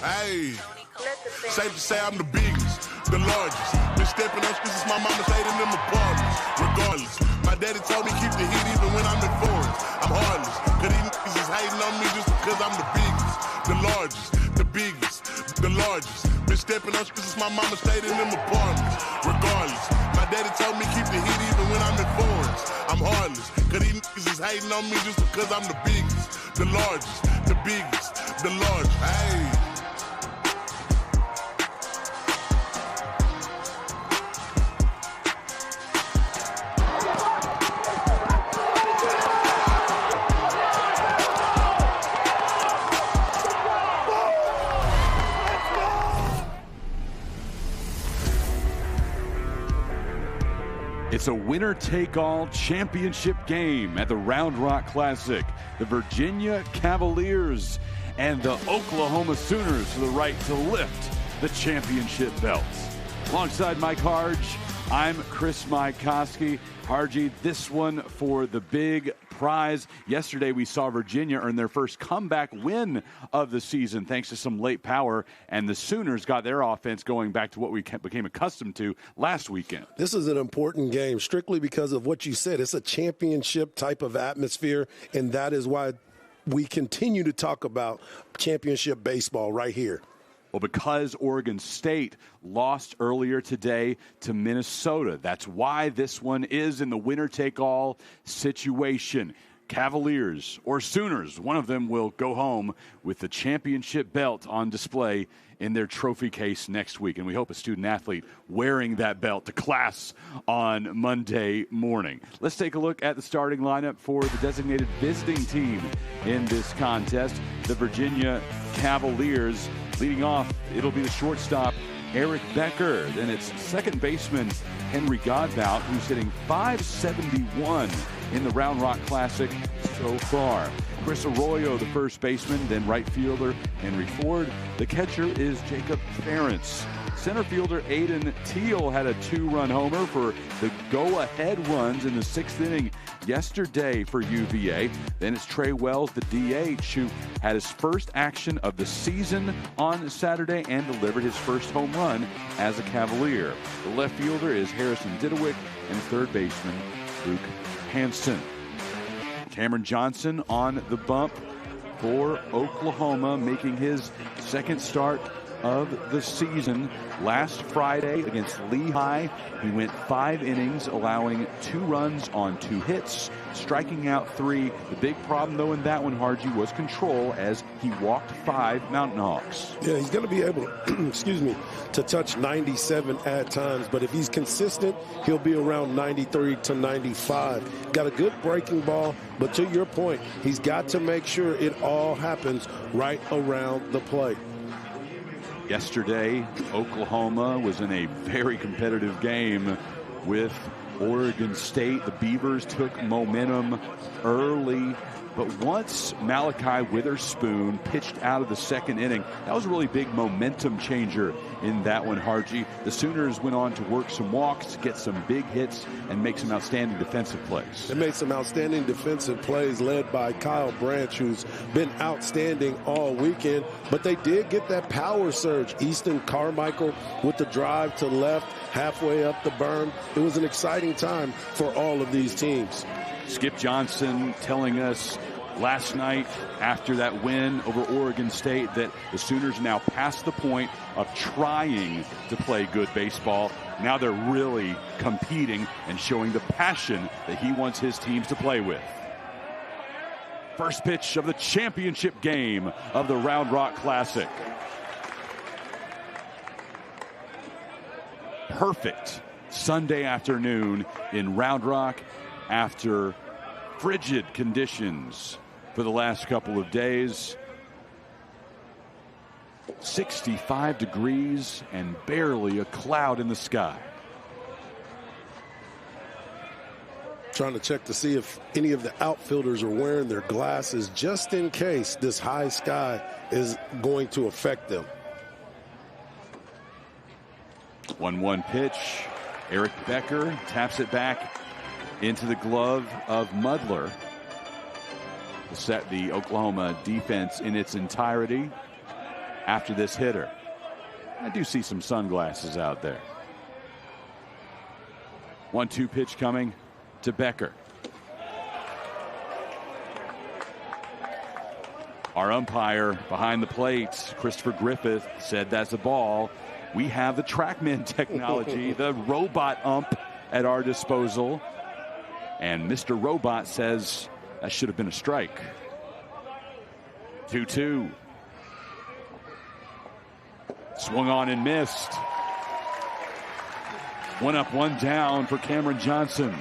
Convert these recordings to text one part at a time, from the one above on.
Hey, safe to say I'm the biggest, the largest. Been stepping up since my mama stayed in them apartments. Regardless, my daddy told me keep the heat even when I'm in foreigns. I'm heartless, cause these niggas is hating on me just because I'm the biggest, the largest, the biggest, the largest. Been stepping up since my mama stayed in them apartments. Regardless, my daddy told me keep the heat even when I'm in foreigns. I'm heartless, cause these niggas is hating on me just because I'm the biggest, the largest, the biggest, the largest. Hey. It's a winner-take-all championship game at the Round Rock Classic. The Virginia Cavaliers and the Oklahoma Sooners for the right to lift the championship belts. Alongside Mike Harge, I'm Chris Mykoski. Hargy, this one for the big prize. Yesterday we saw Virginia earn their first comeback win of the season thanks to some late power, and the Sooners got their offense going back to what we became accustomed to last weekend. This is an important game strictly because of what you said. It's a championship type of atmosphere, and that is why we continue to talk about championship baseball right here. Well, because Oregon State lost earlier today to Minnesota. That's why this one is in the winner-take-all situation. Cavaliers or Sooners, one of them will go home with the championship belt on display in their trophy case next week. And we hope a student-athlete wearing that belt to class on Monday morning. Let's take a look at the starting lineup for the designated visiting team in this contest, the Virginia Cavaliers. Leading off, it'll be the shortstop, Eric Becker. Then it's second baseman, Henry Godbout, who's hitting .571 in the Round Rock Classic so far. Chris Arroyo, the first baseman, then right fielder, Henry Ford. The catcher is Jacob Ferentz. Center fielder Aiden Teal had a two-run homer for the go-ahead runs in the sixth inning yesterday for UVA. Then it's Trey Wells, the DH, who had his first action of the season on Saturday and delivered his first home run as a Cavalier. The left fielder is Harrison Didewick, and third baseman Luke Hansen. Cameron Johnson on the bump for Oklahoma, making his second start of the season. Last Friday against Lehigh, he went 5 innings, allowing 2 runs on 2 hits, striking out 3. The big problem, though, in that one, Hargy, was control, as he walked 5 Mountain Hawks. Yeah, he's going to be able to, to touch 97 at times, but if he's consistent, he'll be around 93 to 95. Got a good breaking ball, but to your point, he's got to make sure it all happens right around the plate. Yesterday, Oklahoma was in a very competitive game with Oregon State. The Beavers took momentum early, but once Malachi Witherspoon pitched out of the second inning, that was a really big momentum changer in that one, Hargy. The Sooners went on to work some walks, get some big hits, and make some outstanding defensive plays. They made some outstanding defensive plays led by Kyle Branch, who's been outstanding all weekend, but they did get that power surge. Easton Carmichael with the drive to left, halfway up the berm. It was an exciting time for all of these teams. Skip Johnson telling us last night after that win over Oregon State that the Sooners now past the point of trying to play good baseball. Now they're really competing and showing the passion that he wants his teams to play with. First pitch of the championship game of the Round Rock Classic. Perfect Sunday afternoon in Round Rock after frigid conditions for the last couple of days. 65 degrees and barely a cloud in the sky. Trying to check to see if any of the outfielders are wearing their glasses just in case this high sky is going to affect them. 1-1 pitch. Eric Becker taps it back into the glove of Mudler to set the Oklahoma defense in its entirety after this hitter. I do see some sunglasses out there. 1-2 pitch coming to Becker. Our umpire behind the plate, Christopher Griffith, said that's a ball. We have the TrackMan technology, the robot ump at our disposal. And Mr. Robot says that should have been a strike. 2-2. Swung on and missed. 1 up, 1 down for Cameron Johnson.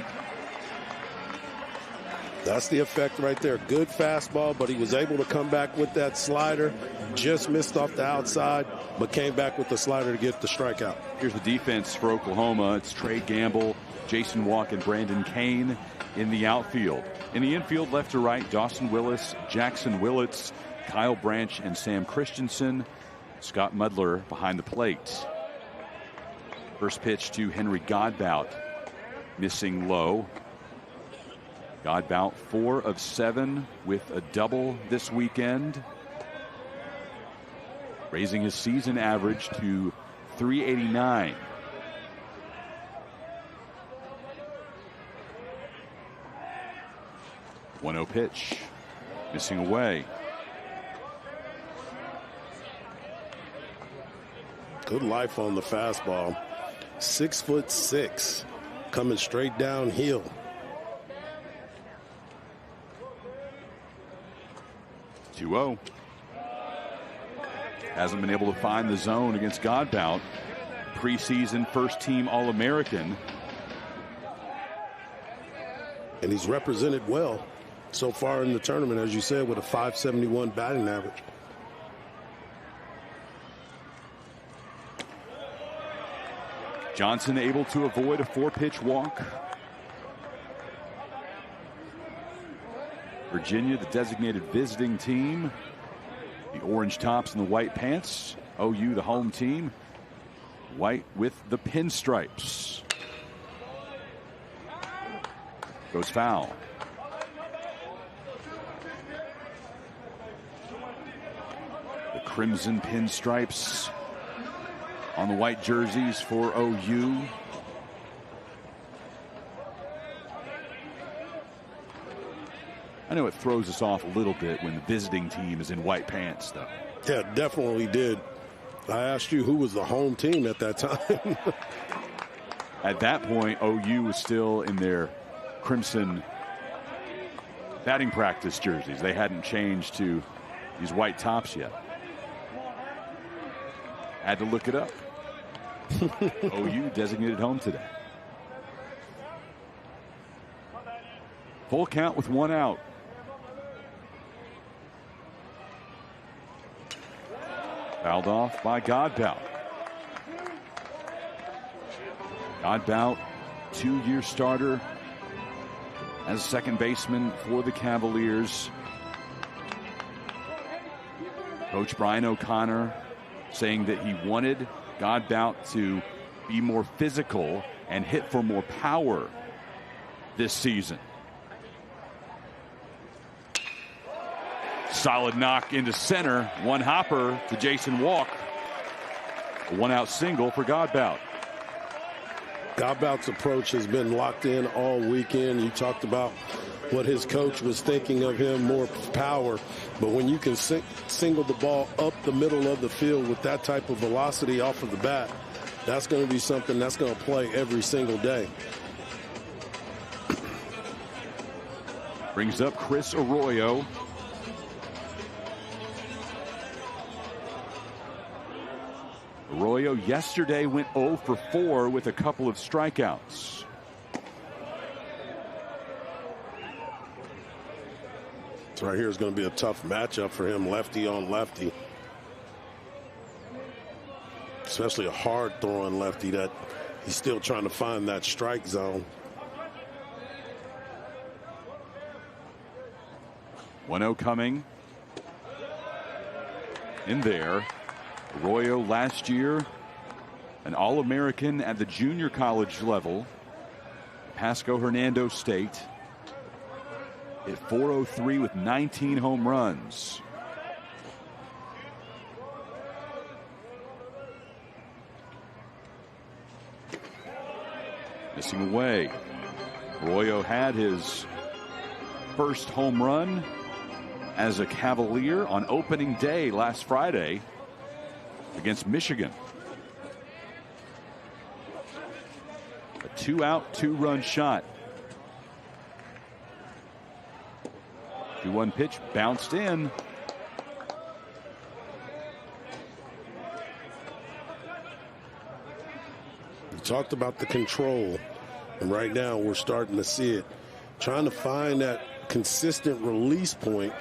That's the effect right there. Good fastball, but he was able to come back with that slider. Just missed off the outside, but came back with the slider to get the strikeout. Here's the defense for Oklahoma. It's Trey Gamble, Jason Walk, and Brandon Kane in the outfield. In the infield, left to right, Dawson Willis, Jackson Willits, Kyle Branch, and Sam Christensen. Scott Mudler behind the plate. First pitch to Henry Godbout, missing low. Godbout 4 of 7 with a double this weekend, raising his season average to 389. One 0 pitch, missing away. Good life on the fastball. 6'6", coming straight downhill. .2-0. Hasn't been able to find the zone against Godbout. Preseason first-team All-American. And he's represented well so far in the tournament, as you said, with a .571 batting average. Johnson able to avoid a 4-pitch walk. Virginia, the designated visiting team. The orange tops and the white pants. OU, the home team. White with the pinstripes. Goes foul. The crimson pinstripes on the white jerseys for OU. I know it throws us off a little bit when the visiting team is in white pants, though. Yeah, definitely did. I asked you who was the home team at that time. At that point, OU was still in their crimson batting practice jerseys. They hadn't changed to these white tops yet. Had to look it up. OU designated home today. Full count with 1 out. Fouled off by Godbout. Godbout, 2-year starter as second baseman for the Cavaliers. Coach Brian O'Connor saying that he wanted Godbout to be more physical and hit for more power this season. Solid knock into center. One hopper to Jason Walk. A 1-out single for Godbout. Godbout's approach has been locked in all weekend. You talked about what his coach was thinking of him, more power. But when you can single the ball up the middle of the field with that type of velocity off of the bat, that's going to be something that's going to play every single day. Brings up Chris Arroyo. Arroyo yesterday went 0 for 4 with a couple of strikeouts. This right here is going to be a tough matchup for him, lefty on lefty. Especially a hard throwing lefty that he's still trying to find that strike zone. 1-0 coming in there. Arroyo last year an All-American at the junior college level. Pasco Hernando State. Hit .403 with 19 home runs. Missing away. Arroyo had his first home run as a Cavalier on opening day last Friday against Michigan. A 2-out, 2-run shot. 2-1 pitch bounced in. We talked about the control, and right now we're starting to see it. Trying to find that consistent release point,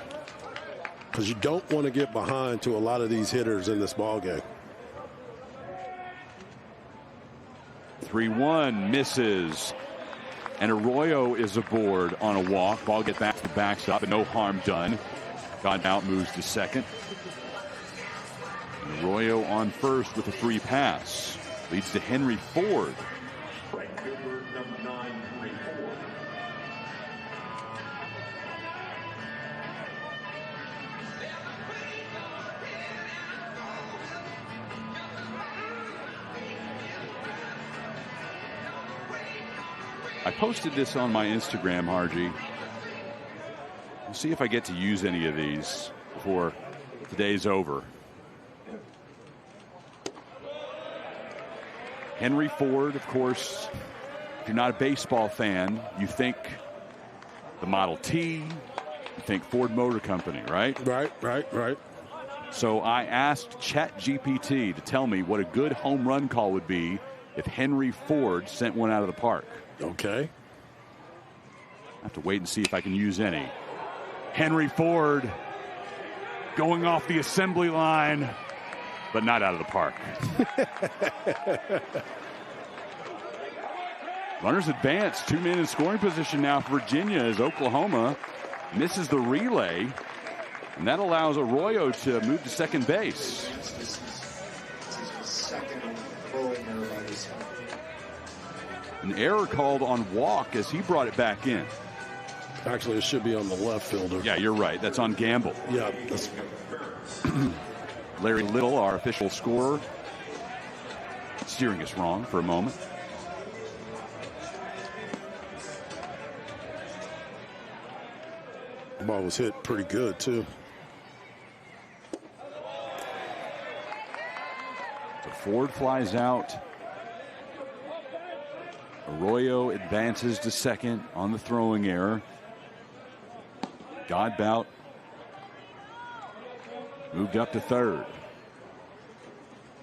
because you don't want to get behind to a lot of these hitters in this ball game. 3-1 misses, and Arroyo is aboard on a walk. Ball gets back to the backstop, but no harm done. Got out, moves to second. And Arroyo on first with a free pass. Leads to Henry Ford. I posted this on my Instagram, Harji. We'll see if I get to use any of these before today's over. Henry Ford, of course, if you're not a baseball fan, you think the Model T, you think Ford Motor Company, right? Right. So I asked ChatGPT to tell me what a good home run call would be if Henry Ford sent one out of the park. Okay. I have to wait and see if I can use any. Henry Ford going off the assembly line, but not out of the park. Runners advance. 2 men in scoring position now for Virginia as Oklahoma misses the relay. And that allows Arroyo to move to second base. An error called on walk as he brought it back in. Actually, it should be on the left fielder. Yeah, you're right. That's on Gamble. Yeah. Larry Little, our official scorer, steering us wrong for a moment. The ball was hit pretty good, too. So Ford flies out. Arroyo advances to second on the throwing error. Godbout moved up to third.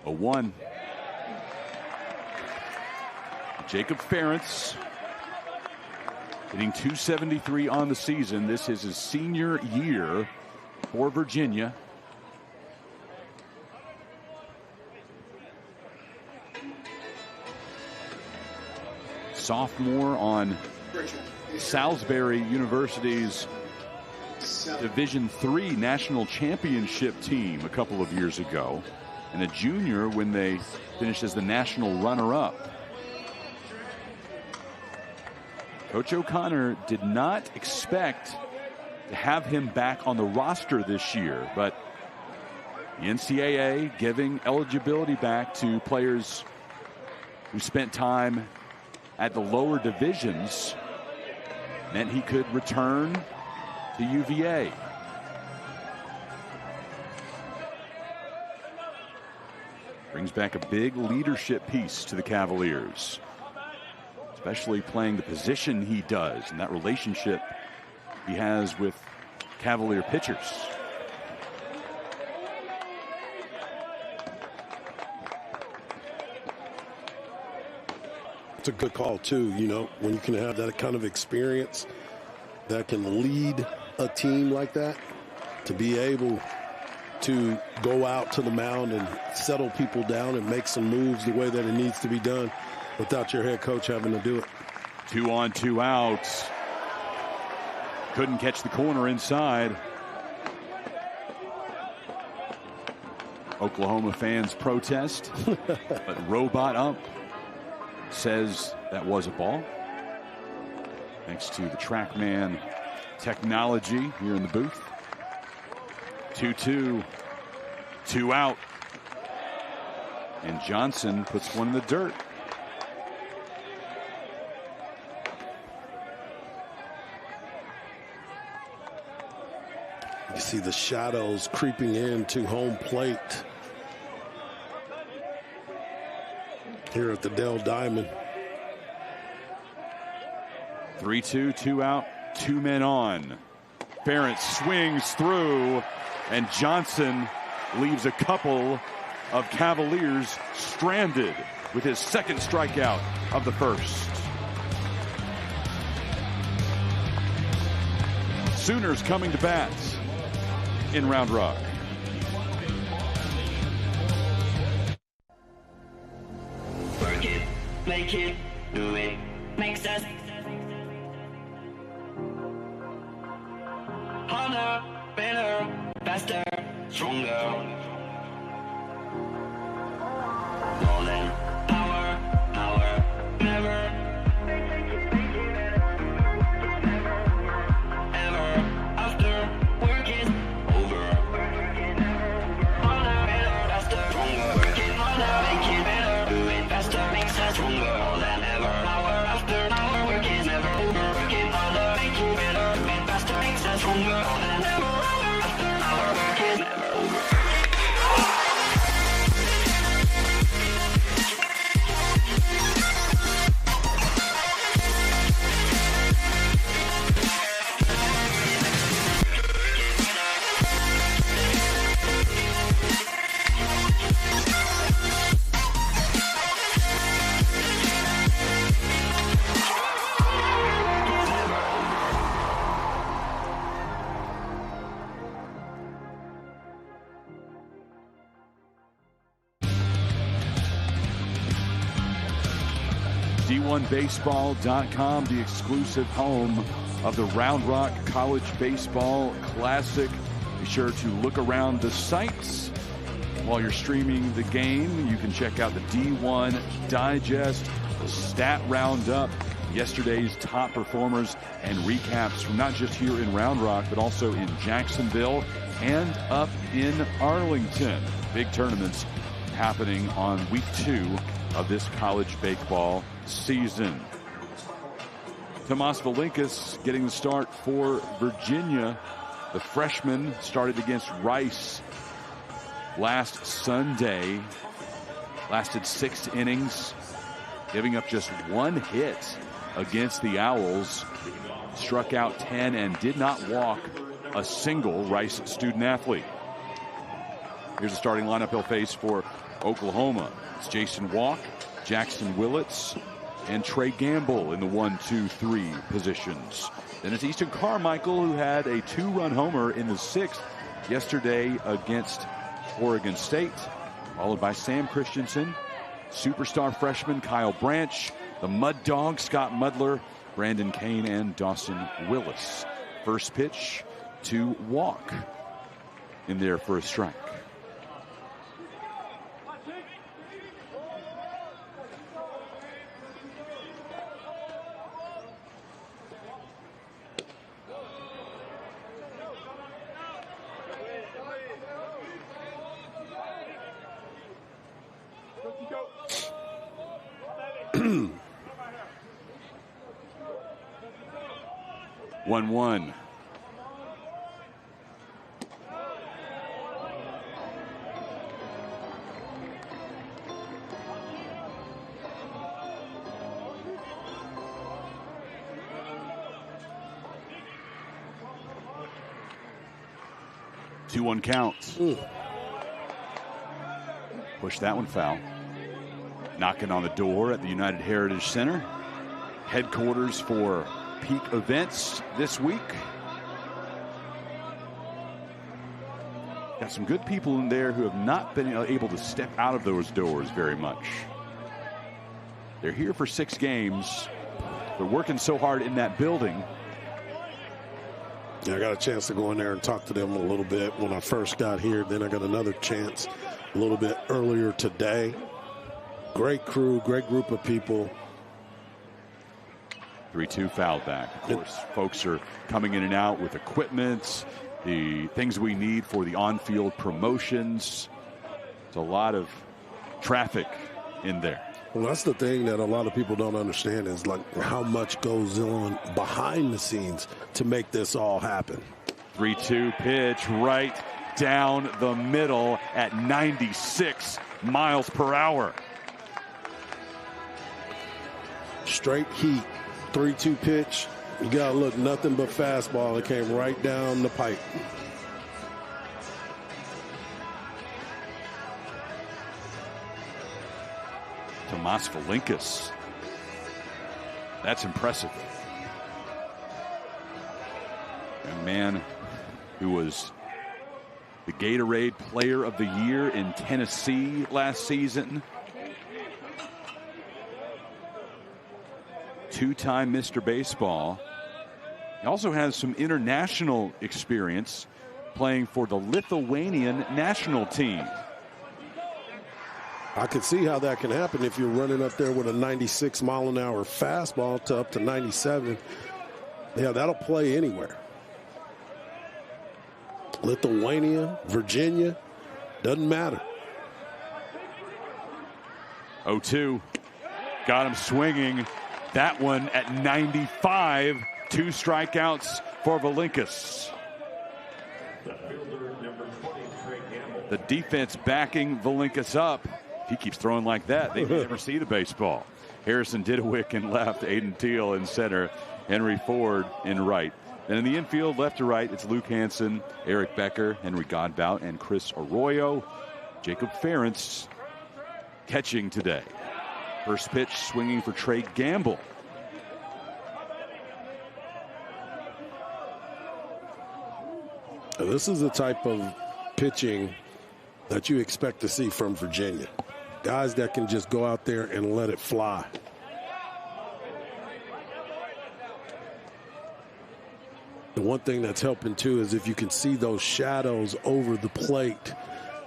0-1. Jacob Ferentz hitting .273 on the season. This is his senior year for Virginia. Sophomore on Salisbury University's Division III national championship team a couple of years ago, and a junior when they finished as the national runner-up. Coach O'Connor did not expect to have him back on the roster this year, but the NCAA giving eligibility back to players who spent time at the lower divisions meant he could return to UVA. Brings back a big leadership piece to the Cavaliers, especially playing the position he does and that relationship he has with Cavalier pitchers. It's a good call, too, you know, when you can have that kind of experience that can lead a team like that, to be able to go out to the mound and settle people down and make some moves the way that it needs to be done without your head coach having to do it. 2 on, 2 outs. Couldn't catch the corner inside. Oklahoma fans protest, but robot ump says that was a ball. Thanks to the TrackMan technology here in the booth. 2-2, 2 out. And Johnson puts one in the dirt. You see the shadows creeping into home plate here at the Dell Diamond. 3-2, 2 out, 2 men on. Ferentz swings through, and Johnson leaves a couple of Cavaliers stranded with his second strikeout of the first. Sooners coming to bat in Round Rock. Work it, make it, do it, makes us harder, better, faster, stronger. More than power, never, ever, after work is over. Harder, better, faster, stronger. Work it harder, make it better, do it faster, makes us stronger. More than ever, hour after hour, work is never over. Work it harder, make it better, do it faster, makes us stronger. More than ever, hour after hour, work is never over. D1Baseball.com, the exclusive home of the Round Rock College Baseball Classic. Be sure to look around the sites while you're streaming the game. You can check out the D1 Digest, the stat roundup, yesterday's top performers, and recaps from not just here in Round Rock, but also in Jacksonville and up in Arlington. Big tournaments happening on week 2 of this college baseball season. Tomas Valinkas getting the start for Virginia. The freshman started against Rice last Sunday. Lasted 6 innings, giving up just 1 hit against the Owls. Struck out 10 and did not walk a single Rice student athlete. Here's the starting lineup he'll face for Oklahoma. It's Jason Walk, Jackson Willits, and Trey Gamble in the 1, 2, 3 positions. Then it's Easton Carmichael, who had a 2-run homer in the 6th yesterday against Oregon State, followed by Sam Christensen, superstar freshman Kyle Branch, the Mud Dog Scott Mudler, Brandon Kane, and Dawson Willis. First pitch to Walk in there for a strike. One. Two 1 counts. Push that one foul. Knocking on the door at the United Heritage Center, headquarters for Peak events this week. Got some good people in there who have not been able to step out of those doors very much. They're here for 6 games. They're working so hard in that building. Yeah, I got a chance to go in there and talk to them a little bit when I first got here. Then I got another chance a little bit earlier today. Great crew, great group of people. 3-2 foul back. Of course, folks are coming in and out with equipment, the things we need for the on-field promotions. It's a lot of traffic in there. Well, that's the thing that a lot of people don't understand is like how much goes on behind the scenes to make this all happen. 3-2 pitch right down the middle at 96 miles per hour. Straight heat, 3-2 pitch. You got to look nothing but fastball. It came right down the pipe. Tomas Valinkas. That's impressive. A man who was the Gatorade Player of the Year in Tennessee last season. Two-time Mr. Baseball. He also has some international experience playing for the Lithuanian national team. I can see how that can happen if you're running up there with a 96-mile-an-hour fastball to up to 97. Yeah, that'll play anywhere. Lithuania, Virginia, doesn't matter. 0-2. Got him swinging. That one at 95. 2 strikeouts for Valinkas. The defense backing Valinkas up. If he keeps throwing like that, they may never see the baseball. Harrison Didewick in left, Aiden Teal in center, Henry Ford in right. And in the infield, left to right, it's Luke Hansen, Eric Becker, Henry Godbout, and Chris Arroyo. Jacob Ferentz catching today. First pitch swinging for Trey Gamble. This is the type of pitching that you expect to see from Virginia. Guys that can just go out there and let it fly. The one thing that's helping too is if you can see those shadows over the plate.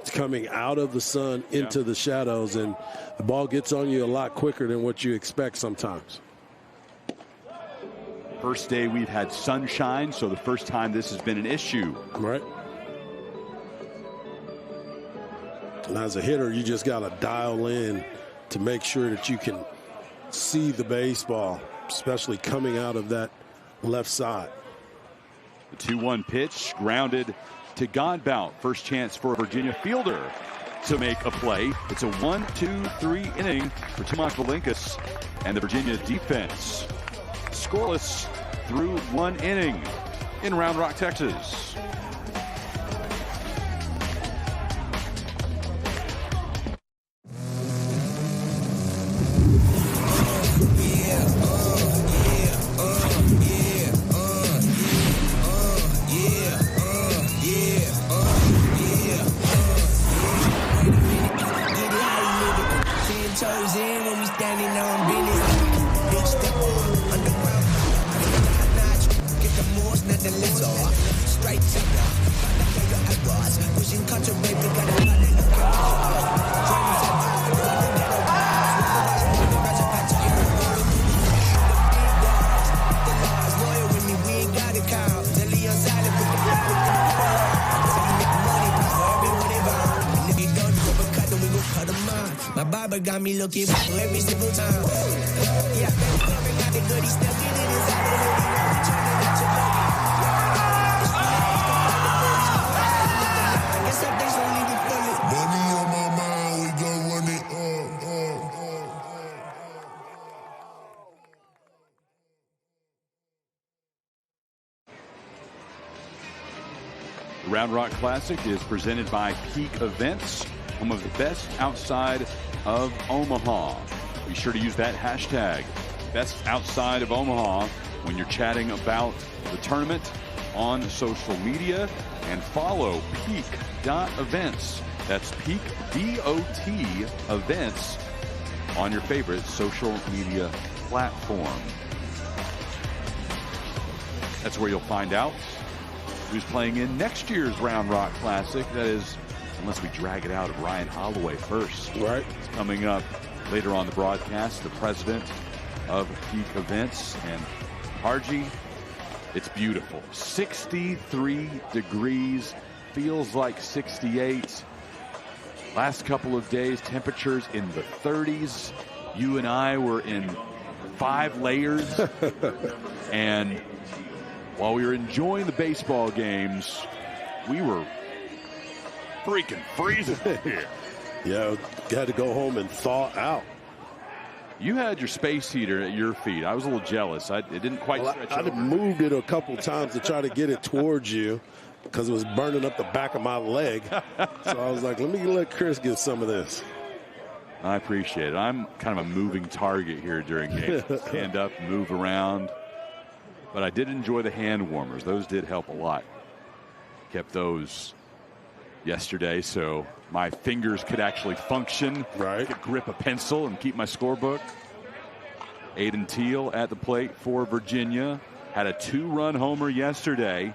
It's coming out of the sun into the shadows, and the ball gets on you a lot quicker than what you expect sometimes. First day we've had sunshine, so the first time this has been an issue. Right. And as a hitter, you just got to dial in to make sure that you can see the baseball, especially coming out of that left side. The 2-1 pitch grounded to Godbout. First chance for a Virginia fielder to make a play. It's a 1-2-3 inning for Tomas Valinkas and the Virginia defense. Scoreless through 1 inning in Round Rock, Texas. Got me looking every single time. Yeah, got the goodies stuck in it inside the hoodie. Guess that thing's only the feeling. Money on my mind, we gon' run it The Round Rock Classic is presented by Peak Events, home of the best outside of Omaha. Be sure to use that hashtag, best outside of Omaha, when you're chatting about the tournament on social media, and follow peak.events. That's peak, D-O-T, events on your favorite social media platform. That's where you'll find out who's playing in next year's Round Rock Classic. That is unless we drag it out of Ryan Holloway first. Right. It's coming up later on the broadcast, the president of Peak Events. And Harji, it's beautiful. 63 degrees, feels like 68. Last couple of days, temperatures in the 30s. You and I were in 5 layers. And while we were enjoying the baseball games, we were freaking freezing here. Yeah, got to go home and thaw out. You had your space heater at your feet. I was a little jealous. It didn't quite stretch I over. moved it a couple times to try to get it towards you because it was burning up the back of my leg. So I was like, let Chris get some of this. I appreciate it. I'm kind of a moving target here during games. Stand up, move around. But I did enjoy the hand warmers. Those did help a lot. Kept those yesterday so my fingers could actually function. Right. I could grip a pencil and keep my scorebook. Aiden Teal at the plate for Virginia. Had a 2-run homer yesterday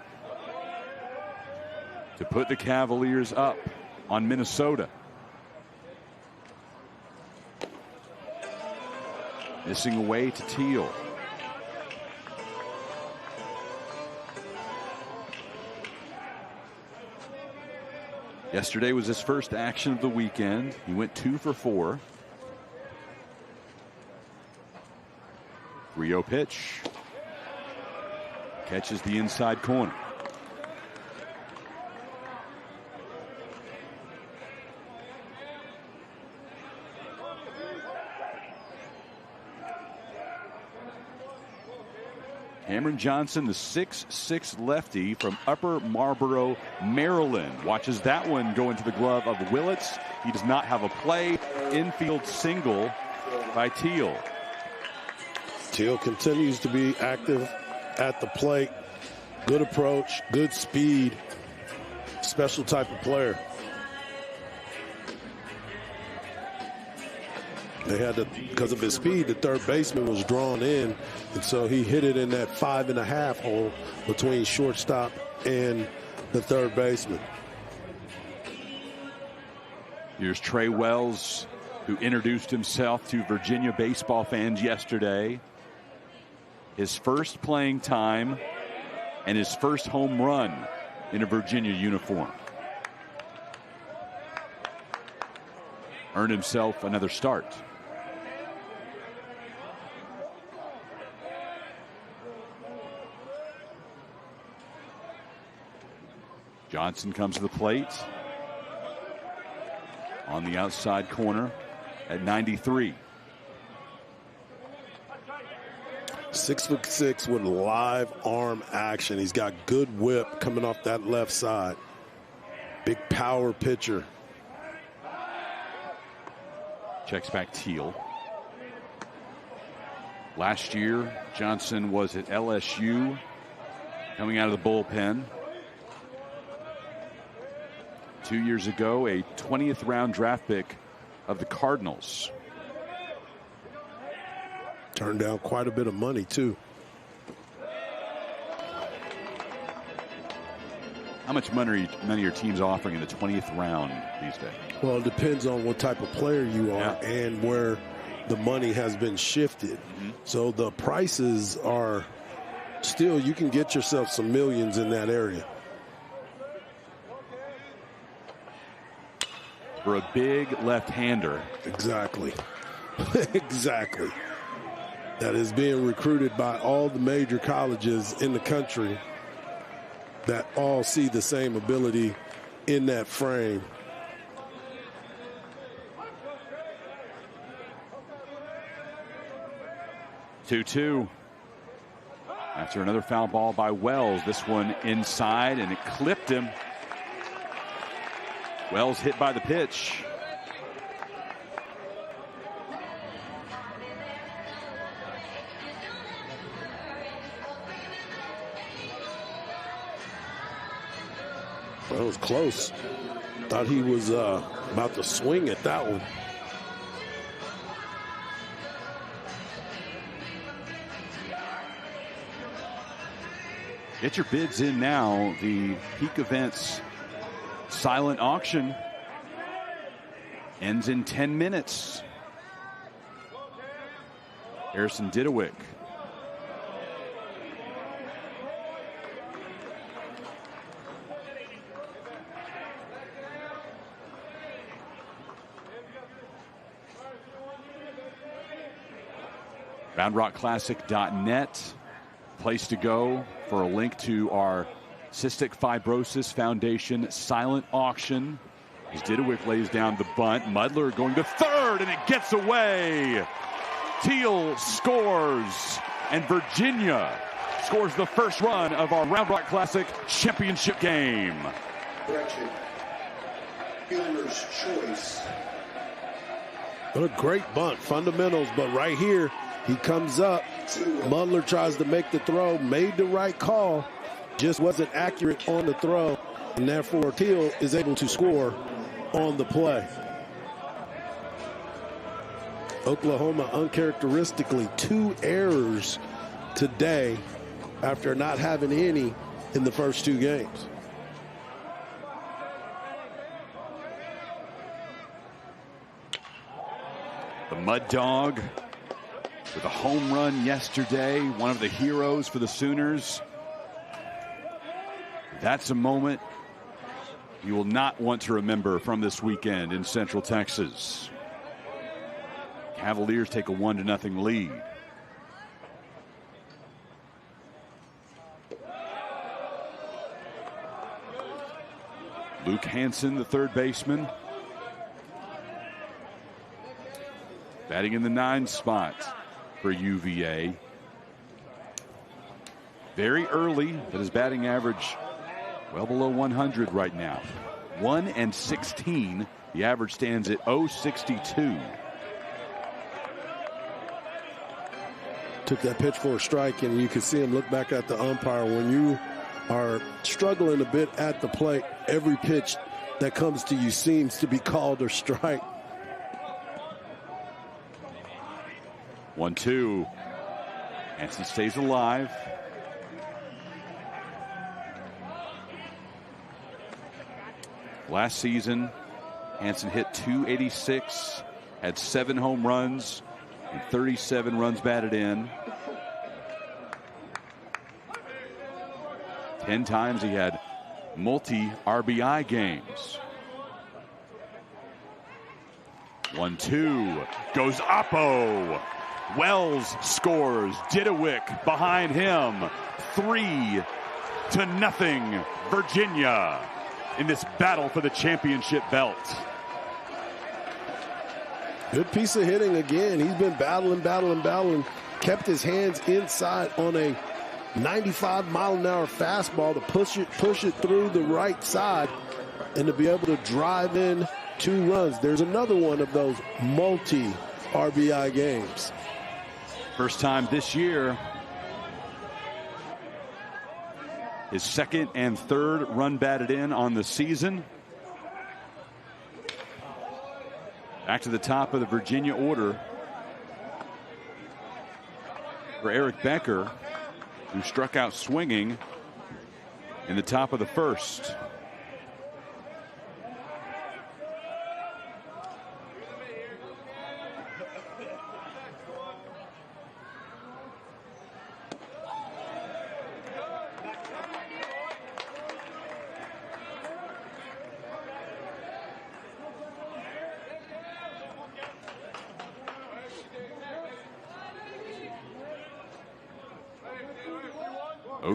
to put the Cavaliers up on Minnesota. Missing away to Teal. Yesterday was his first action of the weekend. He went 2 for 4. 3-0 pitch. Catches the inside corner. Cameron Johnson, the 6'6" lefty from Upper Marlboro, Maryland. Watches that one go into the glove of Willits. He does not have a play. Infield single by Teal. Teal continues to be active at the plate. Good approach, good speed. Special type of player. They had to, because of his speed, the third baseman was drawn in, and so he hit it in that 5.5 hole between shortstop and the third baseman. Here's Trey Wells, who introduced himself to Virginia baseball fans yesterday. His first playing time and his first home run in a Virginia uniform. Earned himself another start. Johnson comes to the plate on the outside corner at 93. 6'6" with live arm action. He's got good whip coming off that left side. Big power pitcher. Checks back Teal. Last year, Johnson was at LSU coming out of the bullpen. 2 years ago, a 20th round draft pick of the Cardinals. Turned down quite a bit of money, too. How much money are your teams offering in the 20th round these days? Well, it depends on what type of player you are and where the money has been shifted. Mm-hmm. So the prices are still, you can get yourself some millions in that area. For a big left-hander. Exactly. Exactly. That is being recruited by all the major colleges in the country that all see the same ability in that frame. Two-two. After another foul ball by Wells, this one inside, and it clipped him. Wells hit by the pitch. That was close. Thought he was about to swing at that one. Get your bids in now. The Peak Events silent auction ends in 10 minutes. Harrison Didewick. RoundRockClassic.net, place to go for a link to our Cystic Fibrosis Foundation silent auction. As Didewick lays down the bunt, Mudler going to third, and it gets away. Teal scores, and Virginia scores the first run of our Round Rock Classic championship game. Correction. Fielder's choice. What a great bunt, fundamentals, but right here, he comes up. Mudler tries to make the throw, made the right call, just wasn't accurate on the throw, and therefore Teal is able to score on the play. Oklahoma uncharacteristically 2 errors today after not having any in the first 2 games. The Mud Dog with a home run yesterday, one of the heroes for the Sooners. That's a moment you will not want to remember from this weekend in Central Texas. Cavaliers take a 1-0 lead. Luke Hansen, the third baseman, batting in the 9 spot for UVA. Very early, but his batting average well below 100 right now. 1-16. The average stands at .062. Took that pitch for a strike, and you can see him look back at the umpire. When you are struggling a bit at the plate, every pitch that comes to you seems to be called a strike. 1-2. Hansen stays alive. Last season, Hansen hit .286, had 7 home runs, and 37 runs batted in. 10 times he had multi-RBI games. 1-2. Goes Oppo. Wells scores. Didewick behind him. 3-0 Virginia in this battle for the championship belt. Good piece of hitting again. He's been battling. Kept his hands inside on a 95-mile-an-hour fastball to push it through the right side and to be able to drive in 2 runs. There's another one of those multi-RBI games. First time this year. His 2nd and 3rd run batted in on the season. Back to the top of the Virginia order for Eric Becker, who struck out swinging in the top of the 1st.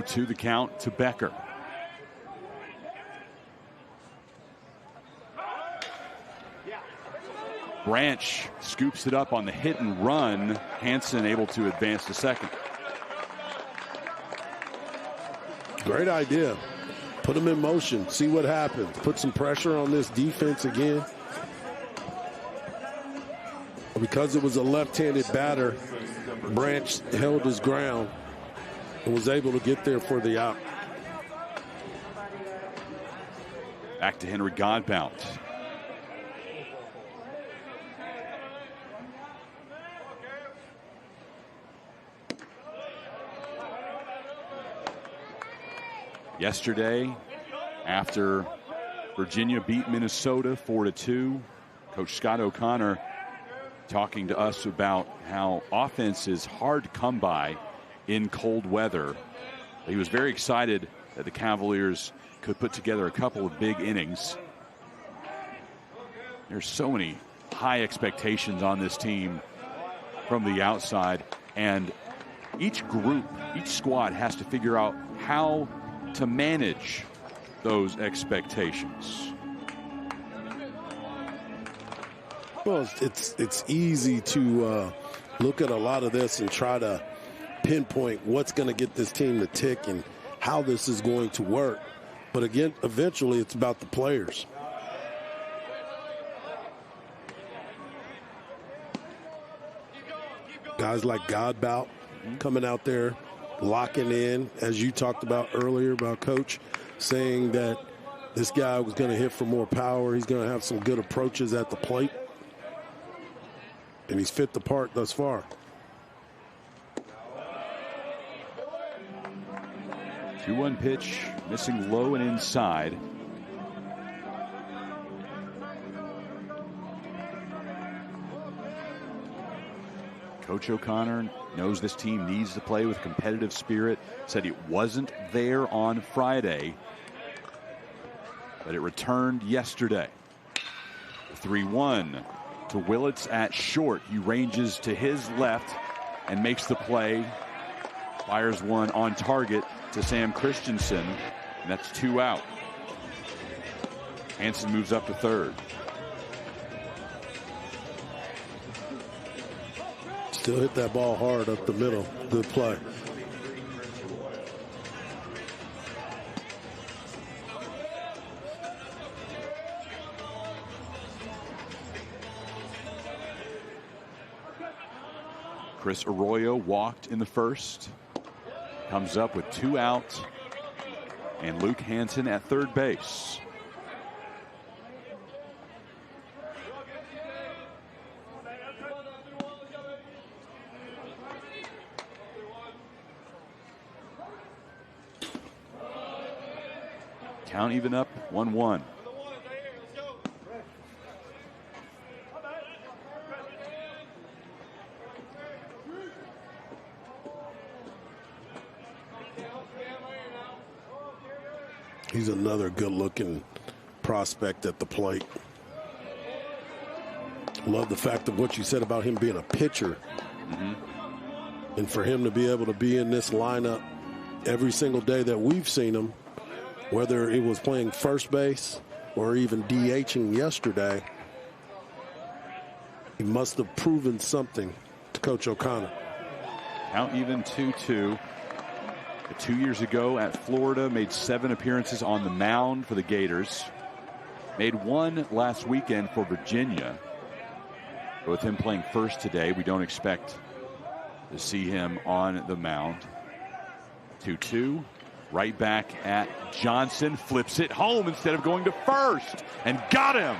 To the count to Becker. Branch scoops it up on the hit and run. Hansen able to advance to second. Great idea. Put him in motion. See what happens. Put some pressure on this defense again. Because it was a left-handed batter, Branch held his ground and was able to get there for the out. Back to Henry Godbout. Yesterday, after Virginia beat Minnesota 4-2, Coach Scott O'Connor talking to us about how offense is hard to come by in cold weather. He was very excited that the Cavaliers could put together a couple of big innings. There's so many high expectations on this team from the outside, and each group, each squad has to figure out how to manage those expectations. Well, it's easy to look at a lot of this and try to pinpoint what's going to get this team to tick and how this is going to work. But again, eventually it's about the players. Guys like Godbout coming out there, locking in, as you talked about earlier about Coach, saying that this guy was going to hit for more power. He's going to have some good approaches at the plate. And he's fit the part thus far. 2-1 pitch, missing low and inside. Coach O'Connor knows this team needs to play with competitive spirit. Said it wasn't there on Friday, but it returned yesterday. 3-1 to Willits at short. He ranges to his left and makes the play. Fires one on target to Sam Christensen, and that's 2 out. Hansen moves up to third. Still hit that ball hard up the middle. Good play. Chris Arroyo walked in the first. Comes up with 2 out. And Luke Hansen at third base. Count even up, 1-1. He's another good-looking prospect at the plate. Love the fact of what you said about him being a pitcher. And for him to be able to be in this lineup every single day that we've seen him, whether it was playing first base or even DHing yesterday, he must have proven something to Coach O'Connor. Count even 2-2. 2 years ago at Florida, made 7 appearances on the mound for the Gators. Made 1 last weekend for Virginia. But with him playing first today, we don't expect to see him on the mound. 2-2. Right back at Johnson. Flips it home instead of going to first. And got him.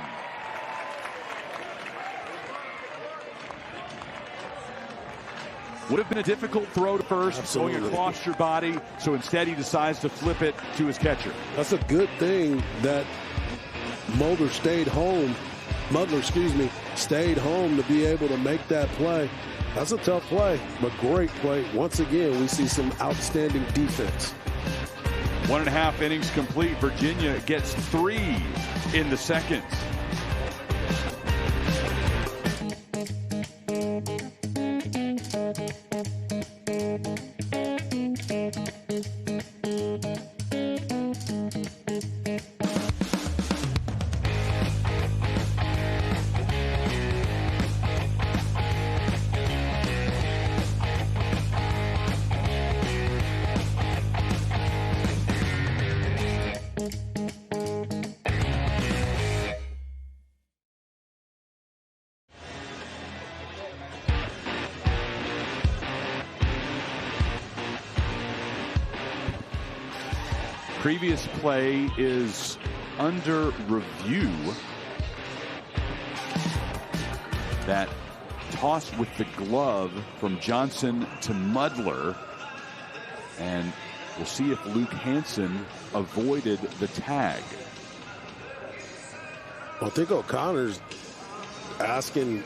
Would have been a difficult throw to first. Absolutely. Going across your body. So instead he decides to flip it to his catcher. That's a good thing that Mulder stayed home. Mudler, stayed home to be able to make that play. That's a tough play, but great play. Once again, we see some outstanding defense. 1.5 innings complete. Virginia gets 3 in the second. Previous play is under review. That toss with the glove from Johnson to Mudler. And we'll see if Luke Hansen avoided the tag. Well, I think O'Connor's asking,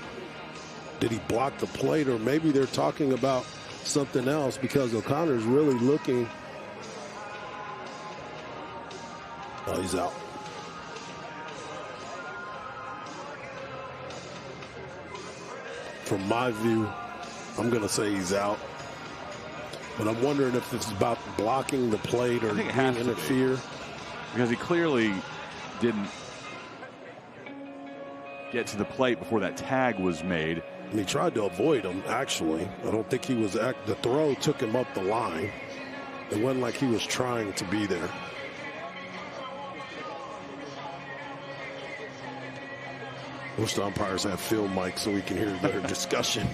did he block the plate? Or maybe they're talking about something else because O'Connor's really looking. Oh, he's out. From my view, I'm going to say he's out. But I'm wondering if it's about blocking the plate or being interfere. Because he clearly didn't get to the plate before that tag was made. And he tried to avoid him, actually. I don't think he was the throw took him up the line. It wasn't like he was trying to be there. Wish the umpires had film mics so we can hear a better discussion.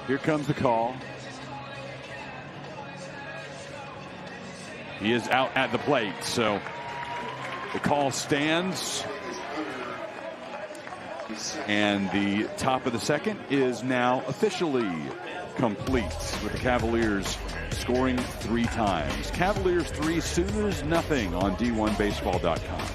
Here comes the call. He is out at the plate, so the call stands. And the top of the second is now officially complete with the Cavaliers scoring 3 times. Cavaliers 3, Sooners nothing on D1Baseball.com.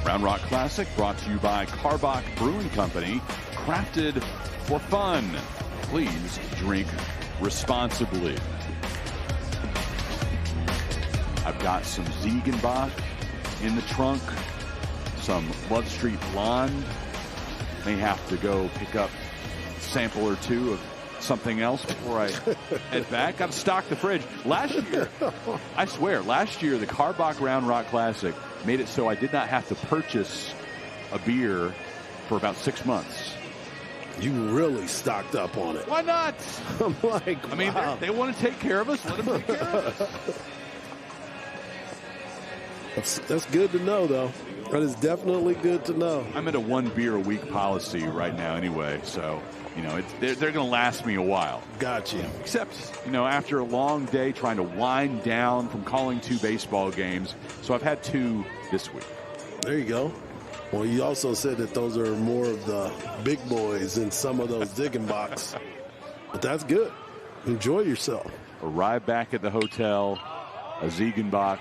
Round Rock Classic brought to you by Karbach Brewing Company, crafted for fun. Please drink responsibly. I've got some Ziegenbach in the trunk, some Love Street Blonde. May have to go pick up a sample or two of something else before I head back. Got to stock the fridge. Last year, I swear, last year the Karbach Round Rock Classic made it so I did not have to purchase a beer for about 6 months. You really stocked up on it. Why not? I'm like, I mean, wow. they want to take care of us. Let them take care of us. That's good to know, though. That is definitely good to know. I'm at a 1 beer a week policy right now anyway, so, you know, they're going to last me a while. Gotcha. Except, you know, after a long day trying to wind down from calling 2 baseball games, so I've had 2 this week. There you go. Well, you also said that those are more of the big boys than some of those Ziegenbachs. But that's good. Enjoy yourself. Arrive back at the hotel, a Ziegenbach,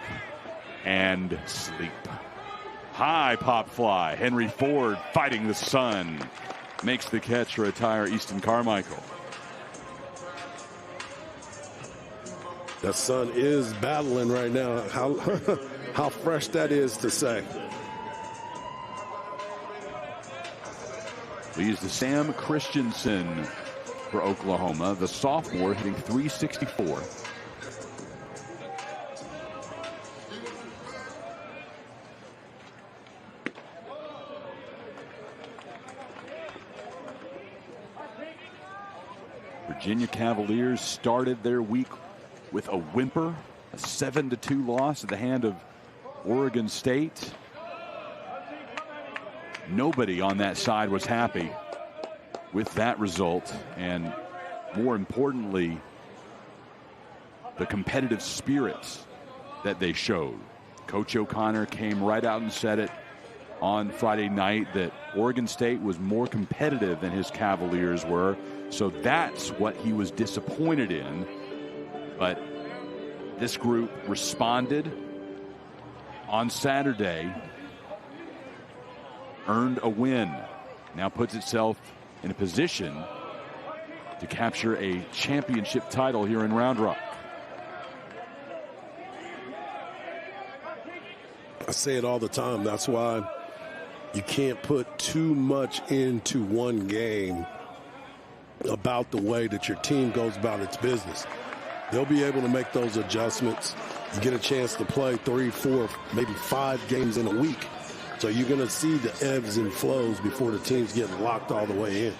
and sleep. High pop fly. Henry Ford fighting the sun. Makes the catch to retire Easton Carmichael. That sun is battling right now. How fresh that is to say. Leads to Sam Christensen for Oklahoma, the sophomore, hitting .364. Virginia Cavaliers started their week with a whimper, a 7-2 loss at the hand of Oregon State. Nobody on that side was happy with that result, and more importantly, the competitive spirit that they showed. Coach O'Connor came right out and said it on Friday night that Oregon State was more competitive than his Cavaliers were, so that's what he was disappointed in. But this group responded on Saturday, earned a win, now puts itself in a position to capture a championship title here in Round Rock. say it all the time. That's why you can't put too much into one game about the way that your team goes about its business. They'll be able to make those adjustments. You get a chance to play 3, 4, maybe 5 games in a week. So you're going to see the ebbs and flows before the team's getting locked all the way in.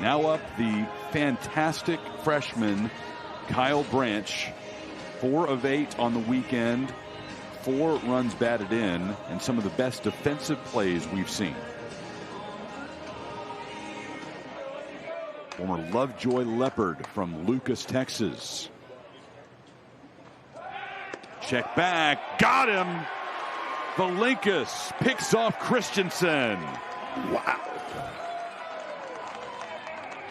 Now up the fantastic freshman Kyle Branch, 4 of 8 on the weekend, 4 runs batted in, and some of the best defensive plays we've seen. Former Lovejoy Leopard from Lucas, Texas. Check back, got him. Valinkas picks off Christensen. Wow.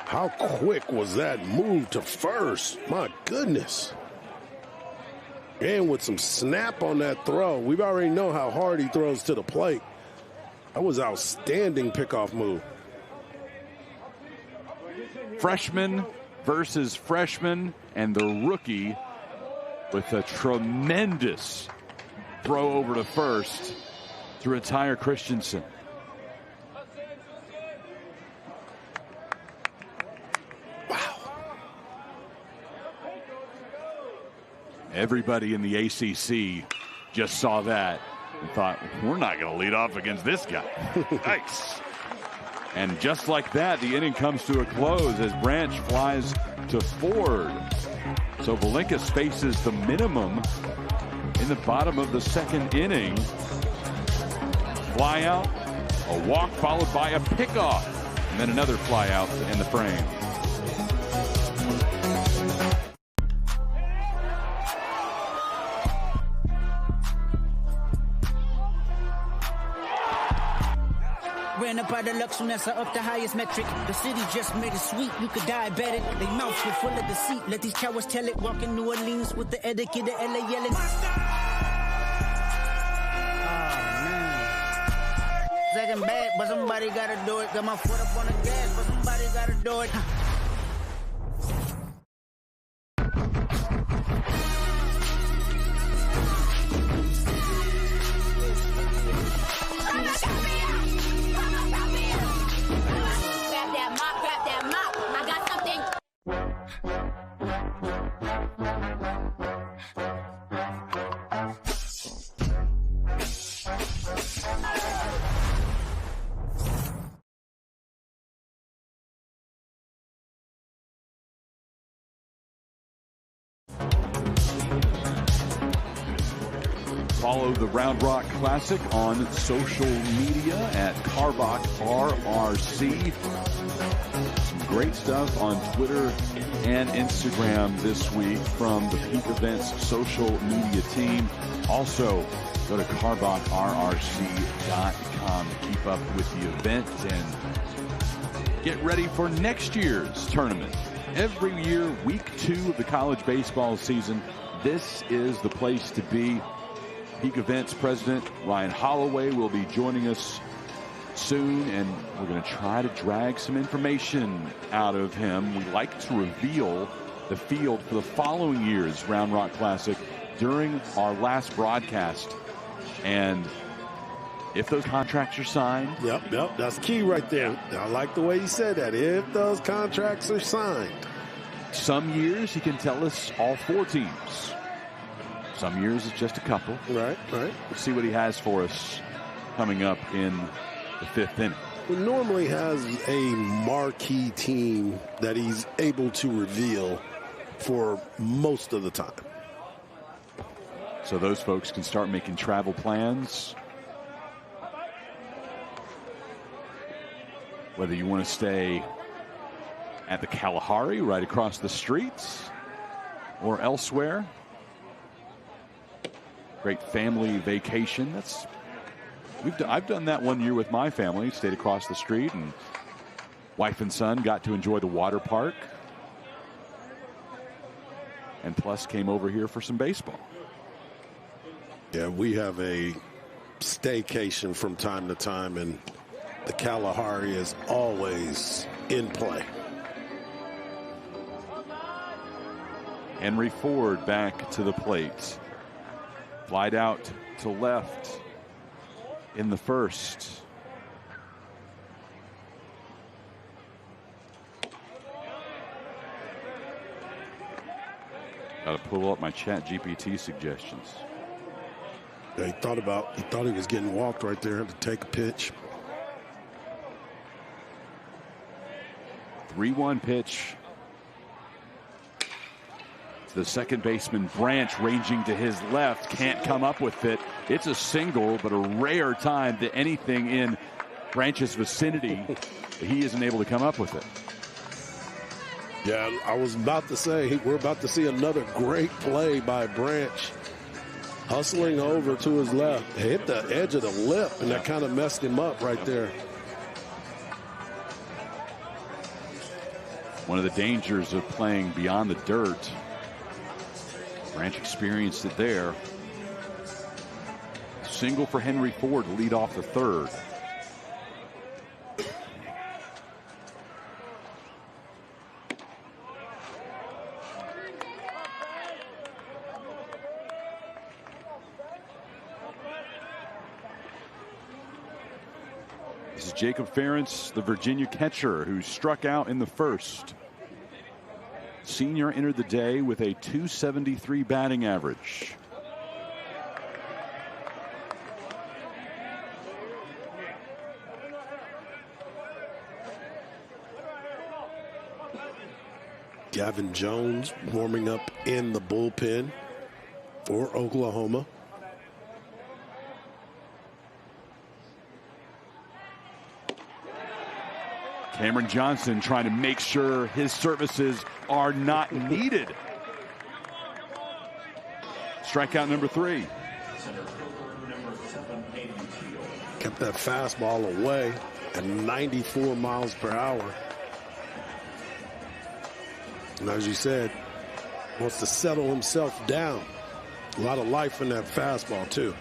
How quick was that move to first? My goodness. And with some snap on that throw. We already know how hard he throws to the plate. That was outstanding pickoff move. Freshman versus freshman, and the rookie with a tremendous throw over to first to retire Christensen. Wow. Everybody in the ACC just saw that and thought, we're not going to lead off against this guy. Nice. And just like that, the inning comes to a close as Branch flies to Ford. So Valinkas faces the minimum in the bottom of the second inning. Fly out, a walk followed by a pickoff, and then another fly out to end the frame. Ran up out of Lux and that's up the highest metric. The city just made it sweet, you could diabetic. They mouths were full of deceit, let these cowards tell it. Walking New Orleans with the etiquette of LA yelling. Second bad, but somebody gotta do it. Got my foot up on the gas, but somebody gotta do it. Follow the Round Rock Classic on social media at Karbach RRC. Some great stuff on Twitter and Instagram this week from the Peak Events social media team. Also, go to KarbachRRC.com to keep up with the event and get ready for next year's tournament. Every year, week 2 of the college baseball season, this is the place to be. Peak Events President Ryan Holloway will be joining us soon, and we're going to try to drag some information out of him. We like to reveal the field for the following year's Round Rock Classic during our last broadcast. And if those contracts are signed. Yep, that's key right there. I like the way you said that. If those contracts are signed. Some years he can tell us all 4 teams. Some years it's just a couple. Right. We'll see what he has for us coming up in the 5th inning. He normally has a marquee team that he's able to reveal for most of the time. So those folks can start making travel plans. Whether you want to stay at the Kalahari right across the streets or elsewhere. Great family vacation. I've done that one year with my family. Stayed across the street, and wife and son got to enjoy the water park. And plus came over here for some baseball. Yeah, we have a staycation from time to time, and the Kalahari is always in play. Henry Ford back to the plate. Slide out to left in the first. Got to pull up my chat GPT suggestions. Yeah, he thought he was getting walked right there, had to take a pitch. 3-1 pitch. The second baseman, Branch, ranging to his left, can't come up with it. It's a single, but a rare time that anything in Branch's vicinity, he isn't able to come up with it. Yeah, I was about to say, we're about to see another great play by Branch. Hustling over to his left, hit the edge of the lip, and that kind of messed him up right there. One of the dangers of playing beyond the dirt. Branch experienced it there. Single for Henry Ford to lead off the third. This is Jacob Ferentz, the Virginia catcher, who struck out in the first. Senior entered the day with a .273 batting average. Gavin Jones warming up in the bullpen for Oklahoma. Cameron Johnson trying to make sure his services are not needed. Strikeout number 3. Kept that fastball away at 94 miles per hour. And as you said, wants to settle himself down. A lot of life in that fastball, too.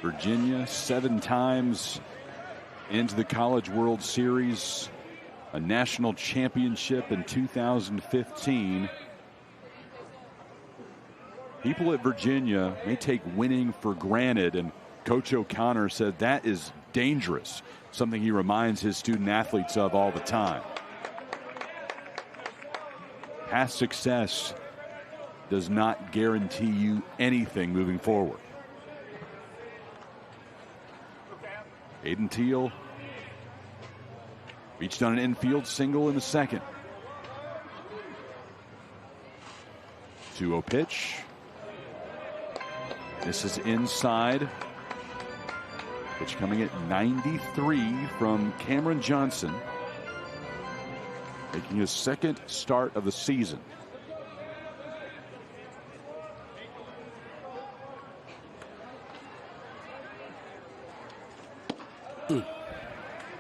Virginia 7 times into the College World Series, a national championship in 2015. People at Virginia may take winning for granted, and Coach O'Connor said that is dangerous, something he reminds his student athletes of all the time. Past success does not guarantee you anything moving forward. Aiden Teal reached on an infield single in the second. 2-0 pitch. This is inside. Pitch coming at 93 from Cameron Johnson, making his second start of the season.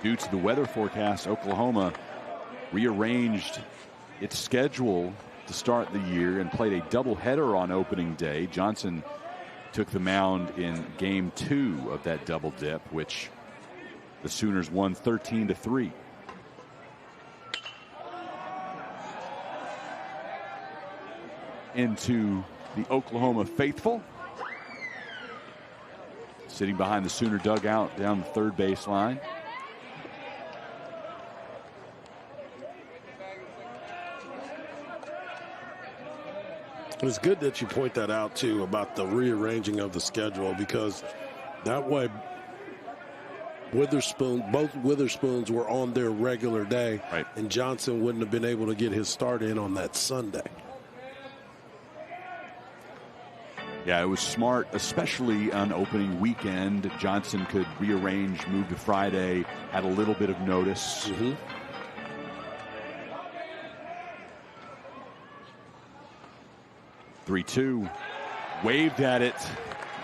Due to the weather forecast, Oklahoma rearranged its schedule to start the year and played a doubleheader on opening day. Johnson took the mound in game 2 of that double dip, which the Sooners won 13-3. Into the Oklahoma faithful. Sitting behind the Sooner dugout down the third baseline. It's good that you point that out, too, about the rearranging of the schedule, because that way both Witherspoons were on their regular day, right, and Johnson wouldn't have been able to get his start in on that Sunday. Yeah, it was smart, especially on opening weekend. Johnson could rearrange, move to Friday, had a little bit of notice. Mm-hmm. 3-2, waved at it.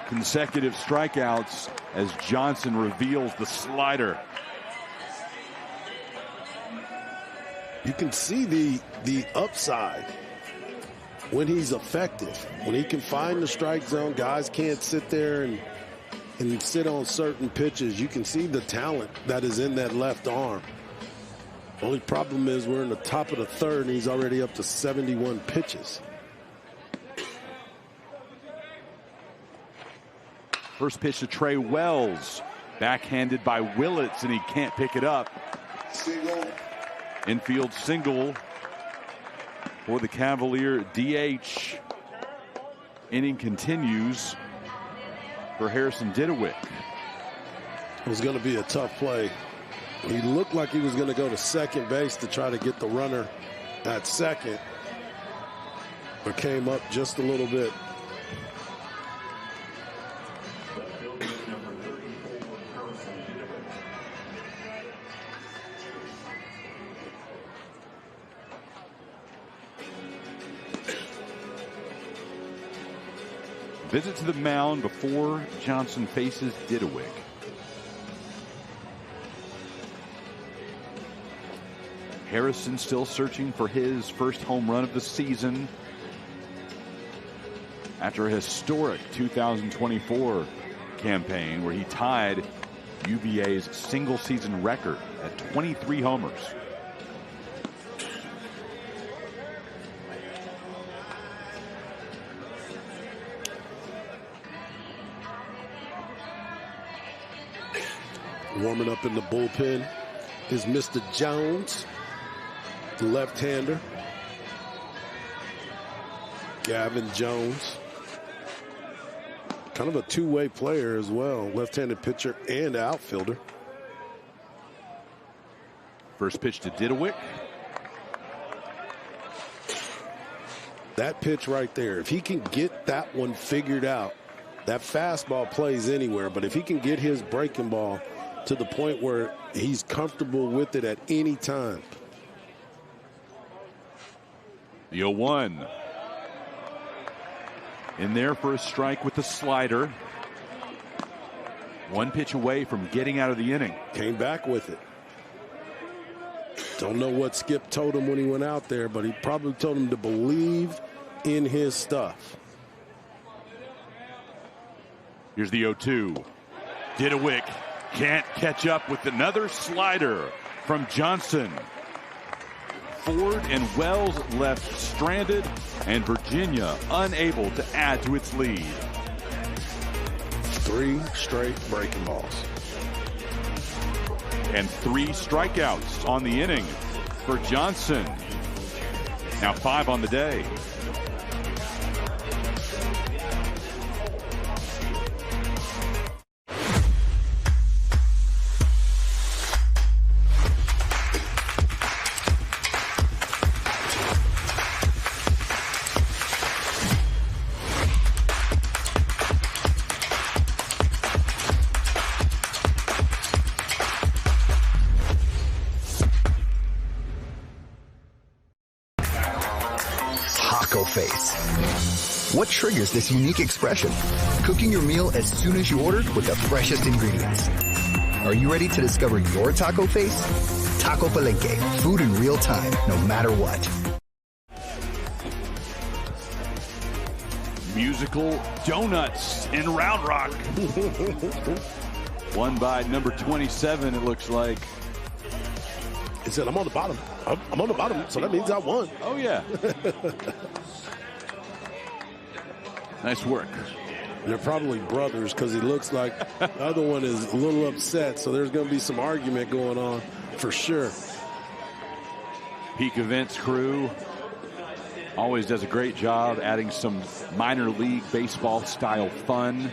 Consecutive strikeouts as Johnson reveals the slider. You can see the upside when he's effective. When he can find the strike zone, guys can't sit there and and sit on certain pitches, you can see the talent that is in that left arm. Only problem is we're in the top of the third, and he's already up to 71 pitches. First pitch to Trey Wells. Backhanded by Willits, and he can't pick it up. Single. Infield single for the Cavalier DH. Inning continues for Harrison Didewick. It was going to be a tough play. He looked like he was going to go to second base to try to get the runner at second, but came up just a little bit. Visit to the mound before Johnson faces Didewick. Harrison still searching for his first home run of the season after a historic 2024 campaign where he tied UVA's single season record at 23 homers. Warming up in the bullpen is Mr. Jones, the left-hander. Gavin Jones. Kind of a two-way player as well. Left-handed pitcher and outfielder. First pitch to Didewick. That pitch right there, if he can get that one figured out, that fastball plays anywhere, but if he can get his breaking ball to the point where he's comfortable with it at any time. The 0-1. In there for a strike with the slider. One pitch away from getting out of the inning. Came back with it. Don't know what Skip told him when he went out there, but he probably told him to believe in his stuff. Here's the 0-2. Didewick can't catch up with another slider from Johnson. Ford and Wells left stranded, and Virginia unable to add to its lead. 3 straight breaking balls. And 3 strikeouts on the inning for Johnson. Now 5 on the day. What triggers this unique expression? Cooking your meal as soon as you ordered with the freshest ingredients. Are you ready to discover your taco face? Taco Palenque, food in real time, no matter what. Musical donuts in Round Rock. Won by number 27, it looks like. He said, I'm on the bottom. I'm on the bottom, so that means I won. Oh, yeah. Nice work. They're probably brothers because he looks like the other one is a little upset, so there's going to be some argument going on for sure. Peak Events crew always does a great job adding some minor league baseball style fun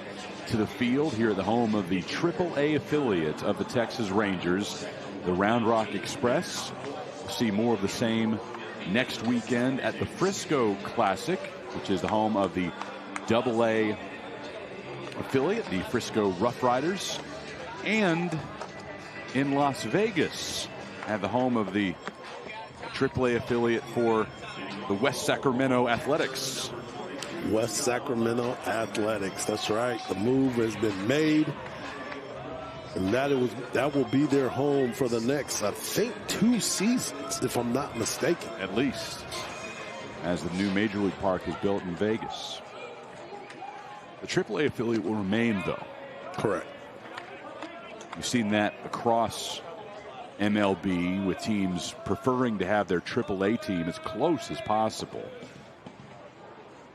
to the field here at the home of the AAA affiliate of the Texas Rangers, the Round Rock Express. We'll see more of the same next weekend at the Frisco Classic, which is the home of the AA affiliate, the Frisco Rough Riders, and in Las Vegas at the home of the AAA affiliate for the West Sacramento Athletics. West Sacramento Athletics, that's right. The move has been made, and that will be their home for the next, I think, 2 seasons, if I'm not mistaken. At least, as the new Major League Park is built in Vegas. The AAA affiliate will remain, though, Correct. You've seen that across MLB with teams preferring to have their AAA team as close as possible.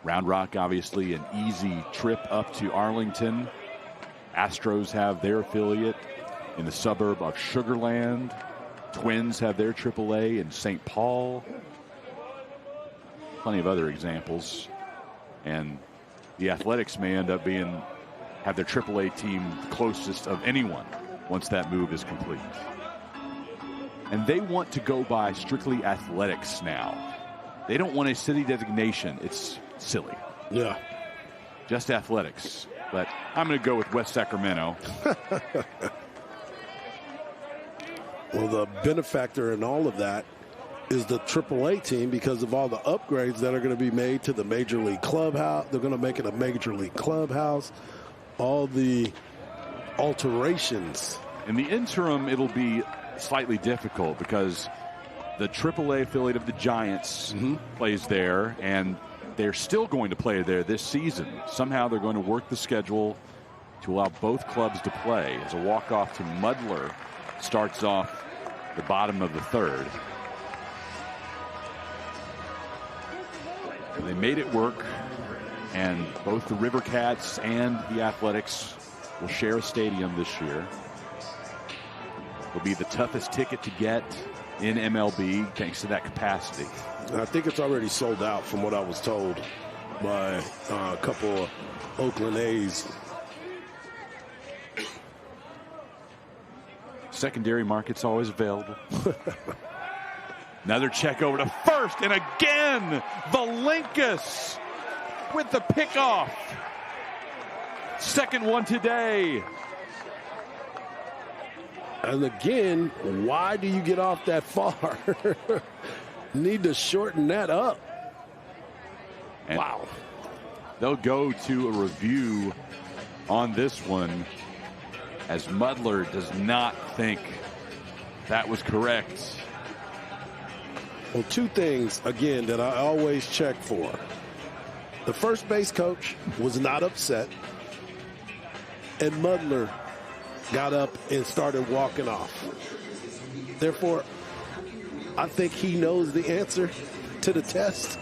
Round Rock, obviously, an easy trip up to Arlington. Astros have their affiliate in the suburb of Sugar Land. Twins have their AAA in St. Paul. Plenty of other examples. And the Athletics may end up have their AAA team the closest of anyone once that move is complete. And they want to go by strictly Athletics now. They don't want a city designation. It's silly. Yeah. Just Athletics. But I'm going to go with West Sacramento. Well, the benefactor in all of that is the AAA team because of all the upgrades that are going to be made to the Major League Clubhouse. They're going to make it a Major League Clubhouse. All the alterations. In the interim, it'll be slightly difficult because the AAA affiliate of the Giants plays there, and they're still going to play there this season. Somehow they're going to work the schedule to allow both clubs to play as a walk-off to Mudler starts off the bottom of the third. They made it work, and both the River Cats and the Athletics will share a stadium this year. It'll be the toughest ticket to get in MLB thanks to that capacity. I think it's already sold out from what I was told by a couple of Oakland A's. Secondary market's always available. Another check over to first, and again, Valinkas with the pickoff. Second one today. And again, why do you get off that far? Need to shorten that up. And wow. They'll go to a review on this one as Mudler does not think that was correct. Well, two things, again, that I always check for. The first base coach was not upset, and Mudler got up and started walking off. Therefore, I think he knows the answer to the test.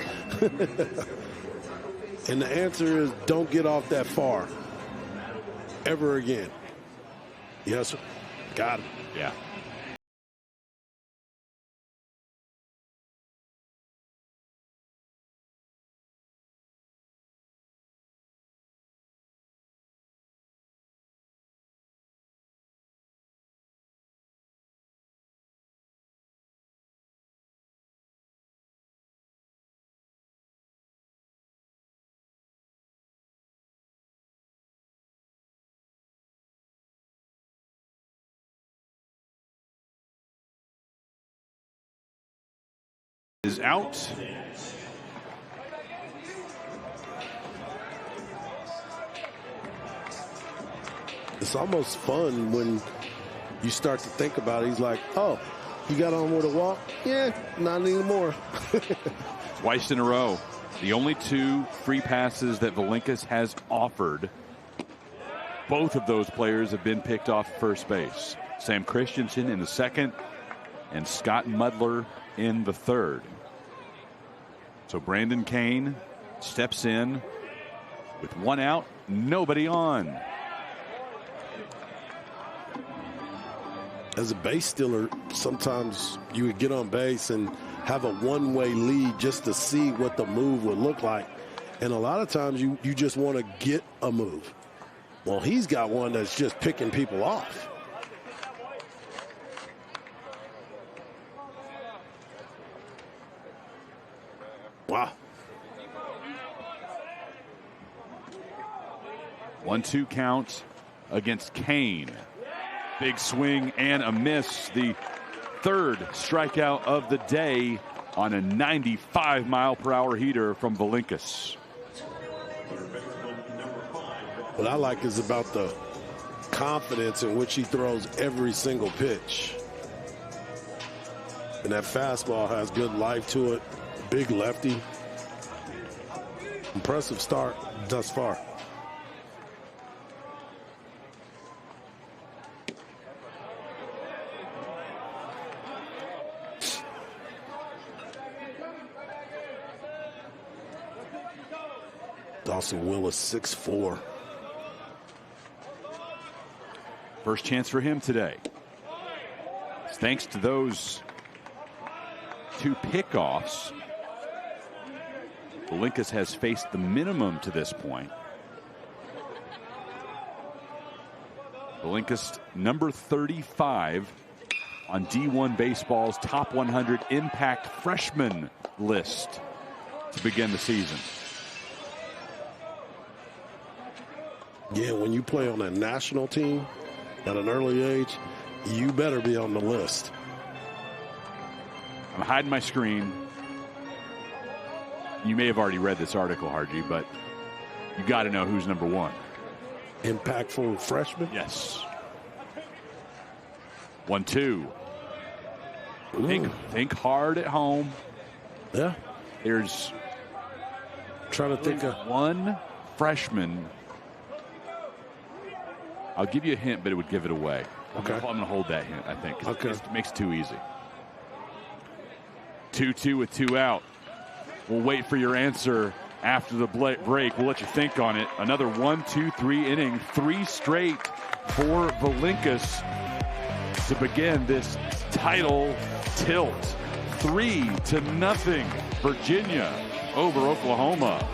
And the answer is don't get off that far ever again. Yes, sir. Got him. Yeah. Is out. It's almost fun when you start to think about it. He's like, oh, you got on with a walk? Yeah, not anymore. Twice in a row. The only two free passes that Valinkas has offered. Both of those players have been picked off first base. Sam Christensen in the second and Scott Mudler in the third. So Brandon Kane steps in with one out, nobody on. As a base stealer, sometimes you would get on base and have a one-way lead just to see what the move would look like. And a lot of times you just want to get a move. Well, he's got one that's just picking people off. Wow. 1-2 count against Kane. Big swing and a miss. The third strikeout of the day on a 95-mile-per-hour heater from Valinkas. What I like is about the confidence in which he throws every single pitch. And that fastball has good life to it. Big lefty. Impressive start thus far. Dawson Willis, 6'4". First chance for him today. Thanks to those 2 pickoffs, Valinkas has faced the minimum to this point. Valinkas, number 35 on D1 Baseball's top 100 impact freshman list to begin the season. Yeah, when you play on a national team at an early age, you better be on the list. I'm hiding my screen. You may have already read this article, Harji, but you got to know who's number 1. Impactful freshman? Yes. 1-2. Think hard at home. Yeah. There's trying to think of one freshman. I'll give you a hint, but it would give it away. Okay. I'm going to hold that hint, I think. Okay. It makes it too easy. 2-2 with 2 out. We'll wait for your answer after the break. We'll let you think on it. Another 1-2-3 inning, 3 straight for Valinkas to begin this title tilt. 3-0 Virginia over Oklahoma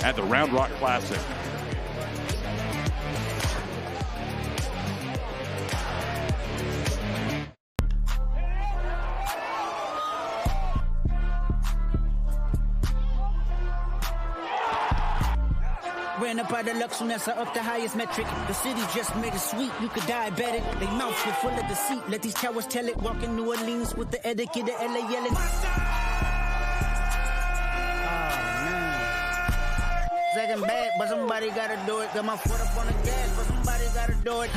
at the Round Rock Classic. Ran up out of luck soon as I up the highest metric. The city just made it sweet, you could diabetic. They mouths were full of deceit, let these cowards tell it. Walking New Orleans with the etiquette of LA yelling. Second bad, but somebody gotta do it. Got my foot up on the gas, but somebody gotta do it.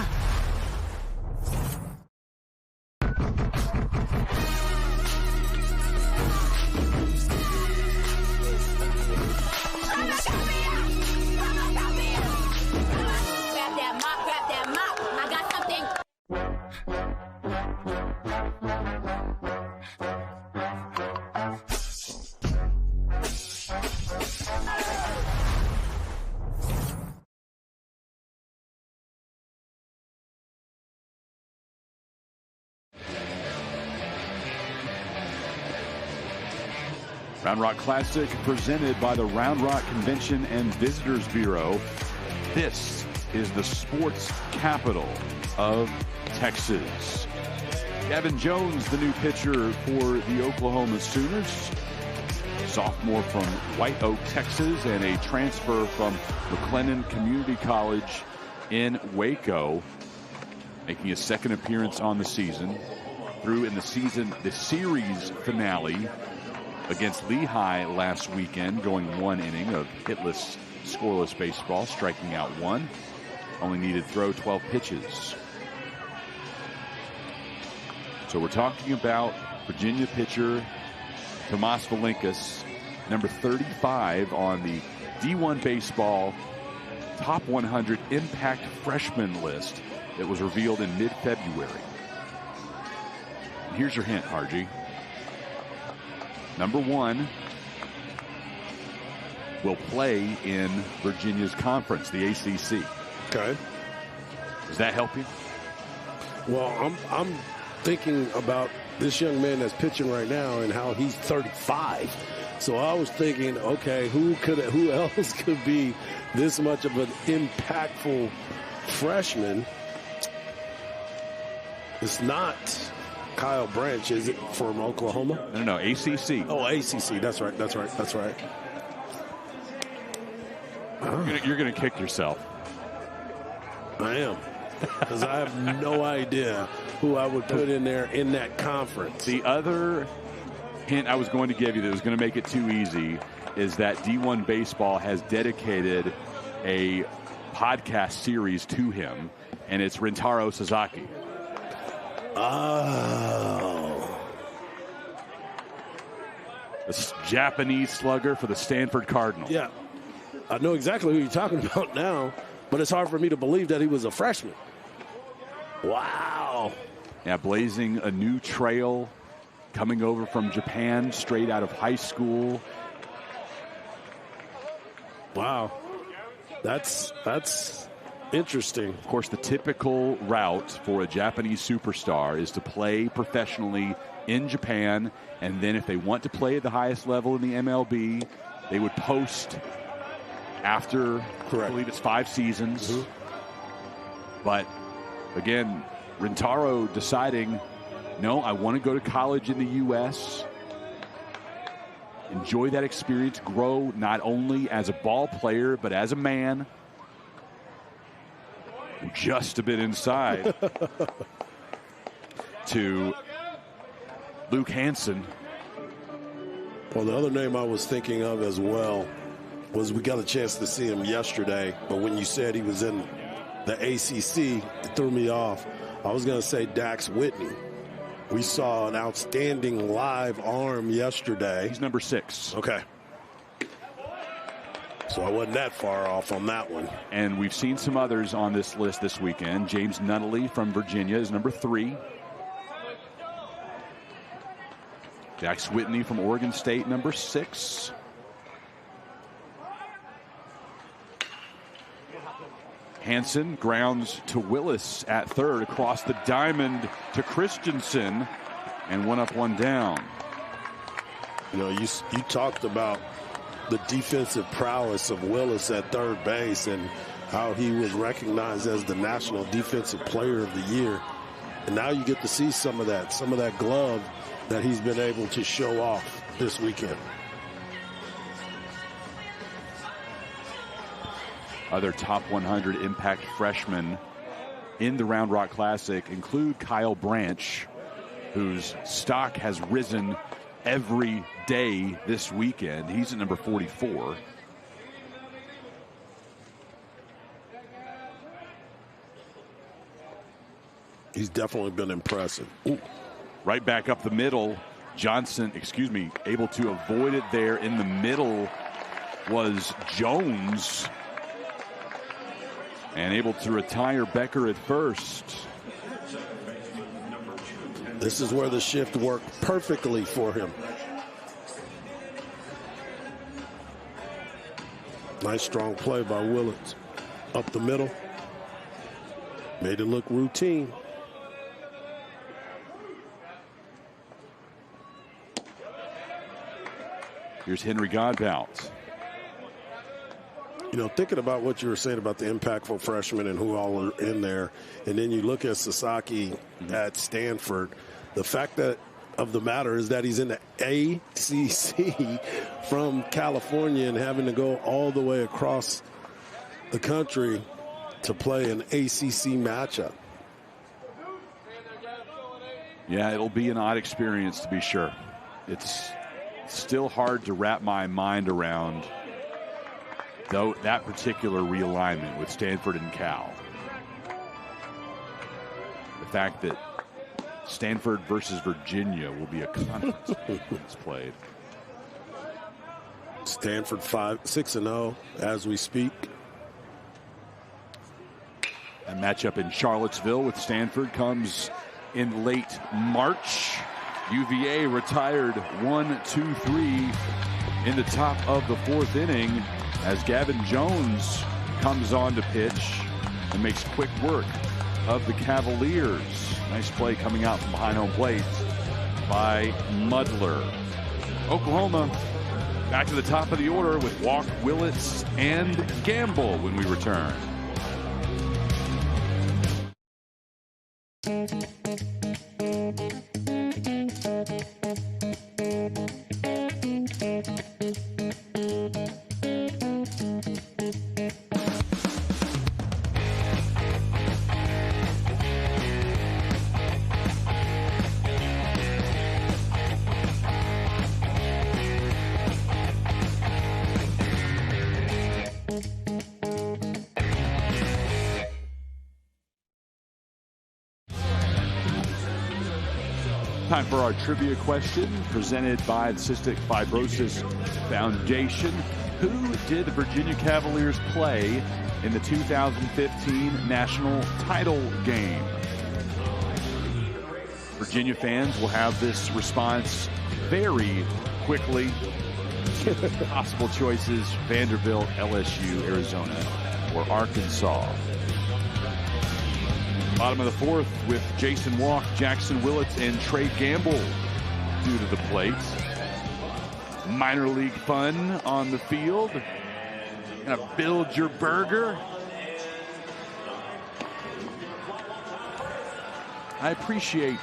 Round Rock Classic presented by the Round Rock Convention and Visitors Bureau. This is the sports capital of Texas. Gavin Jones, the new pitcher for the Oklahoma Sooners. Sophomore from White Oak, Texas, and a transfer from McLennan Community College in Waco. Making his second appearance on the season. Through in the series finale against Lehigh last weekend, going 1 inning of hitless, scoreless baseball, striking out 1. Only needed to throw 12 pitches. So we're talking about Virginia pitcher Tomas Valinkas, number 35 on the D1 Baseball Top 100 Impact Freshman list that was revealed in mid-February. Here's your hint, Harji. Number 1 will play in Virginia's conference, the ACC. Okay. Does that help you? Well, I'm thinking about this young man that's pitching right now and how he's 35. So I was thinking, okay, who else could be this much of an impactful freshman? It's not Kyle Branch, is it, from Oklahoma? No, ACC. Oh, ACC. That's right. You're going to kick yourself. I am. Because I have no idea who I would put in there in that conference. The other hint I was going to give you that was going to make it too easy is that D1 Baseball has dedicated a podcast series to him, and it's Rintaro Sasaki. Oh. The Japanese slugger for the Stanford Cardinals. Yeah. I know exactly who you're talking about now, but it's hard for me to believe that he was a freshman. Wow. Yeah, blazing a new trail, coming over from Japan, straight out of high school. Wow. That's interesting. Of course, the typical route for a Japanese superstar is to play professionally in Japan, and then if they want to play at the highest level in the MLB, they would post after, I believe it's 5 seasons. But again, Rintaro deciding, no, I want to go to college in the U.S., enjoy that experience, grow not only as a ball player, but as a man. Just a bit inside to Luke Hansen. Well, the other name I was thinking of as well was, we got a chance to see him yesterday, but when you said he was in the ACC, it threw me off. I was going to say Dax Whitney. We saw an outstanding live arm yesterday. He's number 6. Okay. So I wasn't that far off on that one. And we've seen some others on this list this weekend. James Nunnally from Virginia is number 3. Dax Whitney from Oregon State, number 6. Hansen grounds to Willis at third, across the diamond to Christensen, and 1 up, 1 down. You know, you talked about the defensive prowess of Willis at third base and how he was recognized as the National Defensive Player of the Year. And now you get to see some of that glove that he's been able to show off this weekend. Other top 100 impact freshmen in the Round Rock Classic include Kyle Branch, whose stock has risen every day this weekend. He's at number 44. He's definitely been impressive. Ooh. Right back up the middle. Johnson, able to avoid it there in the middle was Jones. And able to retire Becker at first. This is where the shift worked perfectly for him. Nice strong play by Willits. Up the middle. Made it look routine. Here's Henry Godbout. You know, thinking about what you were saying about the impactful freshmen and who all are in there, and then you look at Sasaki at Stanford, the fact of the matter is that he's in the ACC from California and having to go all the way across the country to play an ACC matchup. Yeah, it'll be an odd experience to be sure. It's still hard to wrap my mind around though that particular realignment with Stanford and Cal. The fact that Stanford versus Virginia will be a conference that's played. Stanford 6-0 as we speak. A matchup in Charlottesville with Stanford comes in late March. UVA retired 1-2-3 in the top of the 4th inning as Gavin Jones comes on to pitch and makes quick work of the Cavaliers. Nice play coming out from behind home plate by Mudler. Oklahoma back to the top of the order with Walk, Willits, and Gamble when we return. Time for our trivia question presented by the Cystic Fibrosis Foundation. Who did the Virginia Cavaliers play in the 2015 national title game? Virginia fans will have this response very quickly. Possible choices: Vanderbilt, LSU, Arizona, or Arkansas. Bottom of the fourth with Jason Walk, Jackson Willits, and Trey Gamble due to the plate. Minor league fun on the field. Gonna build your burger. I appreciate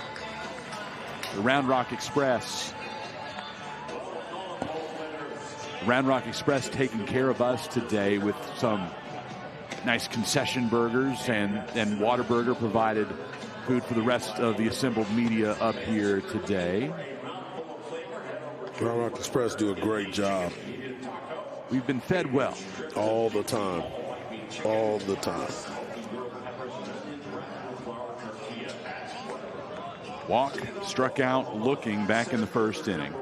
the Round Rock Express. Round Rock Express taking care of us today with some nice concession burgers, and Whataburger provided food for the rest of the assembled media up here today. Round Rock Express do a great job. We've been fed well. All the time. All the time. Walk struck out looking back in the first inning.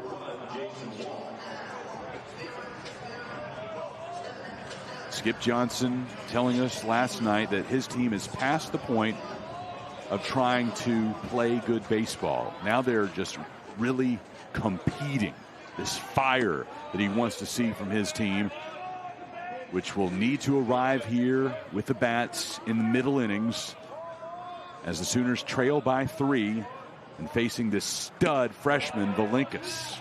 Skip Johnson telling us last night that his team is past the point of trying to play good baseball. Now they're just really competing. This fire that he wants to see from his team, which will need to arrive here with the bats in the middle innings as the Sooners trail by 3 and facing this stud freshman, Valinkas.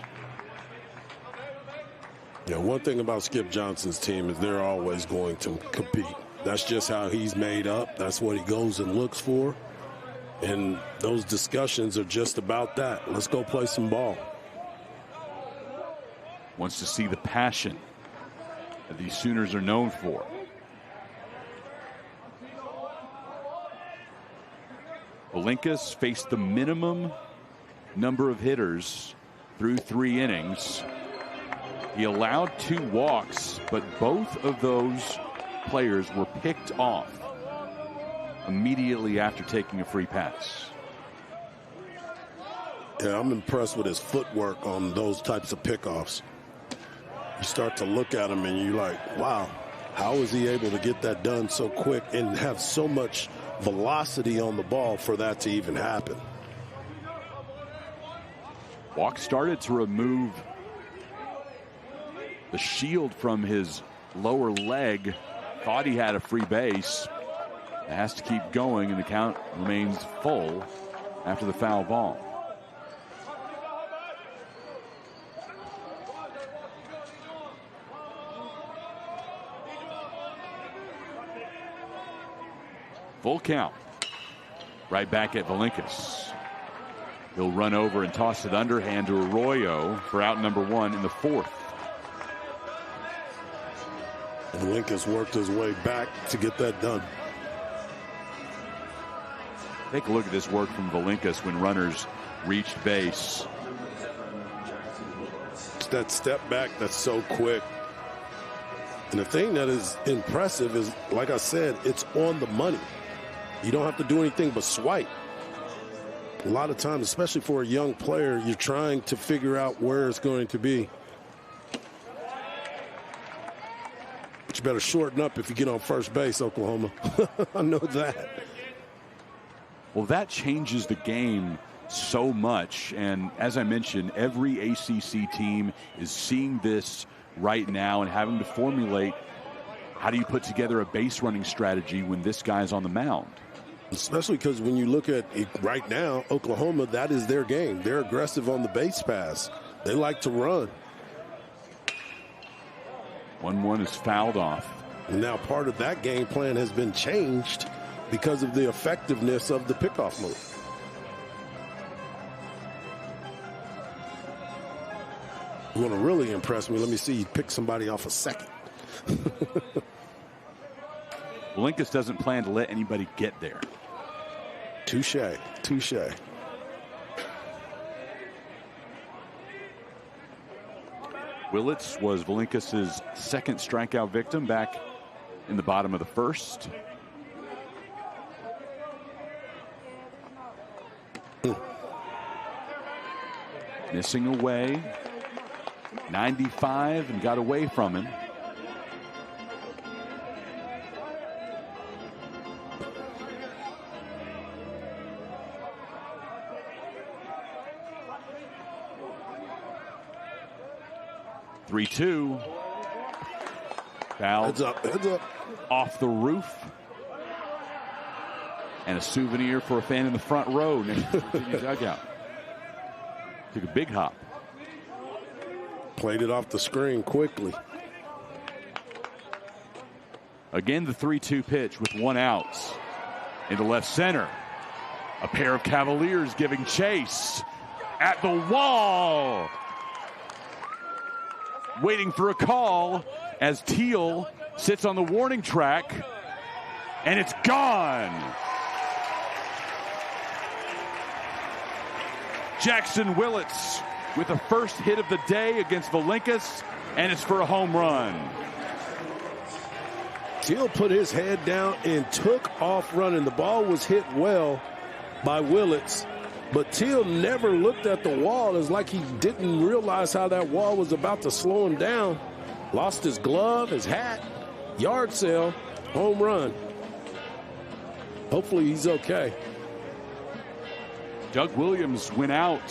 Yeah, one thing about Skip Johnson's team is they're always going to compete. That's just how he's made up. That's what he goes and looks for. And those discussions are just about that. Let's go play some ball. Wants to see the passion that these Sooners are known for. Valinkas faced the minimum number of hitters through 3 innings. He allowed 2 walks, but both of those players were picked off immediately after taking a free pass. Yeah, I'm impressed with his footwork on those types of pickoffs. You start to look at him and you're like, wow, how is he able to get that done so quick and have so much velocity on the ball for that to even happen? Walk started to remove the shield from his lower leg. Thought he had a free base. It has to keep going, and the count remains full after the foul ball. Full count. Right back at Valinkas. He'll run over and toss it underhand to Arroyo for out number 1 in the 4th. Valinkas worked his way back to get that done. Take a look at this work from Valinkas when runners reached base. It's that step back that's so quick. And the thing that is impressive is, like I said, it's on the money. You don't have to do anything but swipe. A lot of times, especially for a young player, you're trying to figure out where it's going to be. But you better shorten up if you get on first base, Oklahoma. I know that. Well, that changes the game so much. And as I mentioned, every ACC team is seeing this right now and having to formulate, how do you put together a base running strategy when this guy's on the mound? Especially because when you look at it right now, Oklahoma, that is their game. They're aggressive on the base pass. They like to run. 1-1 is fouled off. And now part of that game plan has been changed because of the effectiveness of the pickoff move. You want to really impress me? Let me see you pick somebody off a second. Valinkas doesn't plan to let anybody get there. Touche. Touche. Willits was Valinkas' second strikeout victim back in the bottom of the first. Missing away. 95 and got away from him. 3-2. Foul. Heads up, heads up. Off the roof. And a souvenir for a fan in the front row next to Virginia's dugout. Took a big hop. Played it off the screen quickly. Again, the 3-2 pitch with one out. Into left center. A pair of Cavaliers giving chase. At the wall. Waiting for a call as Teal sits on the warning track. And it's gone. Jackson Willits with the first hit of the day against Valincas, and it's for a home run. Teal put his head down and took off running. The ball was hit well by Willits, but Teal never looked at the wall. It's like he didn't realize how that wall was about to slow him down. Lost his glove, his hat, yard sale, home run. Hopefully he's okay. Doug Williams went out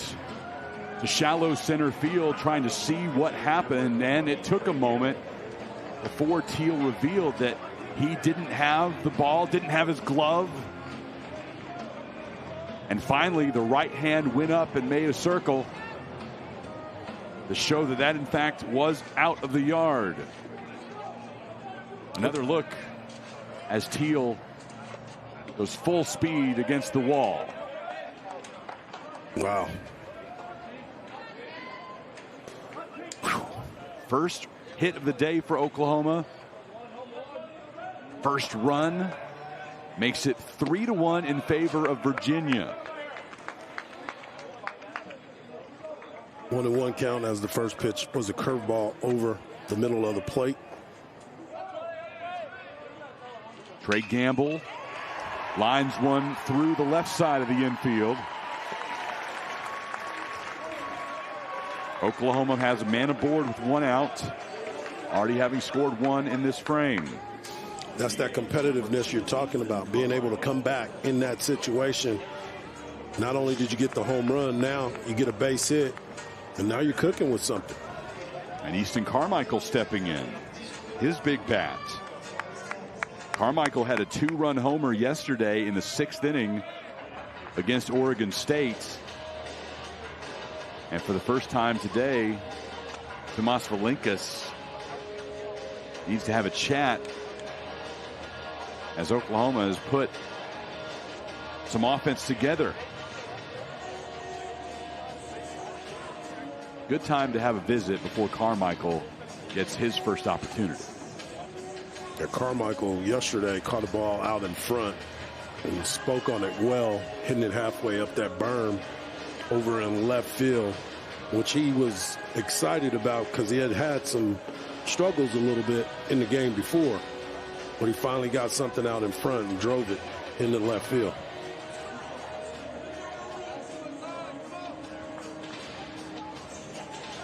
to shallow center field trying to see what happened, and it took a moment before Teal revealed that he didn't have the ball, didn't have his glove. And finally, the right hand went up and made a circle to show that that, in fact, was out of the yard. Another look as Teal goes full speed against the wall. Wow. First hit of the day for Oklahoma. First run makes it 3-1 in favor of Virginia. 1-1 count as the first pitch was a curveball over the middle of the plate. Trey Gamble lines one through the left side of the infield. Oklahoma has a man aboard with one out, already having scored one in this frame. That's that competitiveness you're talking about, being able to come back in that situation. Not only did you get the home run, now you get a base hit, and now you're cooking with something. And Easton Carmichael stepping in, his big bat. Carmichael had a 2-run homer yesterday in the 6th inning against Oregon State. And for the first time today, Tomas Valincas needs to have a chat as Oklahoma has put some offense together. Good time to have a visit before Carmichael gets his first opportunity. Yeah, Carmichael yesterday caught a ball out in front and spoke on it well, hitting it halfway up that berm over in left field, which he was excited about because he had had some struggles a little bit in the game before. But he finally got something out in front and drove it into left field.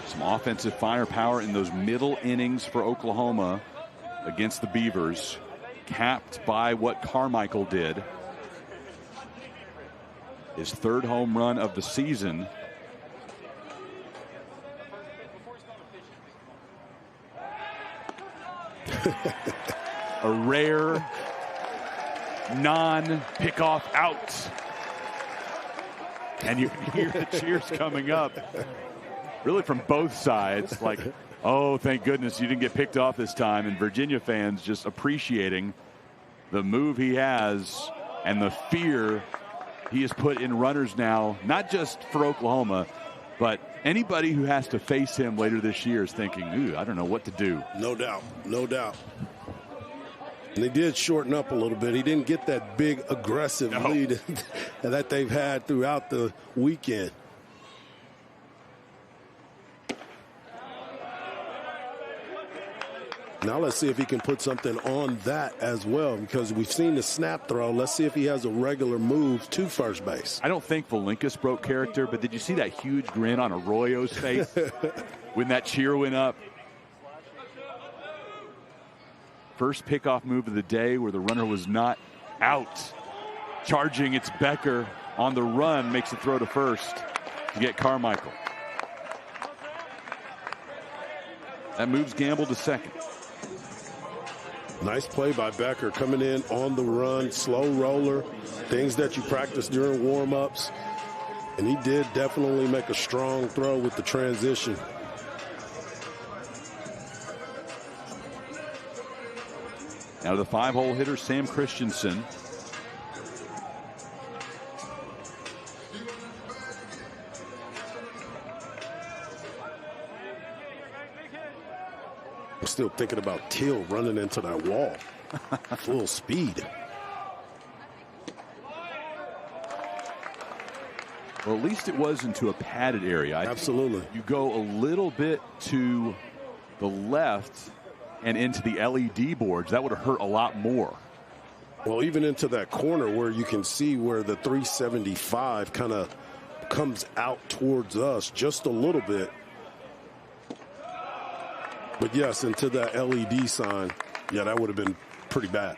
Some offensive firepower in those middle innings for Oklahoma against the Beavers, capped by what Carmichael did. His 3rd home run of the season. A rare non-pickoff out. And you can hear the cheers coming up. Really from both sides. Like, oh, thank goodness you didn't get picked off this time. And Virginia fans just appreciating the move he has and the fear he has put in runners now, not just for Oklahoma, but anybody who has to face him later this year is thinking, ooh, I don't know what to do. No doubt, no doubt. And they did shorten up a little bit. He didn't get that big aggressive lead that they've had throughout the weekend. Now let's see if he can put something on that as well, because we've seen the snap throw. Let's see if he has a regular move to first base. I don't think Valincas broke character, but did you see that huge grin on Arroyo's face when that cheer went up? First pickoff move of the day where the runner was not out. Charging, it's Becker on the run, makes a throw to first to get Carmichael. That moves Gamble to second. Nice play by Becker, coming in on the run, slow roller, things that you practice during warm-ups. And he did definitely make a strong throw with the transition. Now to the 5-hole hitter, Sam Christensen. I'm still thinking about Teal running into that wall. Full speed. Well, at least it was into a padded area. Absolutely. You go a little bit to the left and into the LED boards. That would have hurt a lot more. Well, even into that corner where you can see where the 375 kind of comes out towards us just a little bit. But yes, into that LED sign, yeah, that would have been pretty bad.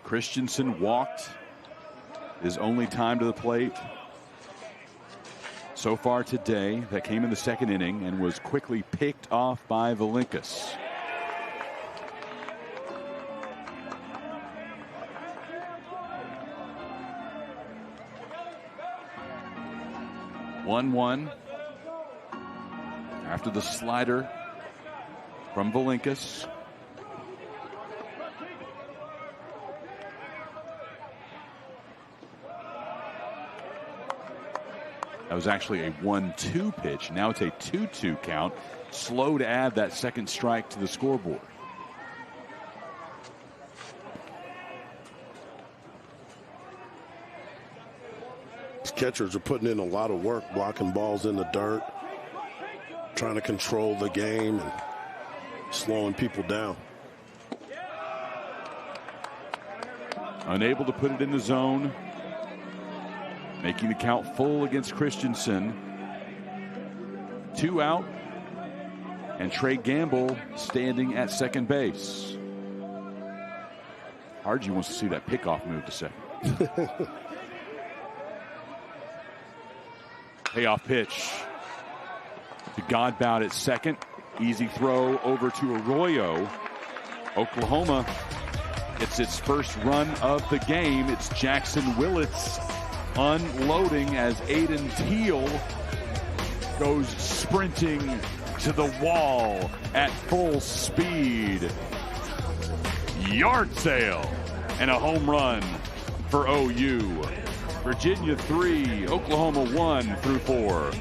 Christensen walked his only time to the plate so far today. That came in the second inning and was quickly picked off by Valinkas. One after the slider from Valinkas. That was actually a 1-2 pitch. Now it's a 2-2 count. Slow to add that second strike to the scoreboard. These catchers are putting in a lot of work, blocking balls in the dirt, trying to control the game and slowing people down. Unable to put it in the zone. Making the count full against Christensen. 2 out. And Trey Gamble standing at second base. Hargy wants to see that pickoff move to second. Payoff pitch to Godbout at second. Easy throw over to Arroyo. Oklahoma gets its first run of the game. It's Jackson Willits unloading as Aiden Teal goes sprinting to the wall at full speed. Yard sale and a home run for OU. Virginia 3, Oklahoma 1 through 4.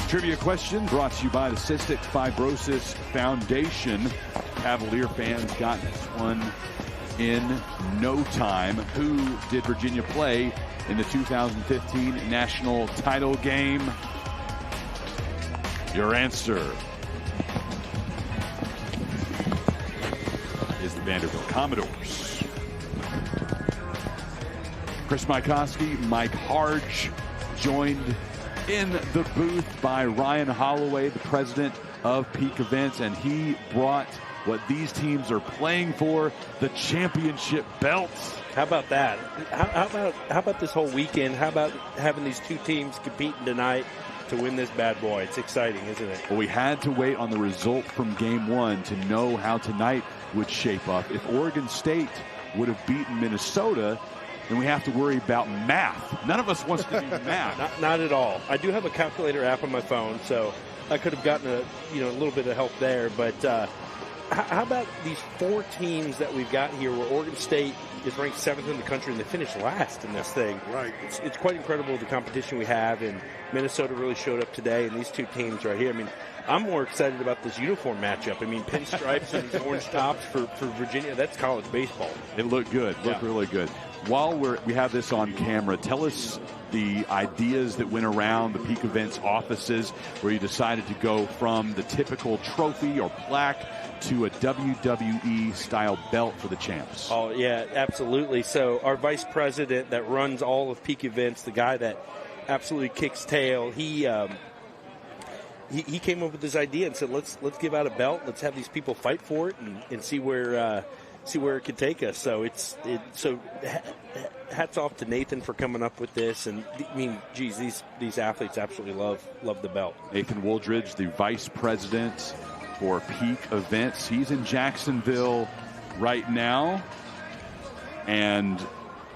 Trivia question brought to you by the Cystic Fibrosis Foundation. Cavalier fans got this one in no time. Who did Virginia play in the 2015 national title game? Your answer is the Vanderbilt Commodores. Chris Mykowski, Mike Harge, joined in the booth by Ryan Holloway, the president of Peak Events, and he brought what these teams are playing for, the championship belts. How about that? How about this whole weekend? How about having these two teams competing tonight to win this bad boy? It's exciting, isn't it? Well, we had to wait on the result from game one to know how tonight would shape up. If Oregon State would have beaten Minnesota, then we have to worry about math. None of us wants to do math. Not at all. I do have a calculator app on my phone, so I could have gotten a little bit of help there. But how about these four teams that we've got here, where Oregon State is ranked 7th in the country and they finished last in this thing? Right. It's quite incredible the competition we have, and Minnesota really showed up today, and these two teams right here. I mean, I'm more excited about this uniform matchup. I mean, pinstripes and these orange tops for Virginia, that's college baseball. It looked good. Looked really good. While we have this on camera, tell us the ideas that went around the Peak Events offices where you decided to go from the typical trophy or plaque to a WWE-style belt for the champs. Oh, yeah, absolutely. So our vice president that runs all of Peak Events, the guy that absolutely kicks tail, he came up with this idea and said, let's give out a belt. Let's have these people fight for it and see where it could take us. So so hats off to Nathan for coming up with this. And I mean, geez, these athletes absolutely love the belt. Nathan Wooldridge, the vice president for Peak Events. He's in Jacksonville right now. And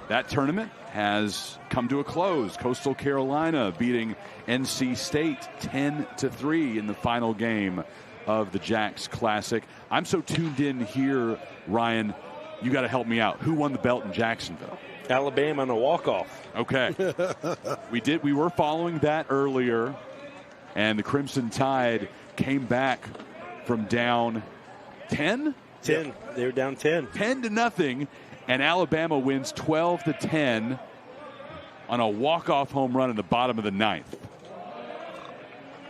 that tournament has come to a close. Coastal Carolina beating NC State 10-3 in the final game of the Jacks Classic. I'm so tuned in here, Ryan. You got to help me out. Who won the belt in Jacksonville? Alabama on a walk-off. Okay. We were following that earlier, and the Crimson Tide came back from down 10? 10. They were down 10. 10-0, and Alabama wins 12-10 on a walk-off home run in the bottom of the ninth.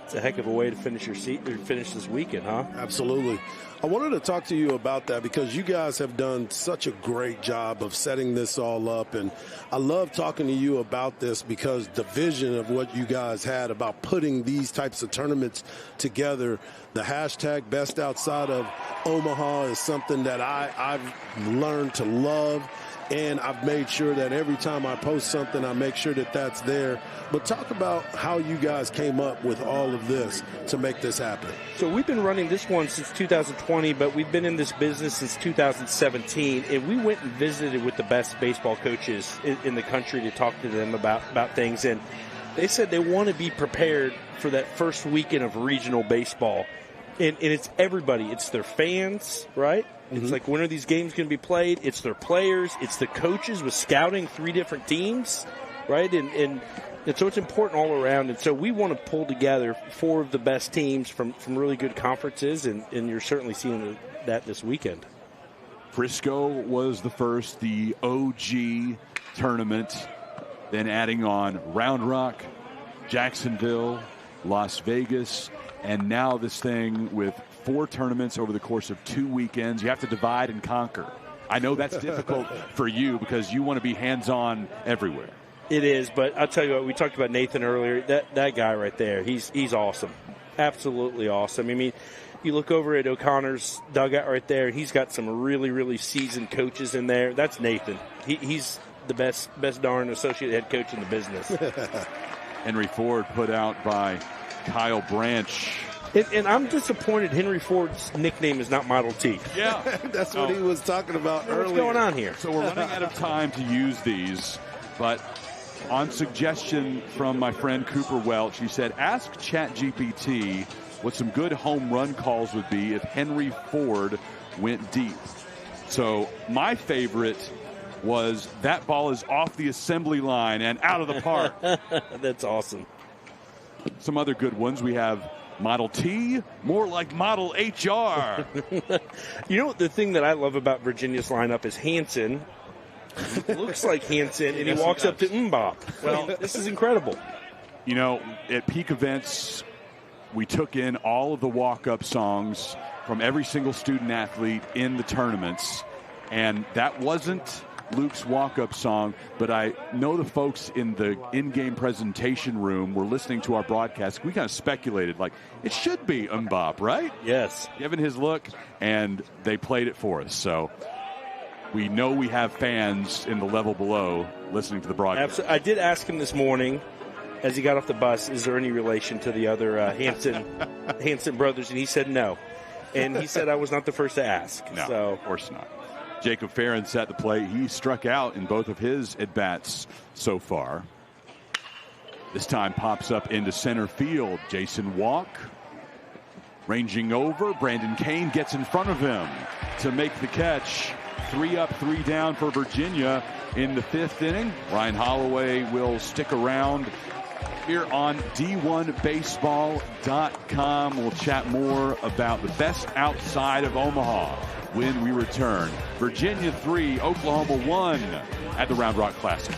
It's a heck of a way to finish finish this weekend, huh? Absolutely. I wanted to talk to you about that because you guys have done such a great job of setting this all up. And I love talking to you about this because the vision of what you guys had about putting these types of tournaments together, the hashtag best outside of Omaha is something that I've learned to love. And I've made sure that every time I post something, I make sure that that's there. But talk about how you guys came up with all of this to make this happen. So we've been running this one since 2020, but we've been in this business since 2017. And we went and visited with the best baseball coaches in the country to talk to them about things. And they said they want to be prepared for that first weekend of regional baseball. And it's everybody. It's their fans, right? It's like, when are these games going to be played? It's their players. It's the coaches with scouting 3 different teams, right? And so it's important all around. And so we want to pull together 4 of the best teams from really good conferences, and you're certainly seeing that this weekend. Frisco was the first, the OG tournament, then adding on Round Rock, Jacksonville, Las Vegas, and now this thing with 4 tournaments over the course of 2 weekends. You have to divide and conquer. I know that's difficult for you because you want to be hands-on everywhere. It is, but I'll tell you what, we talked about Nathan earlier. That guy right there, he's awesome. Absolutely awesome. I mean, you look over at O'Connor's dugout right there, he's got some really, really seasoned coaches in there. That's Nathan. He's the best darn associate head coach in the business. Henry Ford put out by Kyle Branch. And I'm disappointed Henry Ford's nickname is not Model T. Yeah. That's what he was talking about earlier. What's going on here? So we're running out of time to use these, but on suggestion from my friend Cooper Welch, he said, ask ChatGPT what some good home run calls would be if Henry Ford went deep. So my favorite was, that ball is off the assembly line and out of the park. That's awesome. Some other good ones. We have Model T, more like Model HR. You know, the thing that I love about Virginia's lineup is Hansen. Looks like Hansen, and he walks up to Mbop. Well, this is incredible. You know, at Peak Events, we took in all of the walk-up songs from every single student athlete in the tournaments, and that wasn't Luke's walk-up song, but I know the folks in the in-game presentation room were listening to our broadcast. We kind of speculated, like, it should be Mbop, right? Yes. Given his look, and they played it for us. So we know we have fans in the level below listening to the broadcast. Absolutely. I did ask him this morning as he got off the bus, is there any relation to the other Hansen brothers? And he said no. And he said I was not the first to ask. No, so. Of course not. Jacob Farron set the plate. He struck out in both of his at-bats so far. This time pops up into center field. Jason Walk ranging over. Brandon Kane gets in front of him to make the catch. 3 up, 3 down for Virginia in the 5th inning. Ryan Holloway will stick around here on D1Baseball.com. We'll chat more about the best outside of Omaha when we return. Virginia 3, Oklahoma 1 at the Round Rock Classic.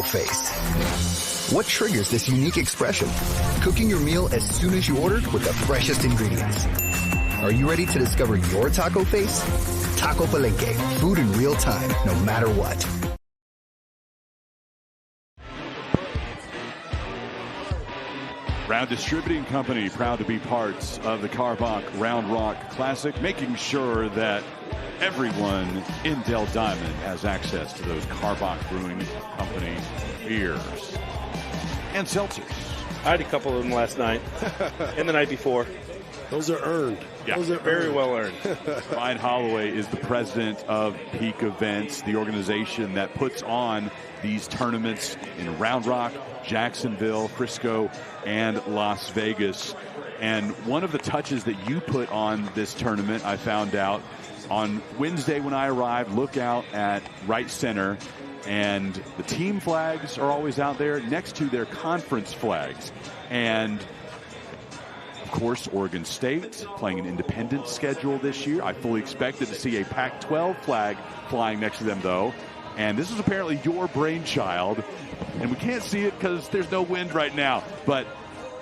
Face. What triggers this unique expression? Cooking your meal as soon as you ordered with the freshest ingredients. Are you ready to discover your taco face? Taco Palenque, food in real time, no matter what. Round Distributing Company, proud to be parts of the Karbach Round Rock Classic, making sure that everyone in Del Diamond has access to those Karbach Brewing Company beers and seltzers. I had a couple of them last night and the night before. Those are earned. Yeah, those are very well earned. Ryan Holloway is the president of Peak Events, the organization that puts on these tournaments in Round Rock, Jacksonville, Frisco, and Las Vegas. And one of the touches that you put on this tournament, I found out, on Wednesday when I arrived, look out at right center, and the team flags are always out there next to their conference flags. And, of course, Oregon State playing an independent schedule this year. I fully expected to see a Pac-12 flag flying next to them, though. And this is apparently your brainchild, and we can't see it because there's no wind right now. But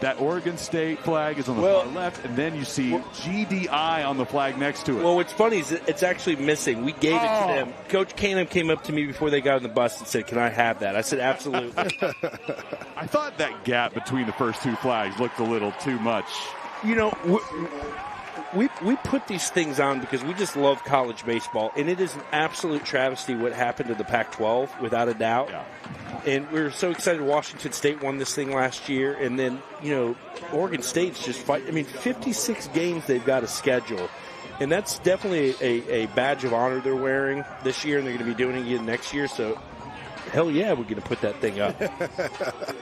that Oregon State flag is on the far left, and then you see GDI on the flag next to it. Well, what's funny is it's actually missing. We gave it to them. Coach Canham came up to me before they got on the bus and said, "Can I have that?" I said, "Absolutely." I thought that gap between the first two flags looked a little too much. You know, we put these things on because we just love college baseball, and it is an absolute travesty what happened to the Pac-12, without a doubt. Yeah. And we were so excited Washington State won this thing last year, and then, you know, Oregon State's just fight. I mean, 56 games they've got to schedule, and that's definitely a badge of honor they're wearing this year, and they're going to be doing it again next year. So, hell yeah, we're going to put that thing up.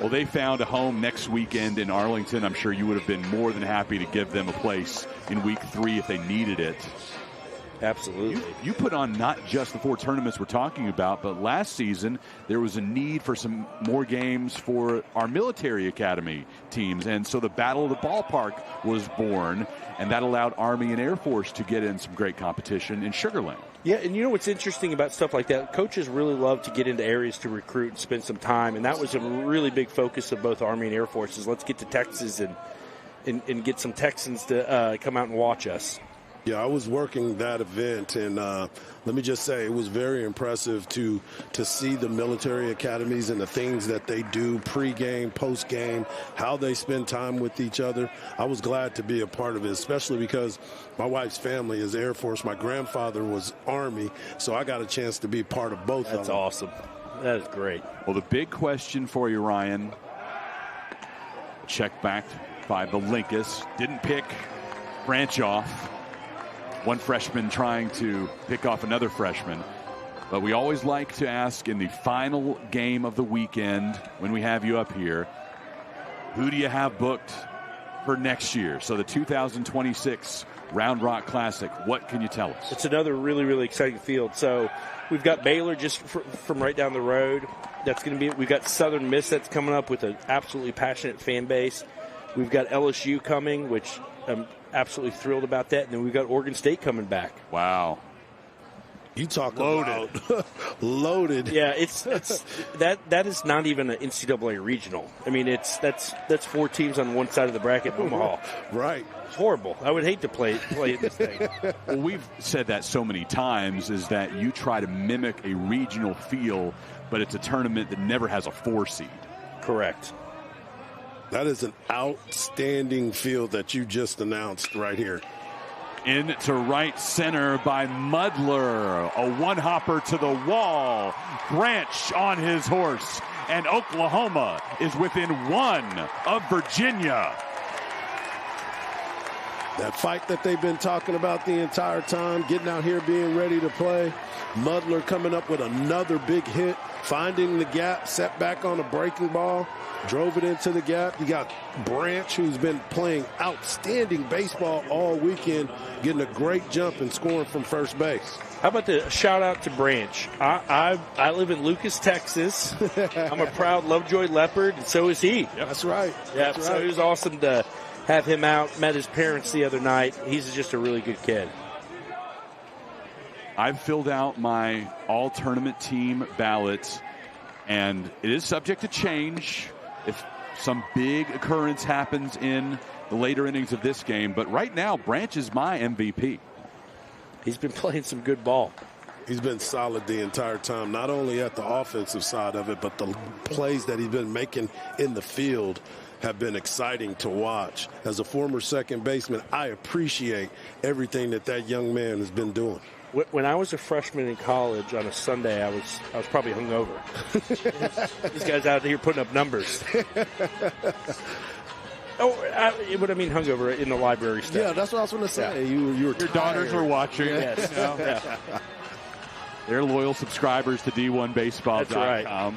Well, they found a home next weekend in Arlington. I'm sure you would have been more than happy to give them a place in week 3 if they needed it. Absolutely. You put on not just the 4 tournaments we're talking about, but last season there was a need for some more games for our military academy teams. And so the Battle of the Ballpark was born, and that allowed Army and Air Force to get in some great competition in Sugar Land. Yeah, and you know what's interesting about stuff like that? Coaches really love to get into areas to recruit and spend some time, and that was a really big focus of both Army and Air Forces. Let's get to Texas and get some Texans to come out and watch us. Yeah, I was working that event, and let me just say it was very impressive to see the military academies and the things that they do pre-game, post-game, how they spend time with each other. I was glad to be a part of it, especially because my wife's family is Air Force. My grandfather was Army, so I got a chance to be part of both of them. That's awesome. That is great. Well, the big question for you, Ryan, check back by Belinkus, didn't pick Branch off. One freshman trying to pick off another freshman. But we always like to ask in the final game of the weekend, when we have you up here, who do you have booked for next year? So the 2026 Round Rock Classic, what can you tell us? It's another really, really exciting field. So we've got Baylor just from right down the road. That's going to be. We've got Southern Miss that's coming up with an absolutely passionate fan base. We've got LSU coming, which I'm absolutely thrilled about that. And then we've got Oregon State coming back. Wow. You talk loaded. About loaded. Yeah, it's that is not even an NCAA regional. I mean, that's 4 teams on one side of the bracket in Omaha. Right. It's horrible. I would hate to play in this thing. Well, we've said that so many times, is that you try to mimic a regional feel, but it's a tournament that never has a 4 seed. Correct. That is an outstanding field that you just announced right here. Into right center by Mudler. A one-hopper to the wall. Branch on his horse. And Oklahoma is within 1 of Virginia. That fight that they've been talking about the entire time, getting out here, being ready to play. Mudler coming up with another big hit, finding the gap, set back on a breaking ball, drove it into the gap. You got Branch, who's been playing outstanding baseball all weekend, getting a great jump and scoring from first base. How about the shout out to Branch? I live in Lucas, Texas. I'm a proud Lovejoy Leopard, and so is he. Yep. That's right. Yeah, That's so right. it was awesome to have him out. Met his parents the other night. He's just a really good kid. I've filled out my all-tournament team ballot, and it is subject to change if some big occurrence happens in the later innings of this game. But right now, Branch is my MVP. He's been playing some good ball. He's been solid the entire time, not only at the offensive side of it, but the plays that he's been making in the field have been exciting to watch. As a former second baseman, I appreciate everything that young man has been doing. When I was a freshman in college on a Sunday, I was probably hungover. These guys out here putting up numbers. What I mean hungover in the library stuff. Yeah, that's what I was going to say. Yeah. You were Your tired. daughters are watching. Yes. Yeah. They're loyal subscribers to D1Baseball.com. That's right.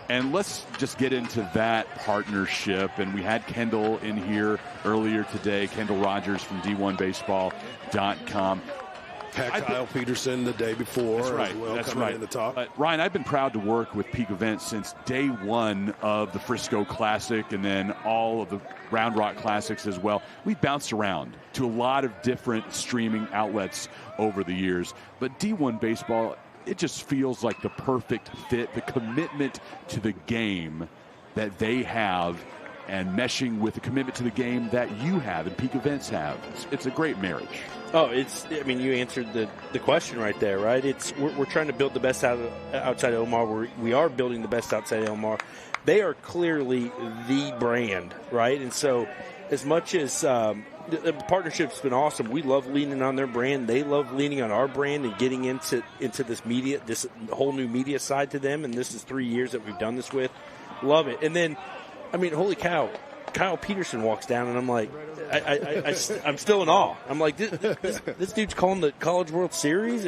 And let's just get into that partnership. And we had Kendall in here earlier today, Kendall Rogers from D1Baseball.com. Had Kyle Peterson the day before. That's right. As well, that's coming right. in to talk. But Ryan, I've been proud to work with Peak Events since day one of the Frisco Classic and then all of the Round Rock Classics as well. We've bounced around to a lot of different streaming outlets over the years. But D1 Baseball, it just feels like the perfect fit, the commitment to the game that they have and meshing with the commitment to the game that you have and Peak Events have. It's a great marriage. Oh, you answered the question right there, right? We're trying to build the best outside of Omar. We are building the best outside of Omar. They are clearly the brand, right? And so as much as the partnership's been awesome, we love leaning on their brand. They love leaning on our brand and getting into this media, this whole new media side to them. And this is 3 years that we've done this with. Love it. And then, holy cow, Kyle Peterson walks down, and I'm like, I'm still in awe. I'm like, this dude's calling the College World Series?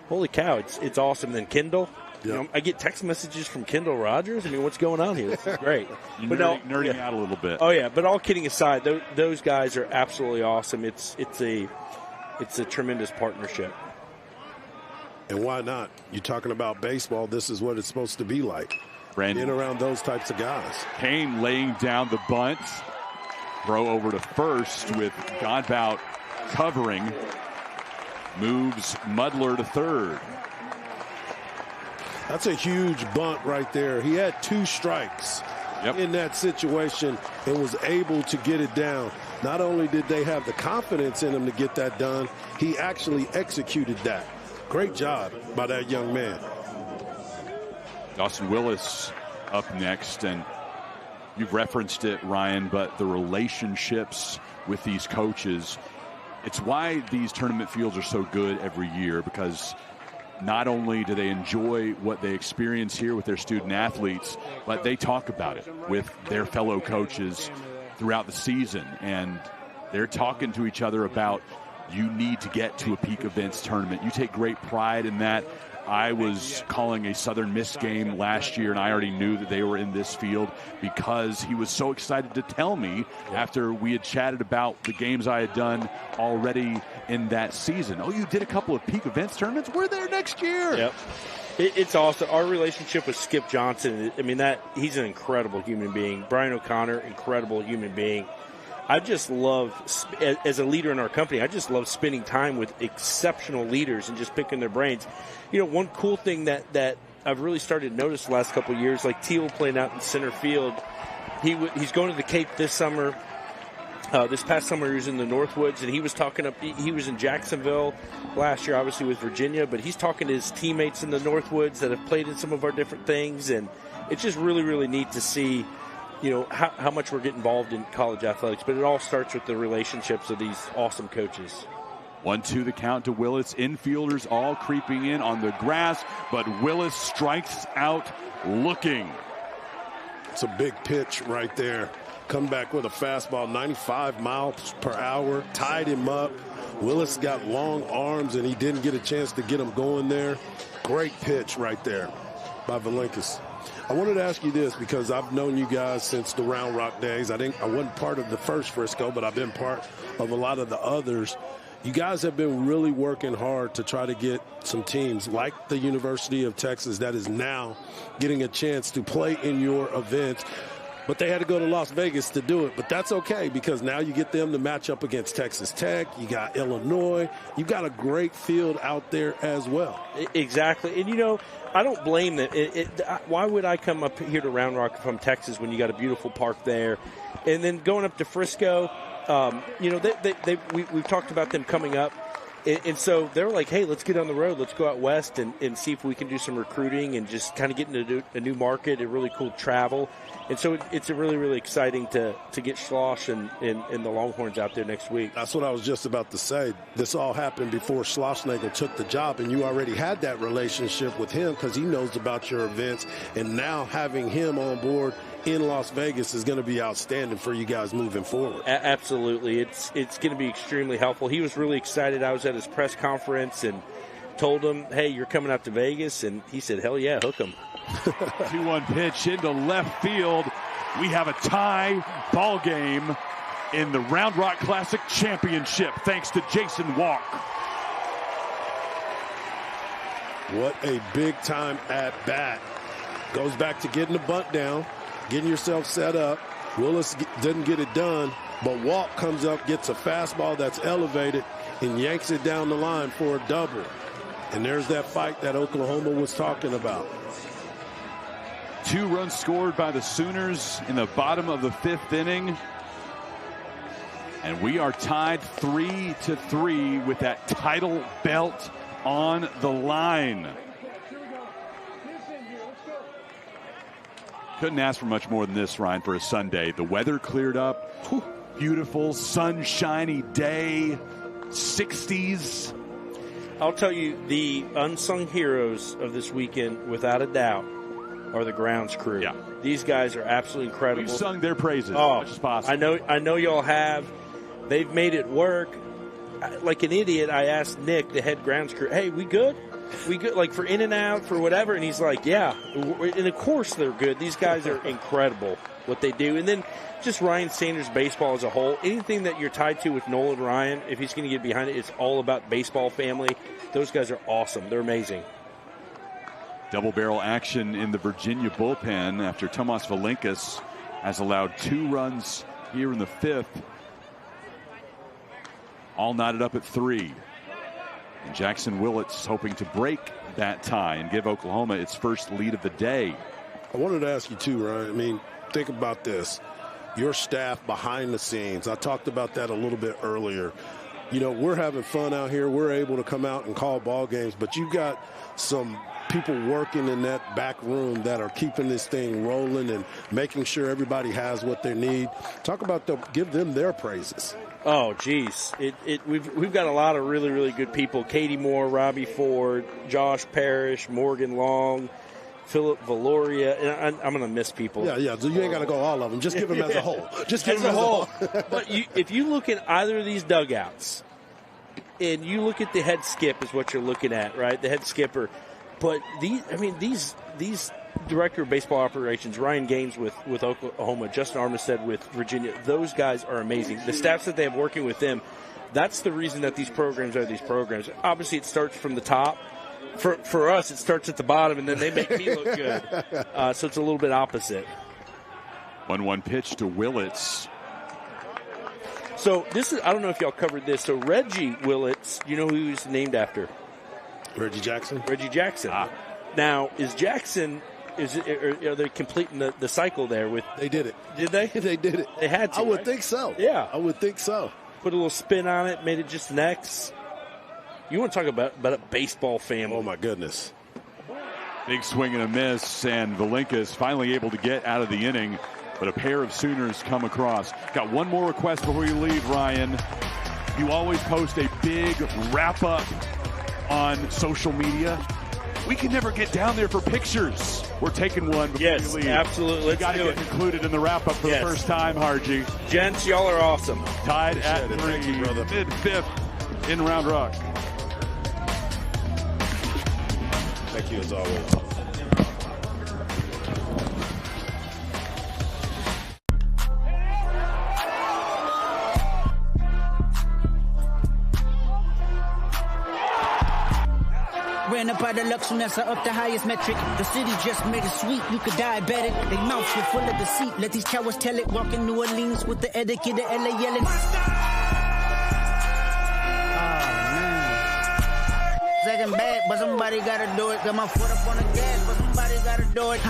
Holy cow, it's awesome. Then Kendall. Yep. I get text messages from Kendall Rogers. What's going on here? This is great. Nerding out a little bit. Oh, yeah. But all kidding aside, those guys are absolutely awesome. It's a tremendous partnership. And why not? You're talking about baseball. This is what it's supposed to be like. Brandon. Being around those types of guys. Payne laying down the bunt. Throw over to first with Godbout covering. Moves Mudler to third. That's a huge bunt right there. He had 2 strikes in that situation and was able to get it down. Not only did they have the confidence in him to get that done, he actually executed that. Great job by that young man. Dawson Willis up next, and you've referenced it, Ryan, but the relationships with these coaches, it's why these tournament fields are so good every year, because not only do they enjoy what they experience here with their student athletes, but they talk about it with their fellow coaches throughout the season, and they're talking to each other about, you need to get to a Peak Events tournament. You take great pride in that. I was calling a Southern Miss game last year, and I already knew that they were in this field because he was so excited to tell me after we had chatted about the games I had done already in that season. Oh, you did a couple of Peak Events tournaments? We're there next year. Yep. It's awesome. Our relationship with Skip Johnson, he's an incredible human being. Brian O'Connor, incredible human being. I just love, as a leader in our company, I just love spending time with exceptional leaders and just picking their brains. One cool thing that I've really started to notice the last couple of years, like Teal playing out in center field, he's going to the Cape this summer. This past summer he was in the Northwoods, and he was in Jacksonville last year, obviously with Virginia, but he's talking to his teammates in the Northwoods that have played in some of our different things, and it's just really, really neat to see how much we're getting involved in college athletics, but it all starts with the relationships of these awesome coaches. 1-2 the count to Willis. Infielders all creeping in on the grass, but Willis strikes out looking. It's a big pitch right there. come back with a fastball, 95 miles per hour, tied him up. Willis got long arms, and he didn't get a chance to get him going there. Great pitch right there by Valenkis. I wanted to ask you this because I've known you guys since the Round Rock days. I wasn't part of the first Frisco, but I've been part of a lot of the others. You guys have been really working hard to try to get some teams like the University of Texas that is now getting a chance to play in your event. But they had to go to Las Vegas to do it. But that's okay because now you get them to match up against Texas Tech. You got Illinois. You got a great field out there as well. Exactly. And, you know, I don't blame them. Why would I come up here to Round Rock from Texas when you got a beautiful park there? And then going up to Frisco, you know, we've talked about them coming up. And so they're like, hey, let's get on the road. Let's go out west and see if we can do some recruiting and just kind of get into a new market, a really cool travel. And so it's a really, really exciting to get Schloss and the Longhorns out there next week. That's what I was just about to say. This all happened before Schlossnagle took the job, and you already had that relationship with him because he knows about your events. And now having him on board in Las Vegas is going to be outstanding for you guys moving forward. Absolutely. It's going to be extremely helpful. He was really excited. I was at his press conference and told him, hey, you're coming out to Vegas? And he said, hell yeah, hook him. 2-1 pitch into left field. We have a tie ball game in the Round Rock Classic Championship thanks to Jason Walk. What a big time at bat. Goes back to getting the bunt down, getting yourself set up. Willis didn't get it done, but Walk comes up, gets a fastball that's elevated, and yanks it down the line for a double. And there's that fight that Oklahoma was talking about. 2 runs scored by the Sooners in the bottom of the 5th inning. And we are tied 3-3 with that title belt on the line. Couldn't ask for much more than this, Ryan, for a Sunday. The weather cleared up. Beautiful, sunshiny day. 60s. I'll tell you, the unsung heroes of this weekend, without a doubt, are the grounds crew. Yeah. These guys are absolutely incredible. We've sung their praises as much as possible. I know y'all have. They've made it work. Like an idiot, I asked Nick, the head grounds crew, hey, we good? We good, like for in and out, for whatever? And he's like, yeah. And of course they're good. These guys are incredible, what they do. And then just Ryan Sanders baseball as a whole. Anything that you're tied to with Nolan Ryan, if he's going to get behind it, it's all about baseball family. Those guys are awesome. They're amazing. Double barrel action in the Virginia bullpen after Tomas Valenkis has allowed 2 runs here in the 5th. All knotted up at 3. And Jackson Willits hoping to break that tie and give Oklahoma its first lead of the day. I wanted to ask you too, Ryan. I mean, think about this. Your staff behind the scenes. I talked about that a little bit earlier. You know, we're having fun out here. We're able to come out and call ball games, but you've got some people working in that back room that are keeping this thing rolling and making sure everybody has what they need. Talk about give them their praises. Oh, geez. We've got a lot of really, really good people. Katie Moore, Robbie Ford, Josh Parrish, Morgan Long, Philip Valoria. And I'm going to miss people. Yeah. So you ain't got to go all of them. Just give them as a whole. Just give them as a whole. But if you look at either of these dugouts, and you look at the head skip is what you're looking at, right? The head skipper. But these director of baseball operations, Ryan Gaines with Oklahoma, Justin Armistead with Virginia, those guys are amazing. The staffs that they have working with them, that's the reason that these programs are these programs. Obviously, it starts from the top. For us, it starts at the bottom, and then they make me look good. So it's a little bit opposite. 1-1 pitch to Willits. So this is, I don't know if y'all covered this. So Reggie Willits, you know who he's named after? Reggie Jackson. Reggie Jackson. Now, is Jackson, are they completing the cycle there with? They did it. Did they? They did it. They had to. I would right? think so. Yeah. I would think so. Put a little spin on it, made it just an X. You want to talk about a baseball family. Oh, my goodness. Big swing and a miss, and Valenkis finally able to get out of the inning, but a pair of Sooners come across. Got one more request before you leave, Ryan. You always post a big wrap-up on social media. We can never get down there for pictures. We're taking one before Yes, we leave. absolutely. We got to get concluded in the wrap-up for the first time, Harji. Gents, y'all are awesome. Tied at 3, Thank you, brother. mid-5th in Round Rock. Thank you, as always. Ran up out of Lux and that's up the highest metric. The city just made it sweet, you could diabetic. They mouths were full of deceit. Let these cowards tell it. Walk in New Orleans with the etiquette of LA yelling. Second bad, but somebody gotta do it. Got my foot up on the gas, but somebody gotta do it.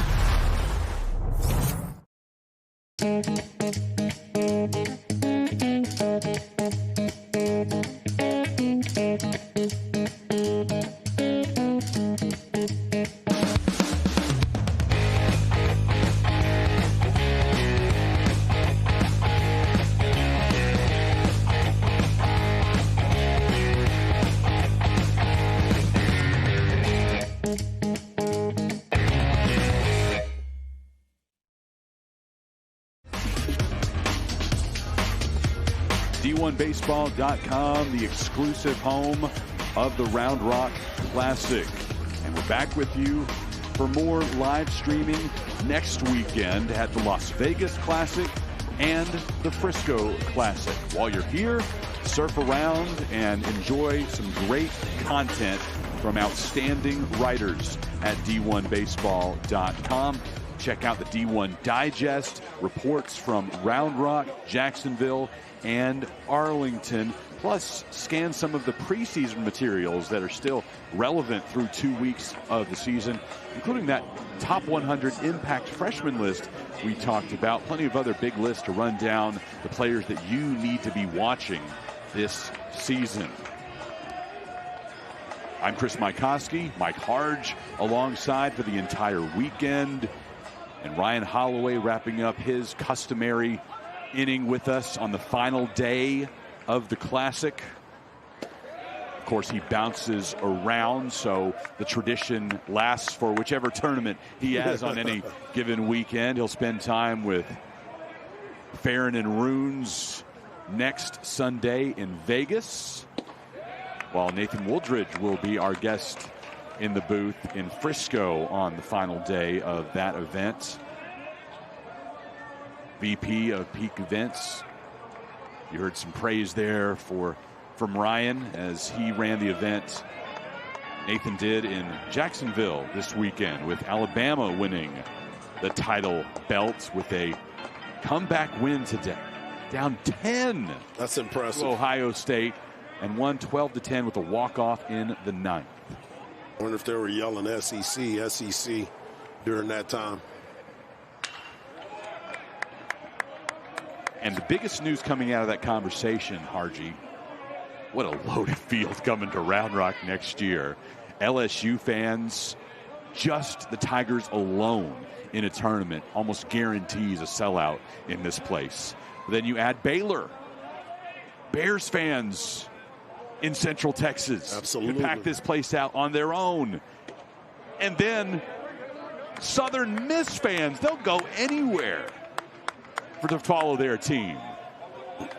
D1Baseball.com, the exclusive home of the Round Rock Classic. And we're back with you for more live streaming next weekend at the Las Vegas Classic and the Frisco Classic. While you're here, surf around and enjoy some great content from outstanding writers at D1Baseball.com. Check out the D1 Digest, reports from Round Rock, Jacksonville, and Arlington. Plus, scan some of the preseason materials that are still relevant through 2 weeks of the season, including that top 100 impact freshman list we talked about. Plenty of other big lists to run down the players that you need to be watching this season. I'm Chris Mikoski, Mike Harge alongside for the entire weekend. And Ryan Holloway wrapping up his customary inning with us on the final day of the Classic. Of course, he bounces around, so the tradition lasts for whichever tournament he has on any given weekend. He'll spend time with Farron and Runes next Sunday in Vegas, while Nathan Wooldridge will be our guest in the booth in Frisco on the final day of that event. VP of Peak Events. You heard some praise there from Ryan as he ran the event. Nathan did in Jacksonville this weekend, with Alabama winning the title belt with a comeback win today. Down 10. That's impressive. To Ohio State, and won 12-10 with a walk-off in the 9th. I wonder if they were yelling SEC during that time. And the biggest news coming out of that conversation, Harji, what a loaded field coming to Round Rock next year. LSU fans, just the Tigers alone in a tournament almost guarantees a sellout in this place. Then you add Baylor. Bears fans in Central Texas. Absolutely. To pack this place out on their own. And then Southern Miss fans, they'll go anywhere to follow their team.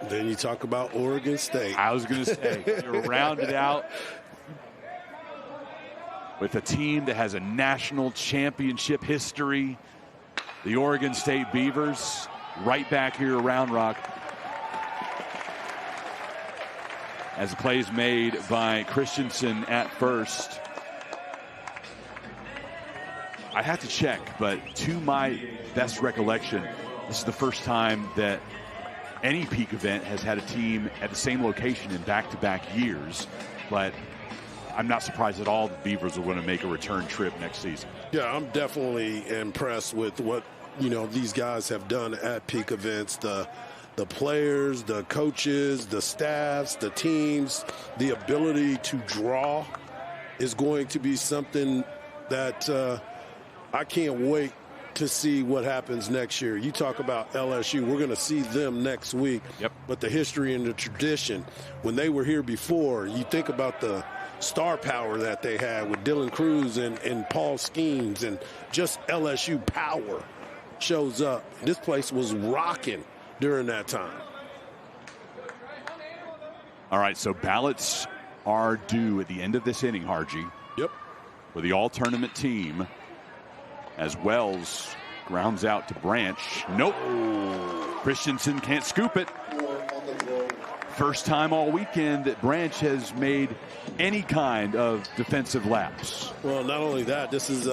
Then you talk about Oregon State. I was going to say, you're rounded out with a team that has a national championship history. The Oregon State Beavers, right back here around Rock. As the play is made by Christensen at first. I have to check, but to my best recollection, this is the first time that any Peak event has had a team at the same location in back-to-back years. But I'm not surprised at all the Beavers are going to make a return trip next season. Yeah, I'm definitely impressed with what, these guys have done at Peak events. The players, the coaches, the staffs, the teams, the ability to draw is going to be something that I can't wait to see what happens next year. You talk about LSU, we're going to see them next week. Yep. But the history and the tradition, when they were here before, you think about the star power that they had with Dylan Cruz and Paul Schemes and just LSU power shows up. This place was rocking during that time. All right, so ballots are due at the end of this inning, Harji. Yep. For the all-tournament team, as Wells grounds out to Branch. Nope. Christensen can't scoop it. First time all weekend that Branch has made any kind of defensive lapse. Well, not only that, this is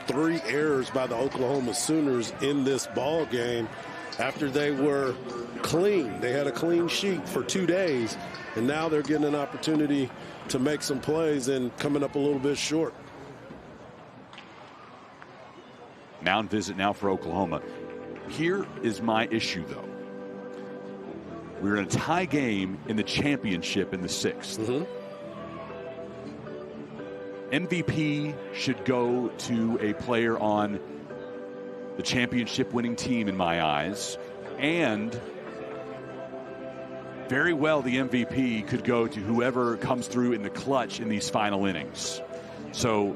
3 errors by the Oklahoma Sooners in this ball game after they were clean. They had a clean sheet for 2 days, and now they're getting an opportunity to make some plays and coming up a little bit short. Mound visit now for Oklahoma. Here is my issue, though. We're in a tie game in the championship in the 6th. MVP should go to a player on the championship winning team in my eyes, and very well the MVP could go to whoever comes through in the clutch in these final innings. So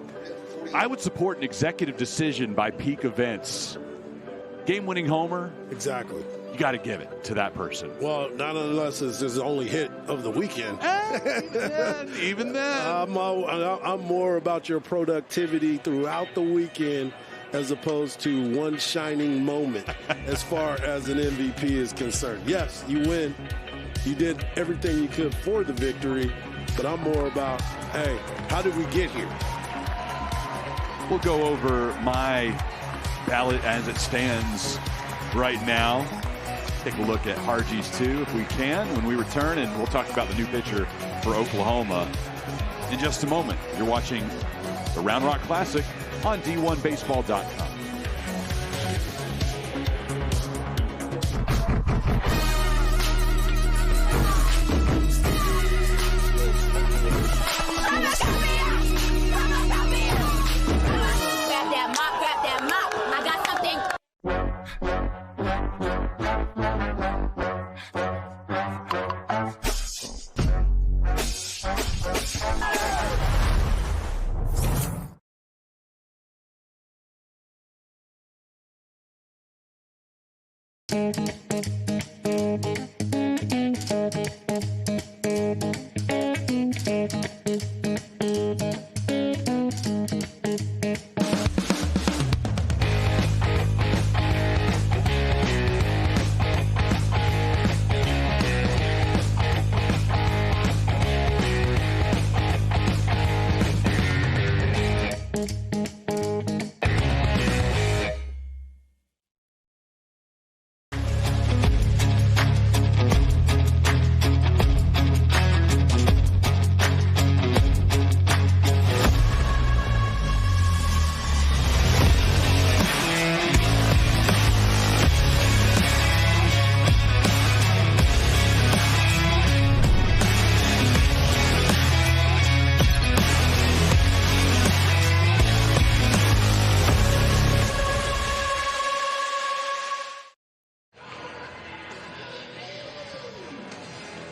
I would support an executive decision by peak events. Game-winning homer. Exactly. You got to give it to that person. Well, not unless it's his only hit of the weekend. Even then. I'm more about your productivity throughout the weekend as opposed to one shining moment as far as an MVP is concerned. Yes, you win. You did everything you could for the victory, but I'm more about, hey, how did we get here? We'll go over my ballot as it stands right now. Take a look at Harji's too, if we can, when we return, and we'll talk about the new pitcher for Oklahoma in just a moment. You're watching the Round Rock Classic on D1Baseball.com.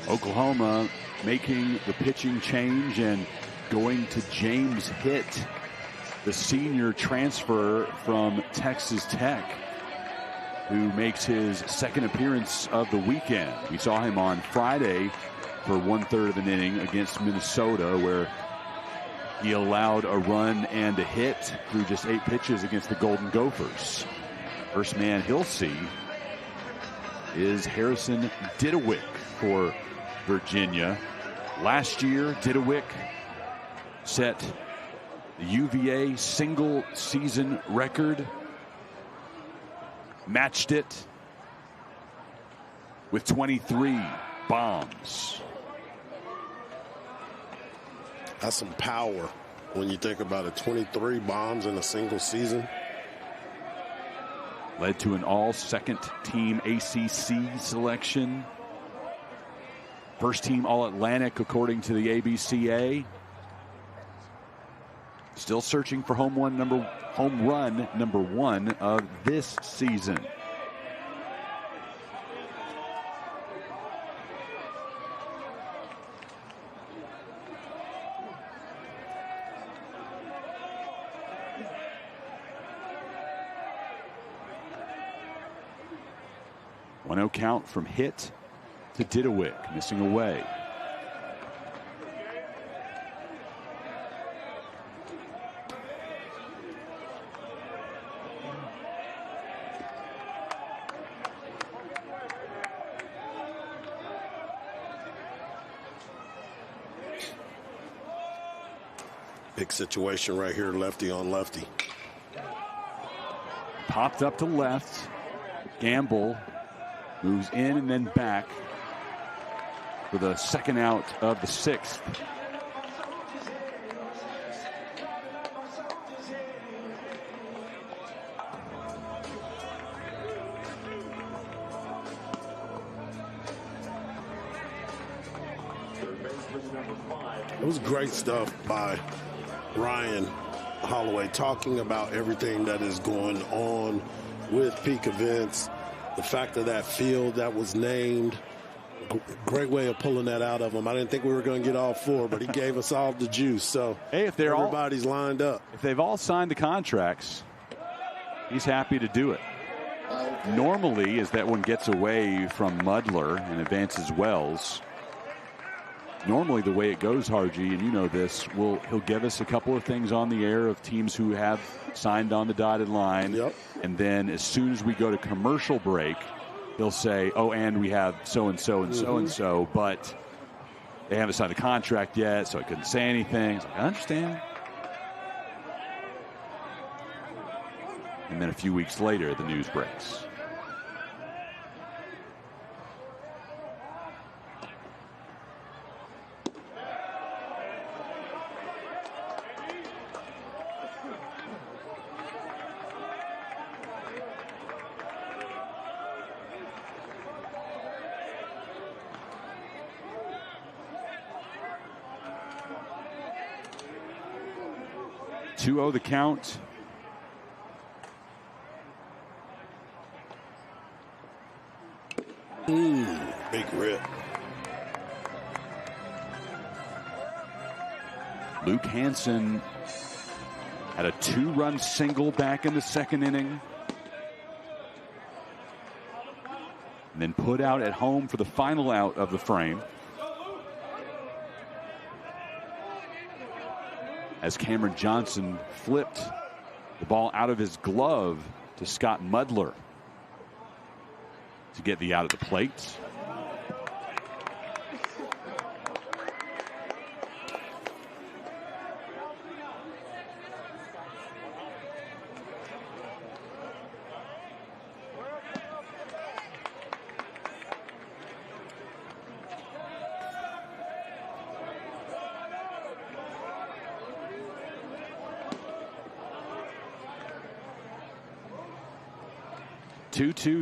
Oklahoma making the pitching change and going to James Hitt, the senior transfer from Texas Tech, who makes his second appearance of the weekend. We saw him on Friday for 1/3 of an inning against Minnesota, where he allowed a run and a hit through just 8 pitches against the Golden Gophers. First man he'll see is Harrison Didewick for Virginia. Last year, Didewick set the UVA single season record, matched it with 23 bombs. That's some power when you think about it. 23 bombs in a single season. Led to an all-second team ACC selection. First team All-Atlantic according to the ABCA. Still searching for home run number 1 of this season. 1-0 count from hit to Didowick, missing away. Big situation right here, lefty on lefty. Popped up to left. Gamble moves in and then back for the second out of the sixth. It was great stuff by Ryan Holloway, talking about everything that is going on with peak events, the fact of that field that was named. Great way of pulling that out of him. I didn't think we were going to get all four, but he gave us all the juice. So hey, if everybody's lined up. If they've all signed the contracts, he's happy to do it. Normally, as that one gets away from Mudler and advances Wells, normally the way it goes, Harji, and you know this, he'll give us a couple of things on the air of teams who have signed on the dotted line. Yep. And then as soon as we go to commercial break, he'll say, oh, and we have so-and-so and so-and-so, but they haven't signed a contract yet, so I couldn't say anything. So I understand. And then a few weeks later, the news breaks. The count. Big rip. Luke Hansen had a 2-run single back in the second inning. And then put out at home for the final out of the frame. As Cameron Johnson flipped the ball out of his glove to Scott Mudler to get the out at the plate.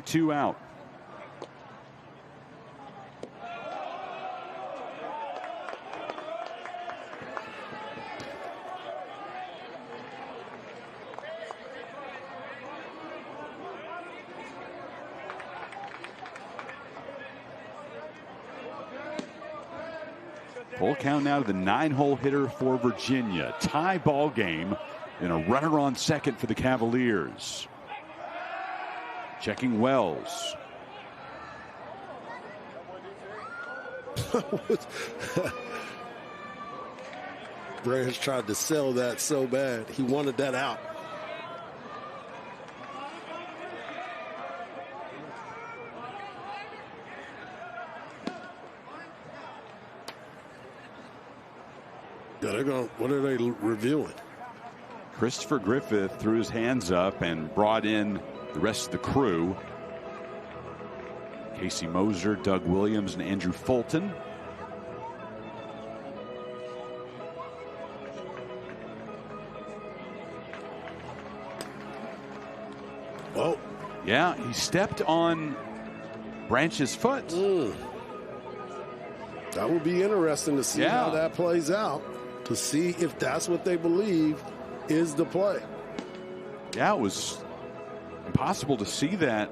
Two out. Full count now to the 9-hole hitter for Virginia. Tie ball game and a runner on second for the Cavaliers. Checking Wells. Branch tried to sell that so bad. He wanted that out. Yeah, they're going. What are they reviewing? Christopher Griffith threw his hands up and brought in the rest of the crew. Casey Moser, Doug Williams, and Andrew Fulton. Oh. Yeah, he stepped on Branch's foot. That would be interesting to see how that plays out, to see if that's what they believe is the play. Yeah, it was impossible to see that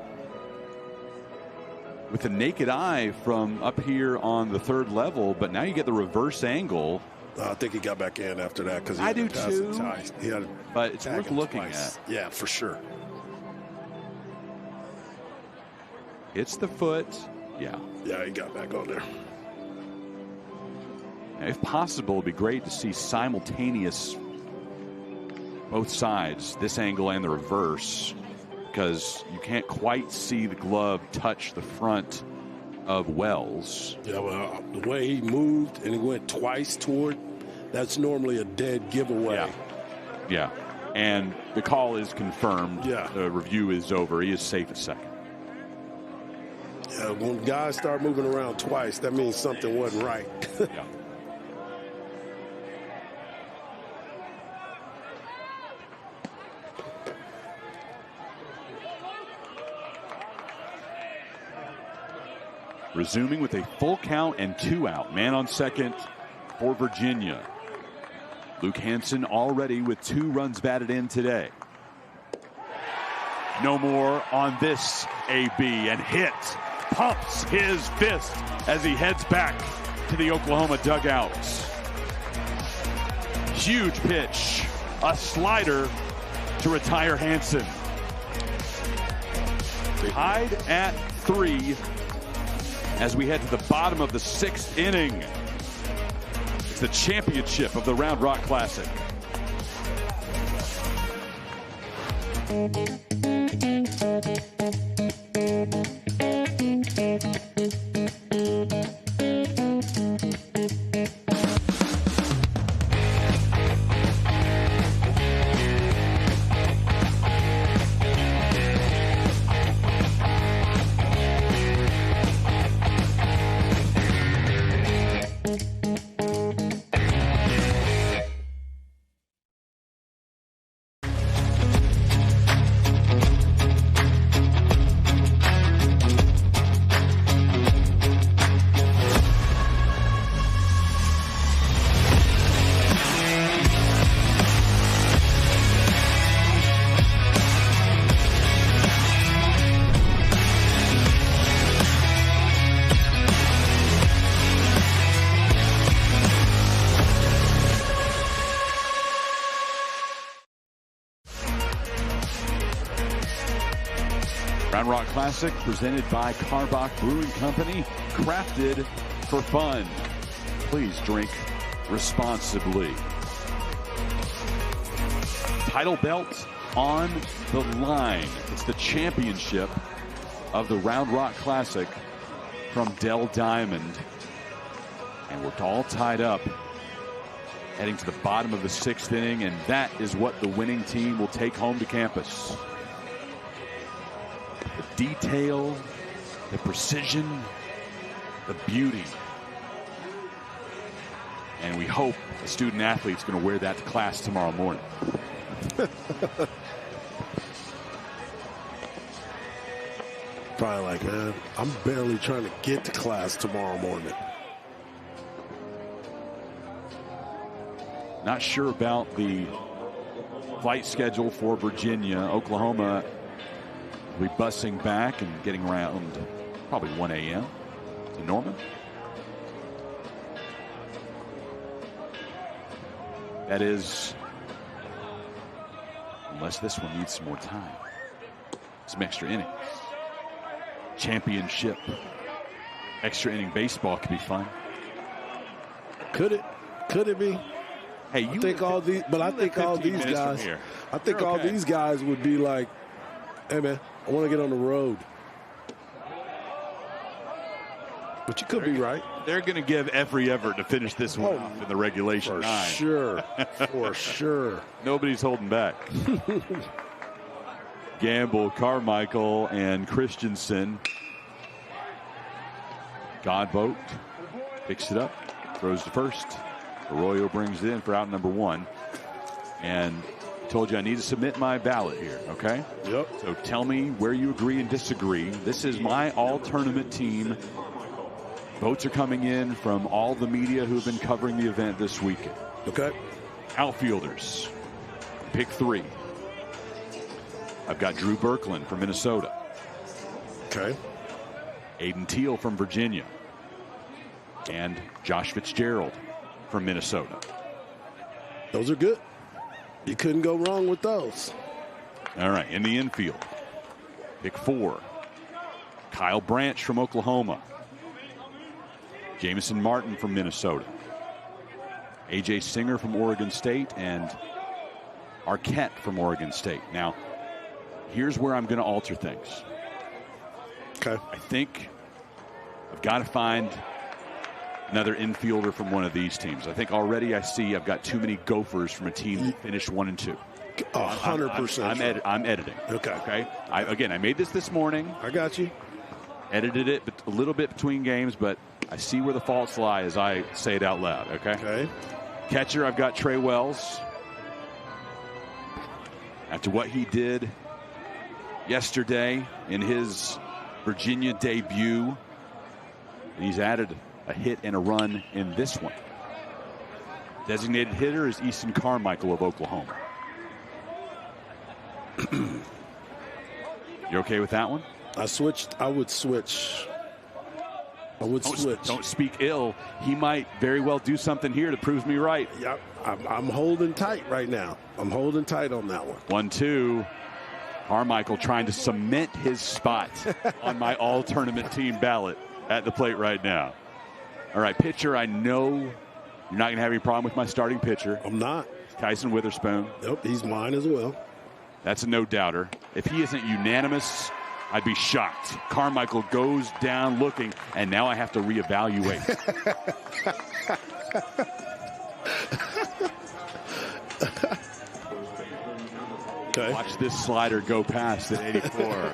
with the naked eye from up here on the third level, but now you get the reverse angle. I think he got back in after that because I do too. But it's worth looking at. Yeah, for sure. Hits the foot. Yeah. Yeah, he got back on there. If possible, it'd be great to see simultaneous both sides, this angle and the reverse, because you can't quite see the glove touch the front of Wells. Yeah, well, the way he moved and he went twice toward, that's normally a dead giveaway. Yeah. And the call is confirmed. Yeah. The review is over. He is safe at second. Yeah, when guys start moving around twice, that means something wasn't right. Yeah. Resuming with a full count and 2 out. Man on second for Virginia. Luke Hansen already with 2 runs batted in today. No more on this AB, and hit. Pumps his fist as he heads back to the Oklahoma dugout. Huge pitch. A slider to retire Hansen. Tied at 3 as we head to the bottom of the 6th inning. It's the championship of the Round Rock Classic. Round Rock Classic presented by Karbach Brewing Company, crafted for fun. Please drink responsibly. Title belt on the line. It's the championship of the Round Rock Classic from Dell Diamond. And we're all tied up, heading to the bottom of the 6th inning, and that is what the winning team will take home to campus. The detail, the precision, the beauty. And we hope a student athlete's going to wear that to class tomorrow morning. Probably like, man, I'm barely trying to get to class tomorrow morning. Not sure about the flight schedule for Virginia. Oklahoma will be busing back and getting around probably 1 a.m. to Norman. That is, unless this one needs some more time. Some extra innings. Championship. Extra inning baseball could be fun. Could it? Could it be? Hey, I think all these guys. I think all these guys would be like, "Hey, man, I want to get on the road." But you could be right. They're going to give every effort to finish this one off in the regulation for 9. Sure. For sure. Nobody's holding back. Gamble, Carmichael, and Christensen. Godboat picks it up, throws to first. Arroyo brings it in for out number 1. And I told you I need to submit my ballot here, okay? Yep. So tell me where you agree and disagree. This is my all-tournament team. Votes are coming in from all the media who have been covering the event this weekend. Okay. Outfielders, pick 3. I've got Drew Birkland from Minnesota. Okay. Aiden Teal from Virginia. And Josh Fitzgerald from Minnesota. Those are good. You couldn't go wrong with those. All right, in the infield, pick 4. Kyle Branch from Oklahoma. Jamison Martin from Minnesota. A.J. Singer from Oregon State and Arquette from Oregon State. Now, here's where I'm going to alter things. Okay. I think I've got to find another infielder from one of these teams. I think already I've got too many Gophers from a team that finished 1-2. 100%. I'm editing. Okay. I made this morning. I got you. Edited it a little bit between games, but I see where the faults lie as I say it out loud. Okay. Catcher, I've got Trey Wells. After what he did yesterday in his Virginia debut, and he's added a hit and a run in this one. Designated hitter is Easton Carmichael of Oklahoma. You okay with that one? I would switch. Don't speak ill. He might very well do something here that proves me right. Yeah, I'm holding tight right now. I'm holding tight on that one. 1-2. Carmichael trying to cement his spot on my all-tournament team ballot at the plate right now. All right, pitcher, I know you're not going to have any problem with my starting pitcher. I'm not. Tyson Witherspoon. Nope, he's mine as well. That's a no-doubter. If he isn't unanimous, I'd be shocked. Carmichael goes down looking, and now I have to reevaluate. Okay. Watch this slider go past at 84.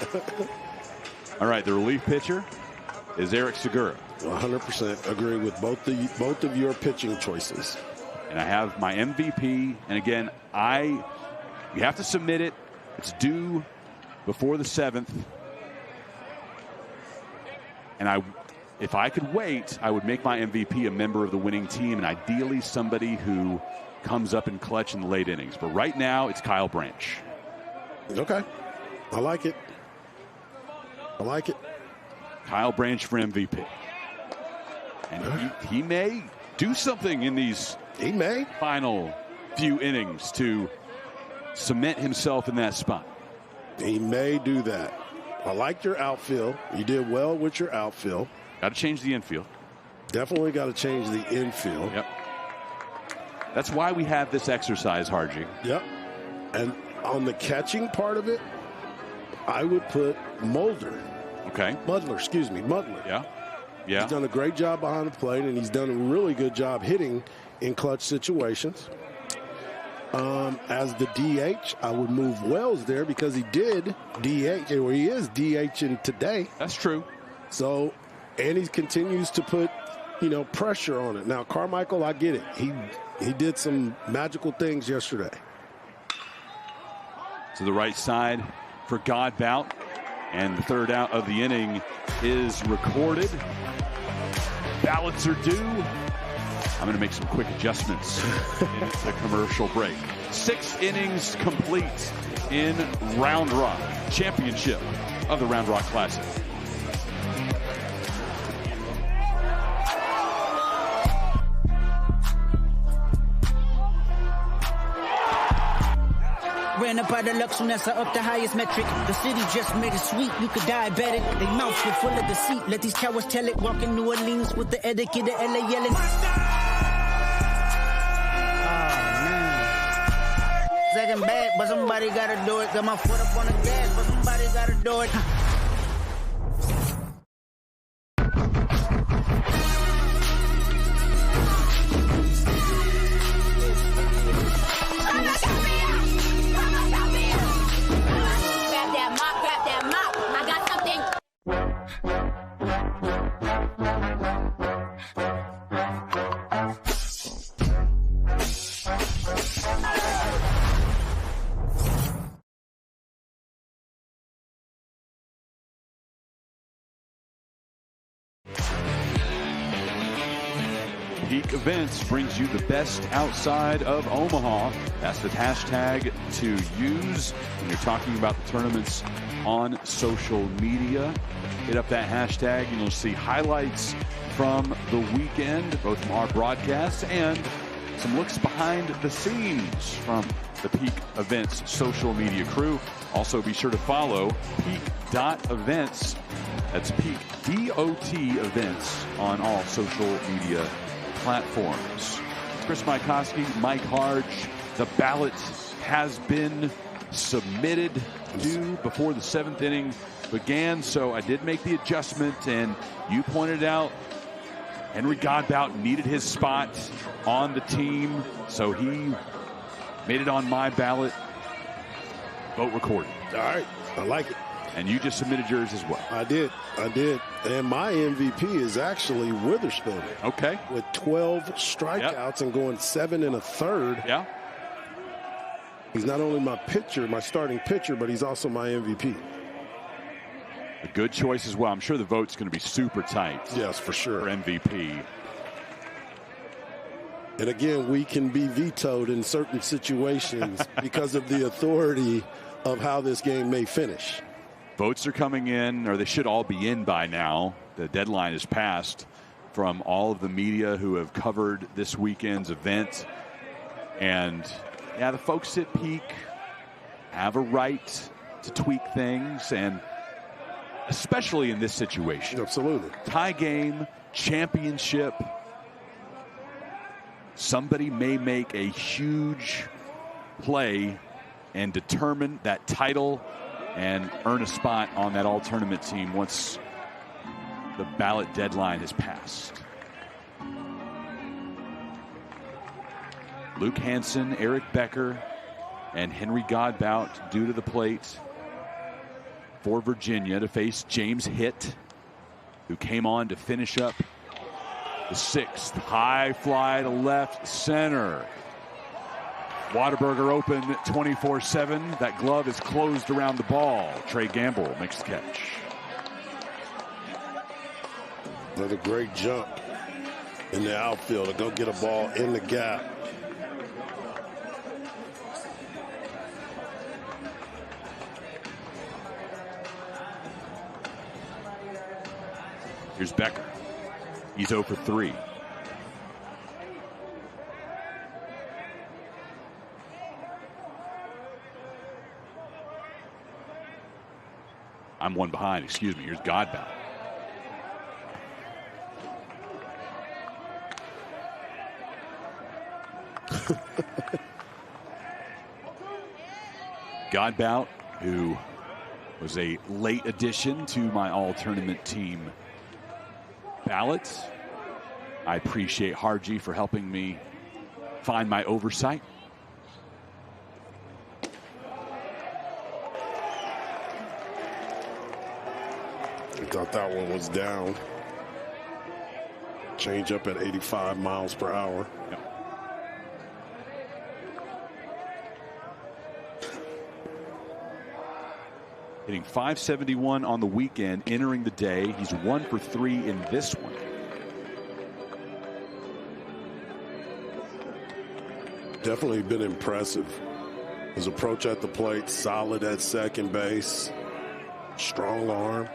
All right, the relief pitcher is Eric Segura. 100% agree with both of your pitching choices. And I have my MVP. And again, you have to submit it. It's due before the 7th. And if I could wait, I would make my MVP a member of the winning team, and ideally somebody who comes up in clutch in the late innings. But right now, it's Kyle Branch. Okay. I like it. Kyle Branch for MVP. And he may do something in these final few innings to cement himself in that spot. He may do that. I like your outfield. You did well with your outfield. Got to change the infield. Definitely got to change the infield. Yep. That's why we have this exercise, Harji. Yep. And on the catching part of it, I would put Mudler. Yeah. He's done a great job behind the plate, and he's done a really good job hitting in clutch situations. As the DH, I would move Wells there because he did DH, or he is DHing today. That's true. So, and he continues to put, pressure on it. Now, Carmichael, I get it. He did some magical things yesterday. To the right side for Godbout. And the third out of the inning is recorded. Ballots are due. I'm going to make some quick adjustments in the commercial break. 6 innings complete in Round Rock, championship of the Round Rock Classic. Ran up out of luck soon as I up the highest metric. The city just made it sweet, you could diabetic. They mouths were full of deceit, let these cowards tell it. Walking New Orleans with the etiquette, the LA yelling. Second bad, but somebody gotta do it. Got my foot up on the gas, but somebody gotta do it. Peak Events brings you the best outside of Omaha. That's the hashtag to use when you're talking about the tournaments on social media. Hit up that hashtag and you'll see highlights from the weekend, both from our broadcasts and some looks behind the scenes from the Peak Events social media crew. Also be sure to follow peak.events That's Peak DOT Events on all social media platforms. Chris Mykowski, Mike Harge. The ballot has been submitted due before the 7th inning began, so I did make the adjustment, and you pointed out Henry Godbout needed his spot on the team, so he made it on my ballot. Vote recorded. All right, I like it. And you just submitted yours as well. I did. And my MVP is actually Witherspoon. Okay. With 12 strikeouts and going 7 1/3. Yeah. He's not only my pitcher, my starting pitcher, but he's also my MVP. A good choice as well. I'm sure the vote's going to be super tight. Yes, for sure. For MVP. And again, we can be vetoed in certain situations because of the authority of how this game may finish. Votes are coming in, or they should all be in by now. The deadline is passed from all of the media who have covered this weekend's event. And, yeah, the folks at Peak have a right to tweak things, and especially in this situation. Absolutely. Tie game, championship. Somebody may make a huge play and determine that title and earn a spot on that all-tournament team once the ballot deadline has passed. Luke Hansen, Eric Becker, and Henry Godbout due to the plate for Virginia to face James Hitt, who came on to finish up the 6th. High fly to left center. Whataburger open 24/7. That glove is closed around the ball. Trey Gamble makes the catch. Another great jump in the outfield to go get a ball in the gap. Here's Becker. He's 0 for 3. I'm one behind, excuse me. Here's Godbout. Godbout, who was a late addition to my all-tournament team ballot. I appreciate Hargy for helping me find my oversight. I thought that one was down. Change up at 85 miles per hour. Yep. Hitting .571 on the weekend, entering the day. He's 1 for 3 in this one. Definitely been impressive. His approach at the plate, solid at second base, strong arm.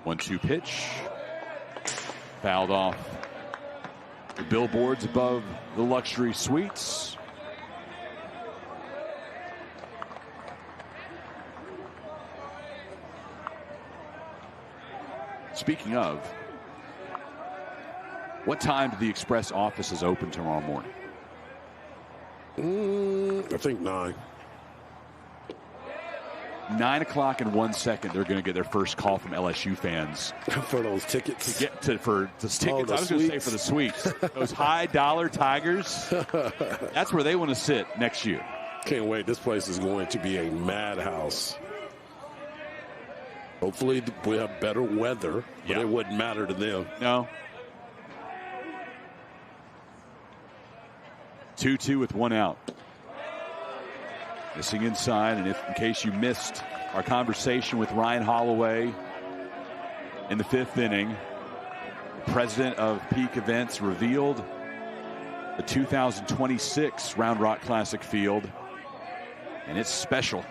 One-two pitch. Fouled off the billboards above the luxury suites. Speaking of, what time do the Express offices open tomorrow morning? I think 9. 9 o'clock and 1 second, they're going to get their first call from LSU fans for those tickets. To get to for the tickets. Oh, I was going to say for the suites. Those high dollar Tigers. That's where they want to sit next year. Can't wait. This place is going to be a madhouse. Hopefully we have better weather, but it wouldn't matter to them. No. 2-2 with 1 out. Missing inside, and in case you missed our conversation with Ryan Holloway in the 5th inning, the president of Peak Events revealed the 2026 Round Rock Classic field, and it's special.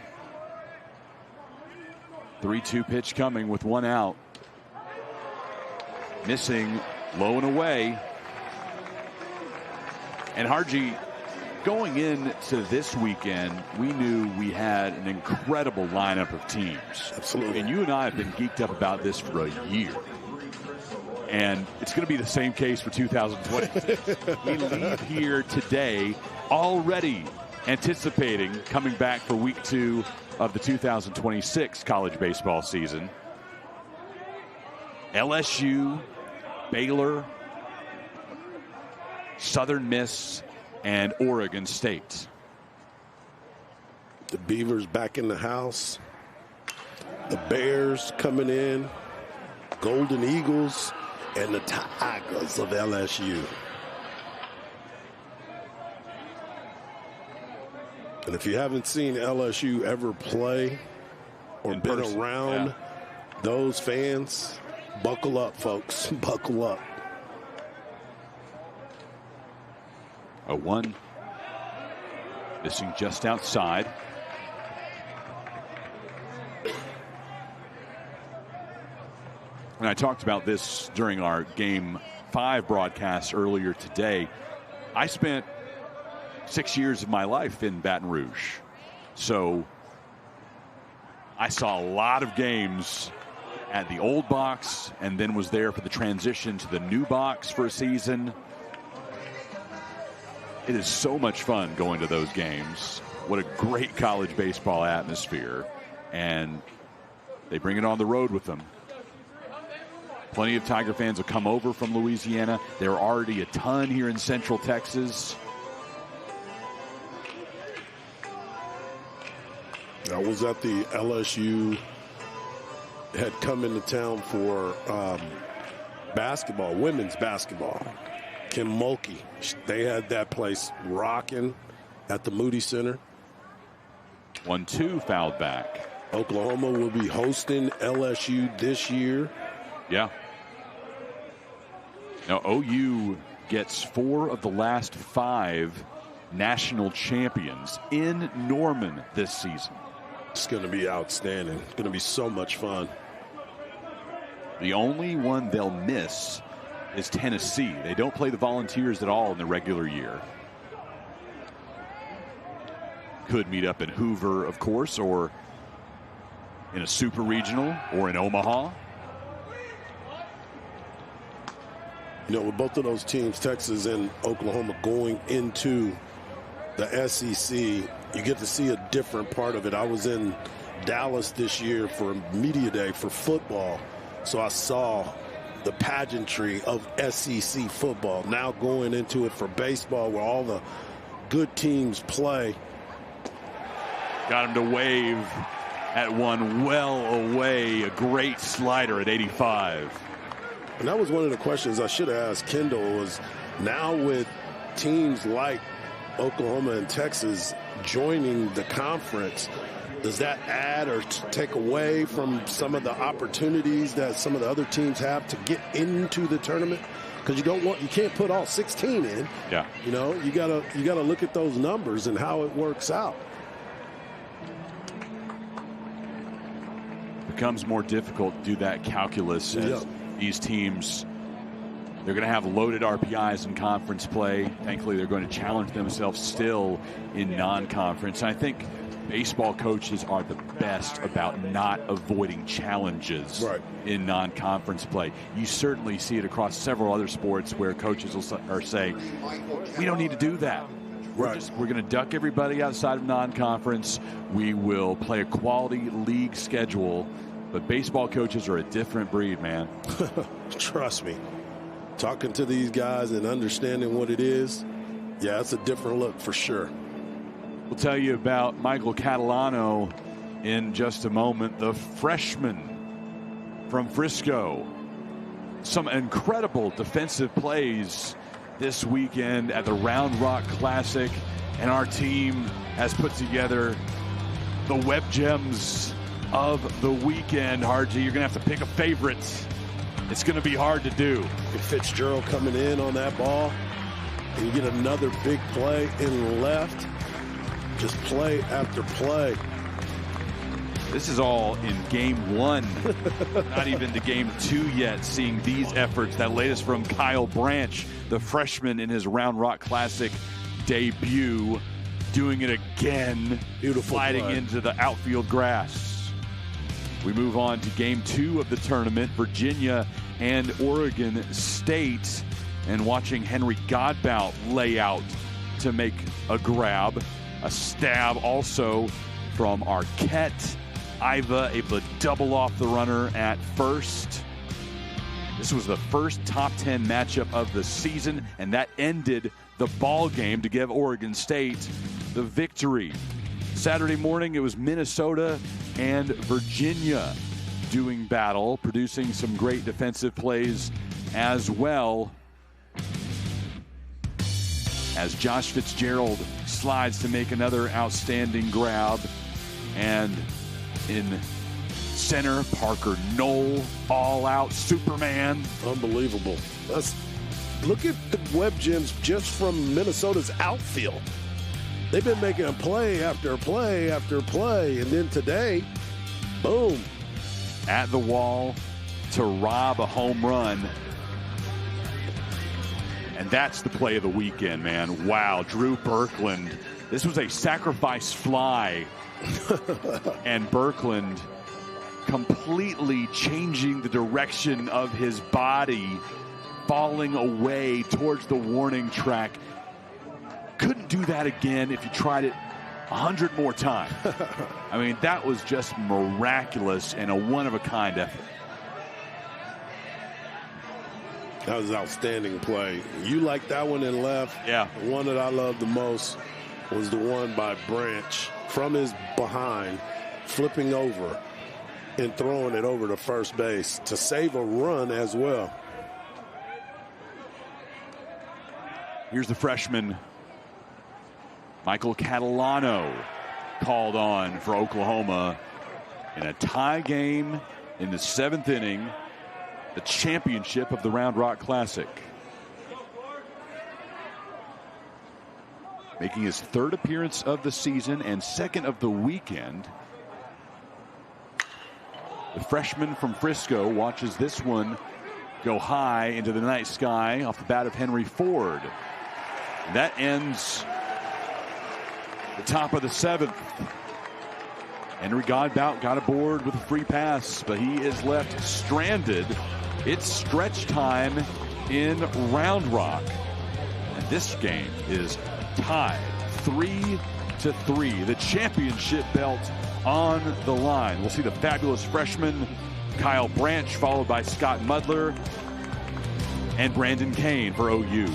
3-2 pitch coming with 1 out. Missing low and away. And Hargy, going into this weekend, we knew we had an incredible lineup of teams. Absolutely. And you and I have been geeked up about this for a year. And it's going to be the same case for 2026. We leave here today already anticipating coming back for week 2 of the 2026 college baseball season. LSU, Baylor, Southern Miss, and Oregon State. The Beavers back in the house. The Bears coming in. Golden Eagles and the Tigers of LSU. And if you haven't seen LSU ever play or In been person, around those fans, buckle up, folks. Buckle up. 0-1. Missing just outside. And I talked about this during our Game 5 broadcast earlier today. I spent 6 years of my life in Baton Rouge. So I saw a lot of games at the old box and then was there for the transition to the new box for a season. It is so much fun going to those games. What a great college baseball atmosphere. And they bring it on the road with them. Plenty of Tiger fans will come over from Louisiana. There are already a ton here in Central Texas. I was at the LSU, had come into town for basketball, women's basketball. Kim Mulkey, they had that place rocking at the Moody Center. 1-2 fouled back. Oklahoma will be hosting LSU this year. Yeah. Now, OU gets 4 of the last 5 national champions in Norman this season. It's going to be outstanding. It's going to be so much fun. The only one they'll miss is Tennessee. They don't play the Volunteers at all in the regular year. Could meet up in Hoover, of course, or in a super regional, or in Omaha. You know, with both of those teams, Texas and Oklahoma, going into the SEC, you get to see a different part of it. I was in Dallas this year for Media Day for football, so I saw the pageantry of SEC football. Now going into it for baseball, where all the good teams play. Got him to wave at one well away. A great slider at 85. And that was one of the questions I should have asked Kendall, was now with teams like Oklahoma and Texas joining the conference, does that add or take away from some of the opportunities that some of the other teams have to get into the tournament? Because you can't put all 16 in. Yeah. You know, you gotta look at those numbers and how it works out. Becomes more difficult to do that calculus as these teams, they're going to have loaded RPIs in conference play. Thankfully, they're going to challenge themselves still in non-conference. I think baseball coaches are the best about not avoiding challenges in non-conference play. You certainly see it across several other sports where coaches will say, we don't need to do that. We're going to duck everybody outside of non-conference. We will play a quality league schedule. But baseball coaches are a different breed, man. Trust me. Talking to these guys and understanding what it is, yeah, it's a different look for sure. We'll tell you about Michael Catalano in just a moment. The freshman from Frisco. Some incredible defensive plays this weekend at the Round Rock Classic. And our team has put together the Web Gems of the weekend. Harji, you're going to have to pick a favorite. It's going to be hard to do. Fitzgerald coming in on that ball. And you get another big play in left. Just play after play. This is all in game 1. Not even to game 2 yet, seeing these efforts. That latest from Kyle Branch, the freshman in his Round Rock Classic debut, doing it again, Beautiful sliding play. into the outfield grass. We move on to game 2 of the tournament, Virginia and Oregon State, and watching Henry Godbout lay out to make a grab. A stab also from Arquette. Iva able to double off the runner at first. This was the first top 10 matchup of the season, and that ended the ball game to give Oregon State the victory. Saturday morning, it was Minnesota and Virginia doing battle, producing some great defensive plays as well. As Josh Fitzgerald slides to make another outstanding grab. And in center, Parker Knoll, all-out Superman. Unbelievable. Look at the web gems just from Minnesota's outfield. They've been making play after play after play, and then today, boom. At the wall to rob a home run. And that's the play of the weekend, man. Wow, Drew Birkland. This was a sacrifice fly. And Birkland completely changing the direction of his body, falling away towards the warning track. Couldn't do that again if you tried it 100 more times. I mean, that was just miraculous and a one-of-a-kind effort. That was an outstanding play. You like that one in left. Yeah. The one that I loved the most was the one by Branch from his behind, flipping over and throwing it over to first base to save a run as well. Here's the freshman, Michael Catalano, called on for Oklahoma in a tie game in the 7th inning, the championship of the Round Rock Classic. Making his 3rd appearance of the season and 2nd of the weekend. The freshman from Frisco watches this one go high into the night sky off the bat of Henry Ford. That ends the top of the 7th. Henry Godbout got aboard with a free pass, but he is left stranded. It's stretch time in Round Rock. And this game is tied 3-3. The championship belt on the line. We'll see the fabulous freshman Kyle Branch, followed by Scott Mudler and Brandon Kane for OU.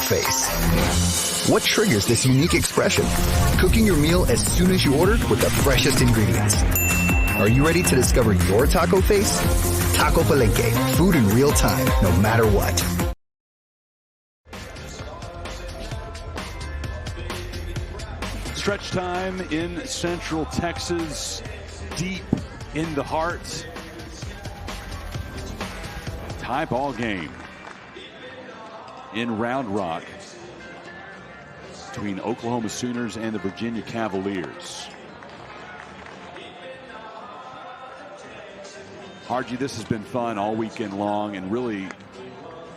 Face. What triggers this unique expression? Cooking your meal as soon as you order with the freshest ingredients. Are you ready to discover your taco face? Taco Palenque, food in real time, no matter what. Stretch time in Central Texas, deep in the heart. Tie ball game in Round Rock between Oklahoma Sooners and the Virginia Cavaliers. Harji, this has been fun all weekend long and really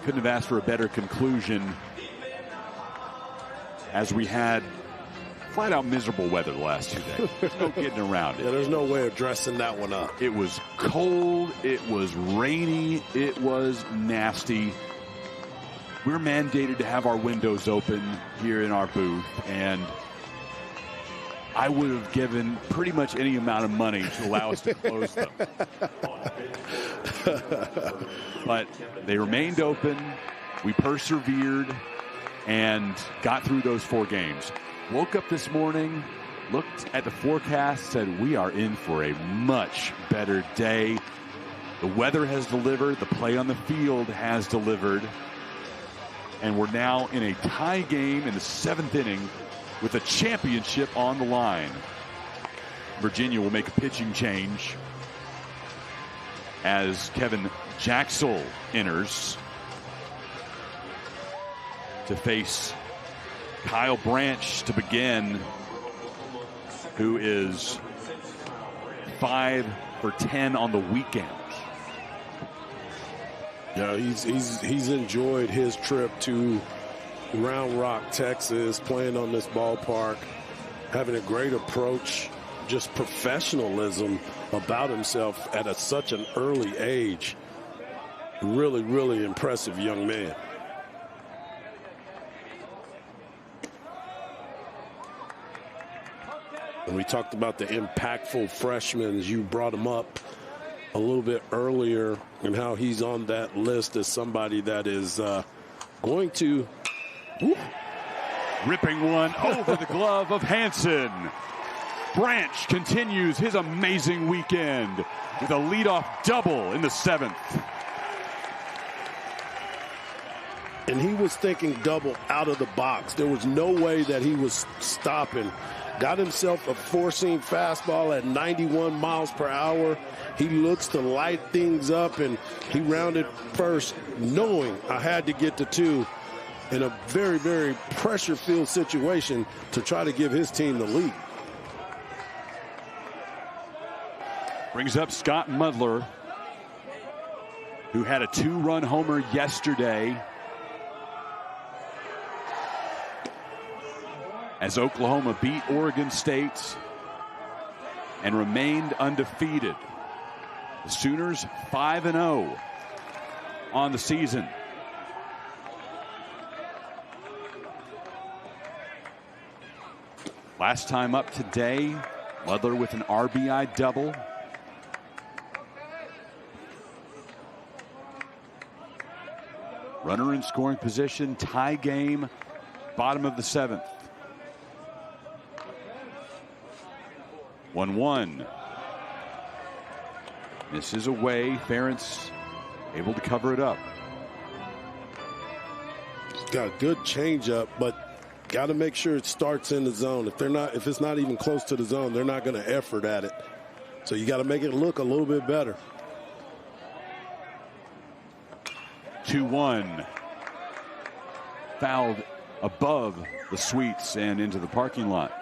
couldn't have asked for a better conclusion as we had flat out miserable weather the last 2 days. There's no getting around it. Yeah, there's no way of dressing that one up. It was cold, it was rainy, it was nasty. We're mandated to have our windows open here in our booth, and I would have given pretty much any amount of money to allow us to close them. But they remained open. We persevered and got through those 4 games. Woke up this morning, looked at the forecast, said we are in for a much better day. The weather has delivered. The play on the field has delivered. And we're now in a tie game in the 7th inning with a championship on the line. Virginia will make a pitching change as Kevin Jaxel enters to face Kyle Branch to begin, who is 5 for 10 on the weekend. Yeah, he's enjoyed his trip to Round Rock, Texas, playing on this ballpark, having a great approach, just professionalism about himself at such an early age. Really, really impressive young man. And we talked about the impactful freshmen as you brought him up a little bit earlier, and how he's on that list as somebody that is going to ripping one over the glove of Hansen. Branch continues his amazing weekend with a leadoff double in the 7th. And he was thinking double out of the box. There was no way that he was stopping. Got himself a four-seam fastball at 91 miles per hour. He looks to light things up, and he rounded first, knowing I had to get to 2 in a very, very pressure-filled situation to try to give his team the lead. Brings up Scott Mudler, who had a 2-run homer yesterday as Oklahoma beat Oregon State and remained undefeated. The Sooners 5-0 on the season. Last time up today, Mudler with an RBI double. Runner in scoring position, tie game, bottom of the 7th. 1-1. Misses away. Ferentz able to cover it up. Got a good changeup, but got to make sure it starts in the zone. If it's not even close to the zone, they're not going to effort at it. So you got to make it look a little bit better. 2-1. Fouled above the suites and into the parking lot.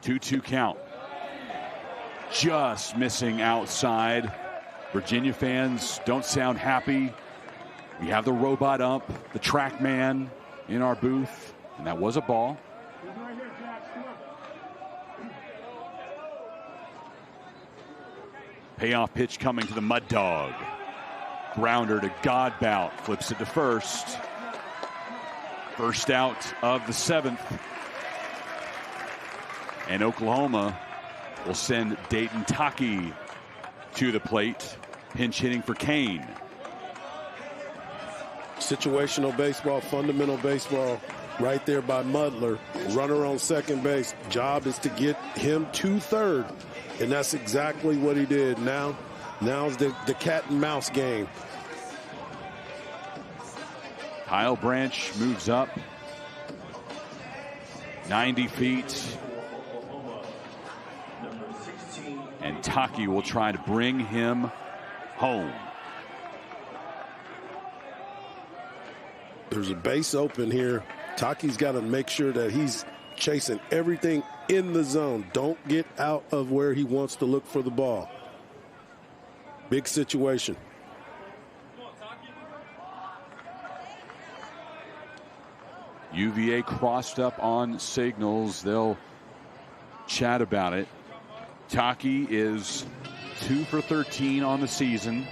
Two count. Just missing outside. Virginia fans don't sound happy. We have the robot ump, the track man in our booth, and that was a ball. Payoff pitch coming to the Mud Dog. Grounder to Godbout, flips it to first. First out of the 7th. And Oklahoma will send Dayton Taki to the plate. Pinch hitting for Kane. Situational baseball, fundamental baseball right there by Mudler. Runner on second base. Job is to get him to third. And that's exactly what he did. Now's the cat and mouse game. Kyle Branch moves up 90 feet. And Taki will try to bring him home. There's a base open here. Taki's got to make sure that he's chasing everything in the zone. Don't get out of where he wants to look for the ball. Big situation. UVA crossed up on signals. They'll chat about it. Taki is 2 for 13 on the season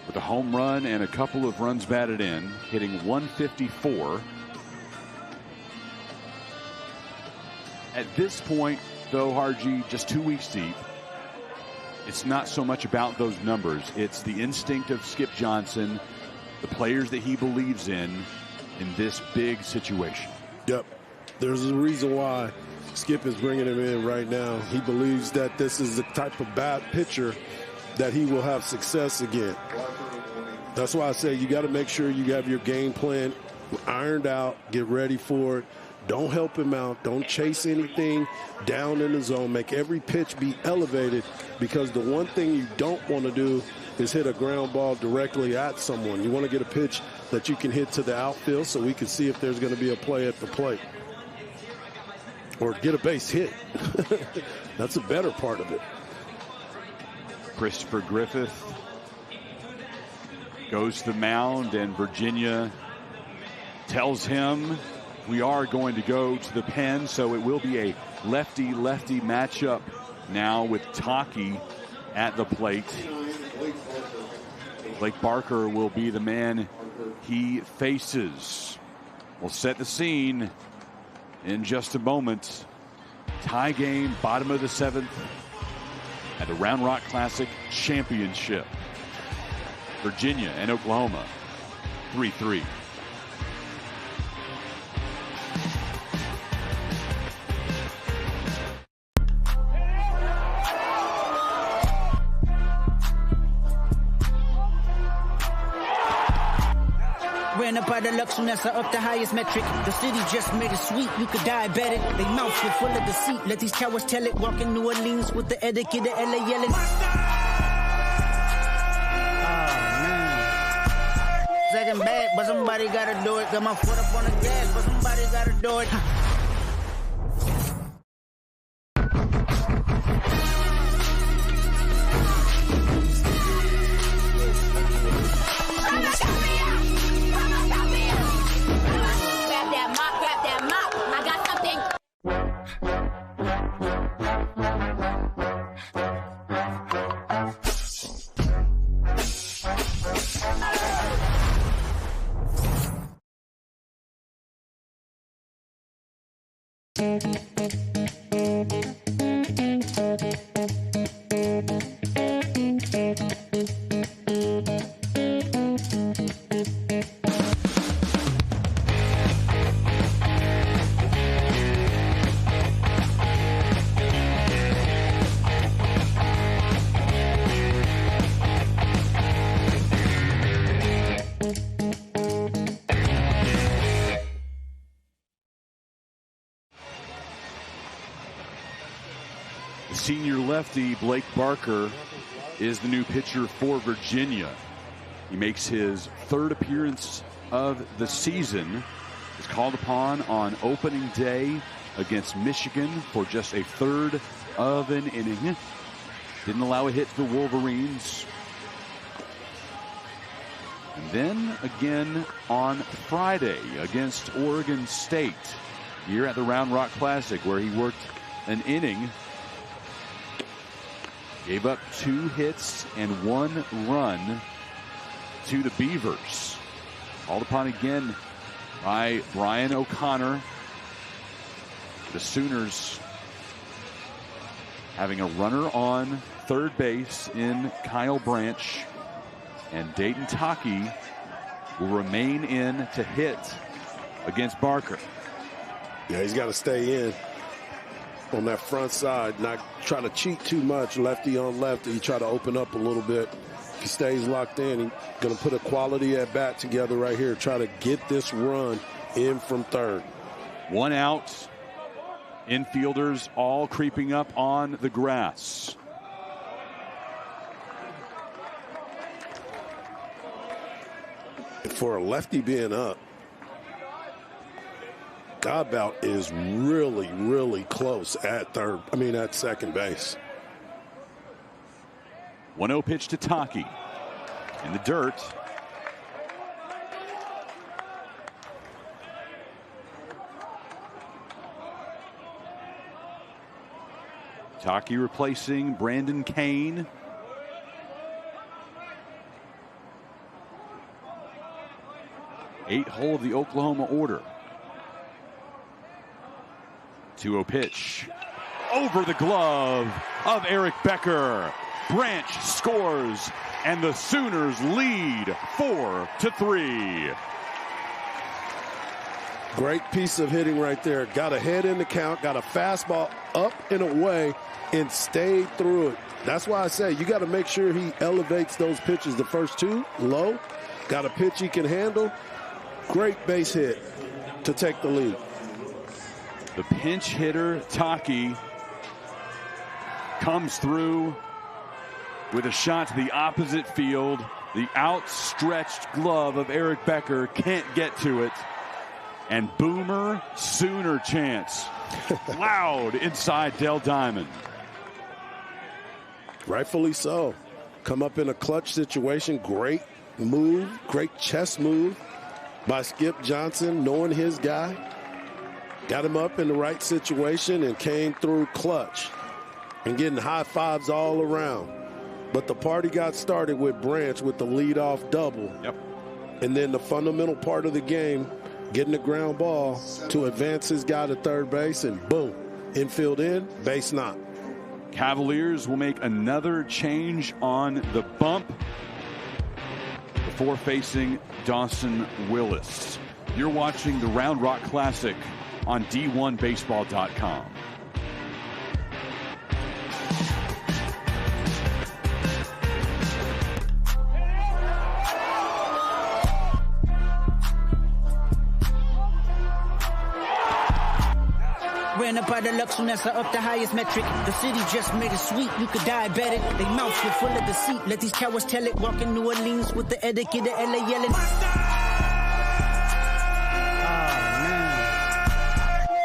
with a home run and a couple of runs batted in, hitting 154. At this point, though, Harji, just 2 weeks deep, it's not so much about those numbers. It's the instinct of Skip Johnson, the players that he believes in this big situation. Yep. There's a reason why Skip is bringing him in right now. He believes that this is the type of bad pitcher that he will have success again. That's why I say you got to make sure you have your game plan ironed out, get ready for it. Don't help him out. Don't chase anything down in the zone. Make every pitch be elevated, because the one thing you don't want to do is hit a ground ball directly at someone. You want to get a pitch that you can hit to the outfield so we can see if there's going to be a play at the plate. Or get a base hit. That's a better part of it. Christopher Griffith goes to the mound, and Virginia tells him we are going to go to the pen, so it will be a lefty-lefty matchup now with Taki at the plate. Blake Barker will be the man he faces. We'll set the scene in just a moment. Tie game, bottom of the 7th at the Round Rock Classic Championship. Virginia and Oklahoma, 3-3. Ran up out of Lux and that's up the highest metric. The city just made it sweet, you could diabetic. They mouths were full of deceit, let these cowards tell it. Walking New Orleans with the etiquette of LA yelling. Second bad, but somebody gotta do it. Got my foot up on the gas, but somebody gotta do it. Senior lefty Blake Barker is the new pitcher for Virginia. He makes his 3rd appearance of the season. Is called upon on opening day against Michigan for just a 1/3 of an inning. Didn't allow a hit to the Wolverines. And then again on Friday against Oregon State here at the Round Rock Classic, where he worked an inning. Gave up 2 hits and 1 run to the Beavers. Called upon again by Brian O'Connor. The Sooners having a runner on 3rd base in Kyle Branch. And Dayton Taki will remain in to hit against Barker. Yeah, he's got to stay in on that front side, not try to cheat too much, lefty on lefty. He try to open up a little bit. If he stays locked in, he's going to put a quality at bat together right here, try to get this run in from 3rd. 1 out. Infielders all creeping up on the grass. For a lefty being up, Godbout is really, really close at at second base. 1-0 pitch to Taki in the dirt. Taki replacing Brandon Kane. Eighth hole of the Oklahoma order. 2-0 pitch over the glove of Eric Becker. Branch scores, and the Sooners lead 4-3. Great piece of hitting right there. Got a head in the count, got a fastball up and away, and stayed through it. That's why I say you got to make sure he elevates those pitches. The first two, low. Got a pitch he can handle. Great base hit to take the lead. The pinch hitter, Taki, comes through with a shot to the opposite field. The outstretched glove of Eric Becker can't get to it. And Boomer Sooner chants loud inside Dell Diamond. Rightfully so. Come up in a clutch situation. Great move, great chest move by Skip Johnson, knowing his guy. Got him up in the right situation and came through clutch and getting high fives all around. But the party got started with Branch with the leadoff double. Yep. And then the fundamental part of the game, getting the ground ball to advance his guy to third base, and boom, infield in, base knock. Cavaliers will make another change on the bump before facing Dawson Willis. You're watching the Round Rock Classic on D1Baseball.com. Ran up out of Lux and that's up the highest metric. The city just made it sweet, you could diabetic. They mouths were full of deceit, let these cowards tell it. Walking New Orleans with the etiquette of LA yelling.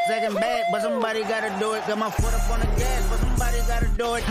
Second bad, but somebody gotta do it. Got my foot up on the gas, but somebody gotta do it.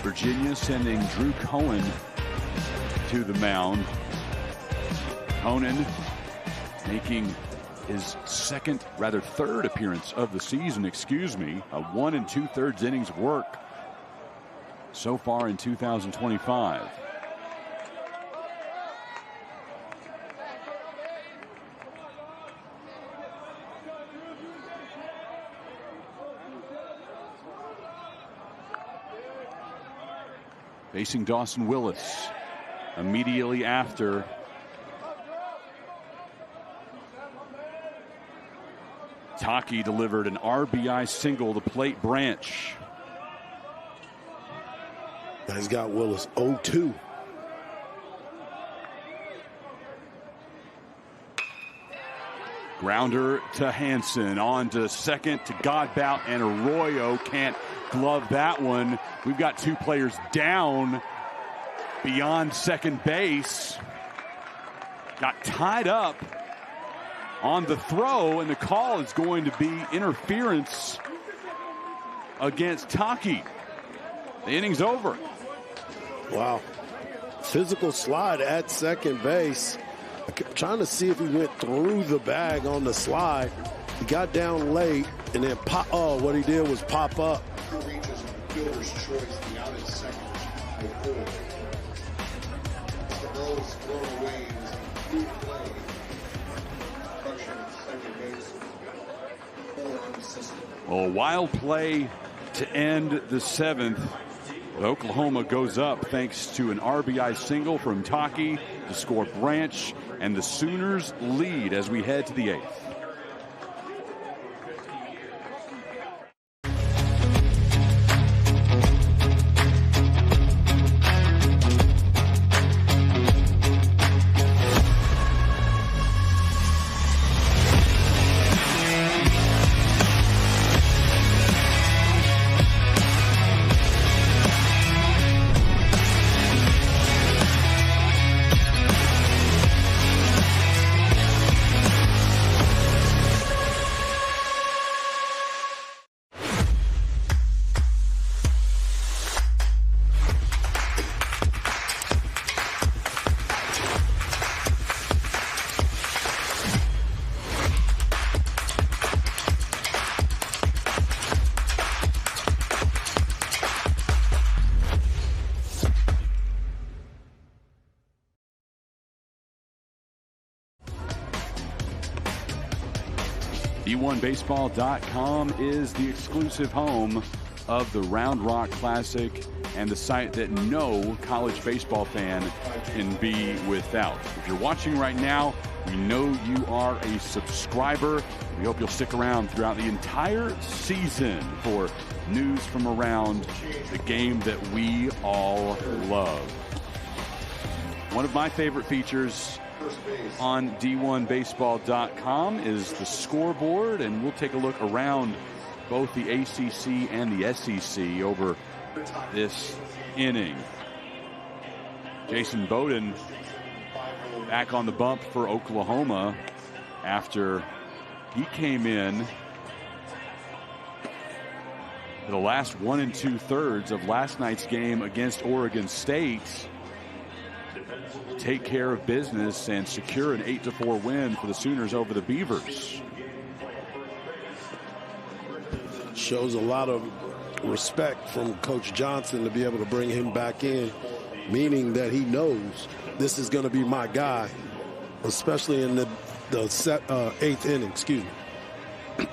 Virginia sending Drew Cohen to the mound. Cohen making his third appearance of the season, a 1 2/3 innings work so far in 2025. Facing Dawson Willis immediately after. Taki delivered an RBI single to plate Branch. He's got Willis 0-2. Grounder to Hansen, on to second to Godbout, and Arroyo can't glove that one. We've got two players down beyond second base. Got tied up on the throw, and the call is going to be interference against Taki. The inning's over. Wow. Physical slide at second base. I kept trying to see if he went through the bag on the slide. He got down late and then what he did was pop up. Reaches fielder's choice, the out at second. Mr. Earl's thrown away in his play. Construction at second base. 4 unassisted. A wild play to end the seventh. Oklahoma goes up thanks to an RBI single from Taki to score Branch, and the Sooners lead as we head to the eighth. D1Baseball.com is the exclusive home of the Round Rock Classic and the site that no college baseball fan can be without. If you're watching right now, we know you are a subscriber. We hope you'll stick around throughout the entire season for news from around the game that we all love. One of my favorite features on D1Baseball.com is the scoreboard, and we'll take a look around both the ACC and the SEC over this inning. Jason Bowden back on the bump for Oklahoma after he came in for the last 1 2/3 of last night's game against Oregon State. Take care of business and secure an 8-4 win for the Sooners over the Beavers. Shows a lot of respect from Coach Johnson to be able to bring him back in, meaning that he knows this is going to be my guy, especially in the 8th inning. Excuse me.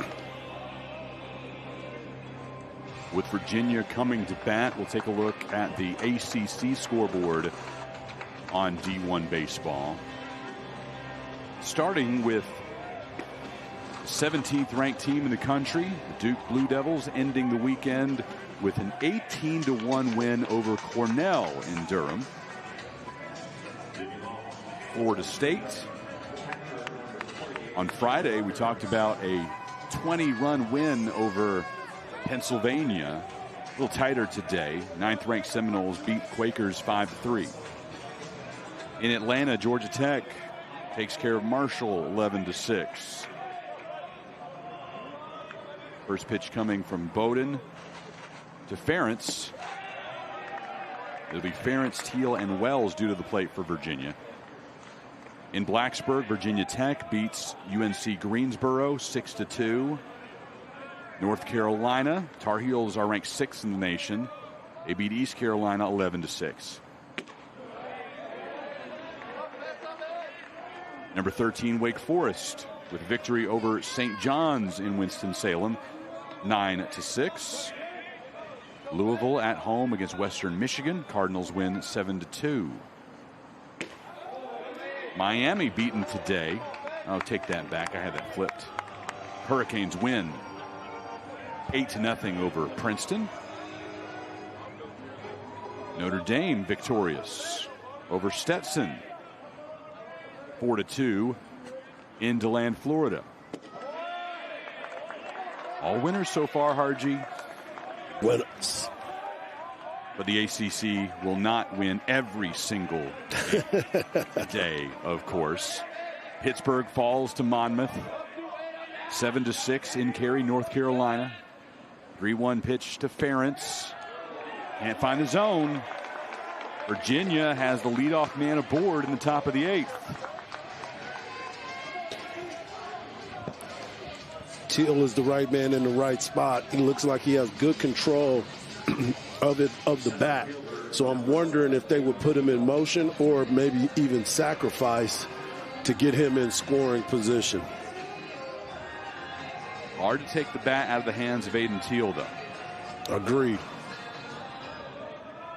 With Virginia coming to bat, we'll take a look at the ACC scoreboard on D1 Baseball. Starting with 17th ranked team in the country, the Duke Blue Devils, ending the weekend with an 18-1 win over Cornell in Durham. Florida State. On Friday, we talked about a 20-run win over Pennsylvania. A little tighter today. 9th ranked Seminoles beat Quakers 5-3. In Atlanta, Georgia Tech takes care of Marshall 11-6. First pitch coming from Bowden to Ferentz. It'll be Ferentz, Teal, and Wells due to the plate for Virginia. In Blacksburg, Virginia Tech beats UNC Greensboro 6-2. North Carolina, Tar Heels are ranked 6th in the nation. They beat East Carolina 11-6. Number 13, Wake Forest, with victory over St. John's in Winston-Salem, 9-6. Louisville at home against Western Michigan. Cardinals win 7-2. Miami beaten today. I'll take that back. I had that flipped. Hurricanes win 8-0 over Princeton. Notre Dame victorious over Stetson, 4-2 in DeLand, Florida. All winners so far, Harji. Winners. But the ACC will not win every single day, of course. Pittsburgh falls to Monmouth, 7-6 in Cary, North Carolina. 3-1 pitch to Ferentz. Can't find the zone. Virginia has the leadoff man aboard in the top of the 8th. Teal is the right man in the right spot. He looks like he has good control of the bat. So I'm wondering if they would put him in motion or maybe even sacrifice to get him in scoring position. Hard to take the bat out of the hands of Aiden Teal, though. Agreed.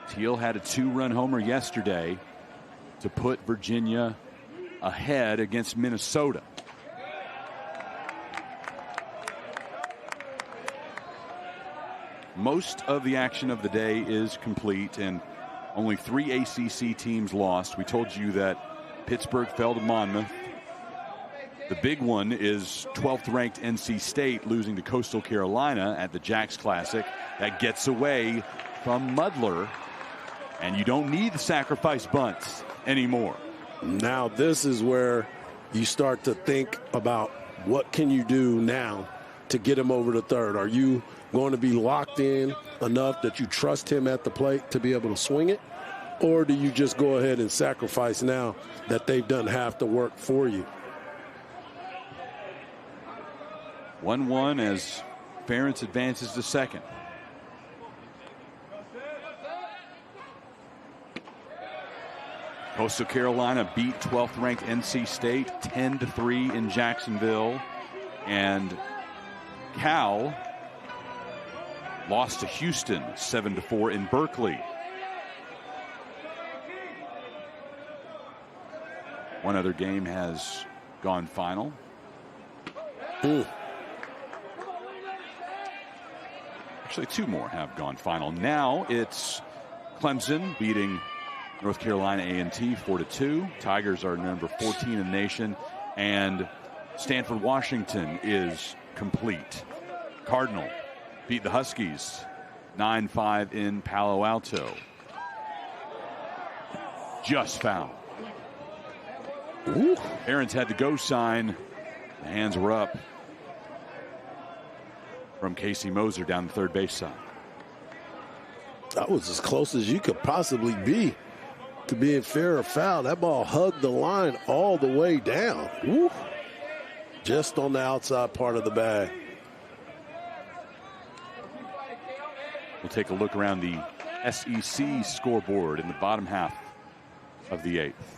Teal had a 2-run homer yesterday to put Virginia ahead against Minnesota. Most of the action of the day is complete, and only 3 ACC teams lost. We told you that Pittsburgh fell to Monmouth. The big one is 12th ranked NC State losing to Coastal Carolina at the Jacks Classic. That gets away from Mudler, and you don't need the sacrifice bunts anymore. Now this is where you start to think about what can you do now to get him over the third. Are you going to be locked in enough that you trust him at the plate to be able to swing it? Or do you just go ahead and sacrifice now that they've done half the work for you? 1-1 as Ferentz advances to second. Coastal Carolina beat 12th ranked NC State 10-3 in Jacksonville, and Cal lost to Houston 7-4 in Berkeley. One other game has gone final. Actually, two more have gone final. Now it's Clemson beating North Carolina A&T 4-2. Tigers are number 14 in the nation, and Stanford Washington is complete. Cardinal beat the Huskies 9-5 in Palo Alto. Just foul. Aaron's had the go sign. The hands were up from Casey Moser down the third base side. That was as close as you could possibly be to being fair or foul. That ball hugged the line all the way down. Woo. Just on the outside part of the bag. We'll take a look around the SEC scoreboard in the bottom half of the eighth.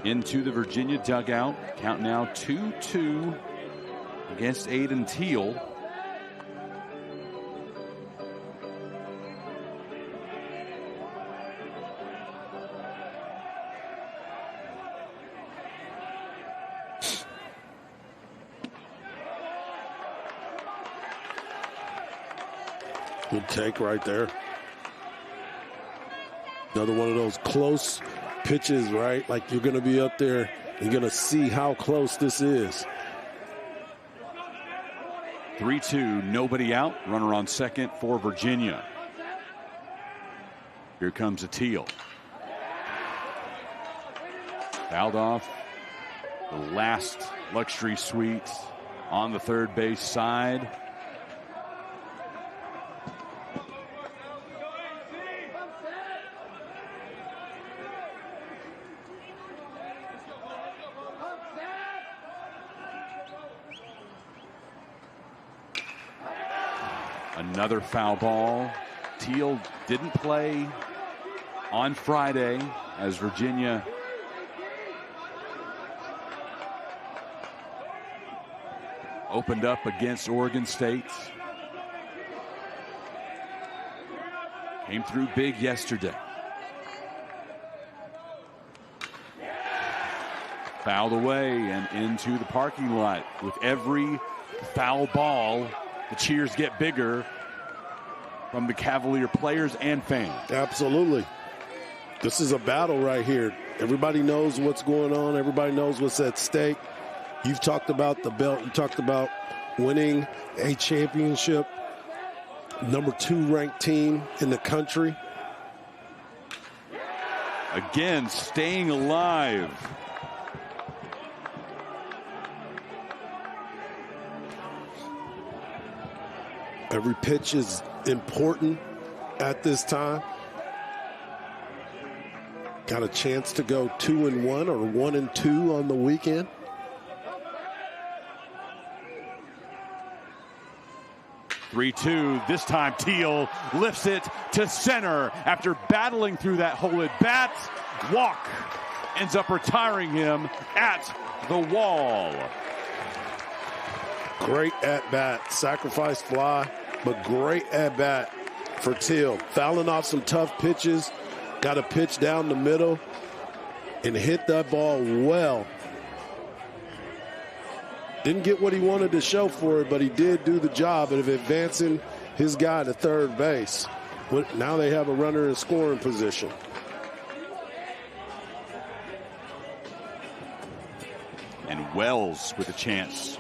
Into the Virginia dugout. Count now 2-2 against Aiden Teal. Good take right there. Another one of those close pitches, right? Like you're going to be up there. You're going to see how close this is. 3-2, nobody out. Runner on second for Virginia. Here comes a Teal. Fouled off the last luxury suite on the third base side. Another foul ball. Teal didn't play on Friday as Virginia opened up against Oregon State. Came through big yesterday. Fouled away and into the parking lot. With every foul ball, the cheers get bigger from the Cavalier players and fans. Absolutely. This is a battle right here. Everybody knows what's going on. Everybody knows what's at stake. You've talked about the belt. You talked about winning a championship. Number 2 ranked team in the country. Again, staying alive. Every pitch is important at this time. Got a chance to go 2-1 or 1-2 on the weekend. (3-2). This time Teal lifts it to center after battling through that hole at bat. Walk ends up retiring him at the wall. Great at-bat. Sacrifice fly, but great at-bat for Teal. Fouling off some tough pitches. Got a pitch down the middle and hit that ball well. Didn't get what he wanted to show for it, but he did do the job of advancing his guy to third base. Now they have a runner in scoring position. And Wells with a chance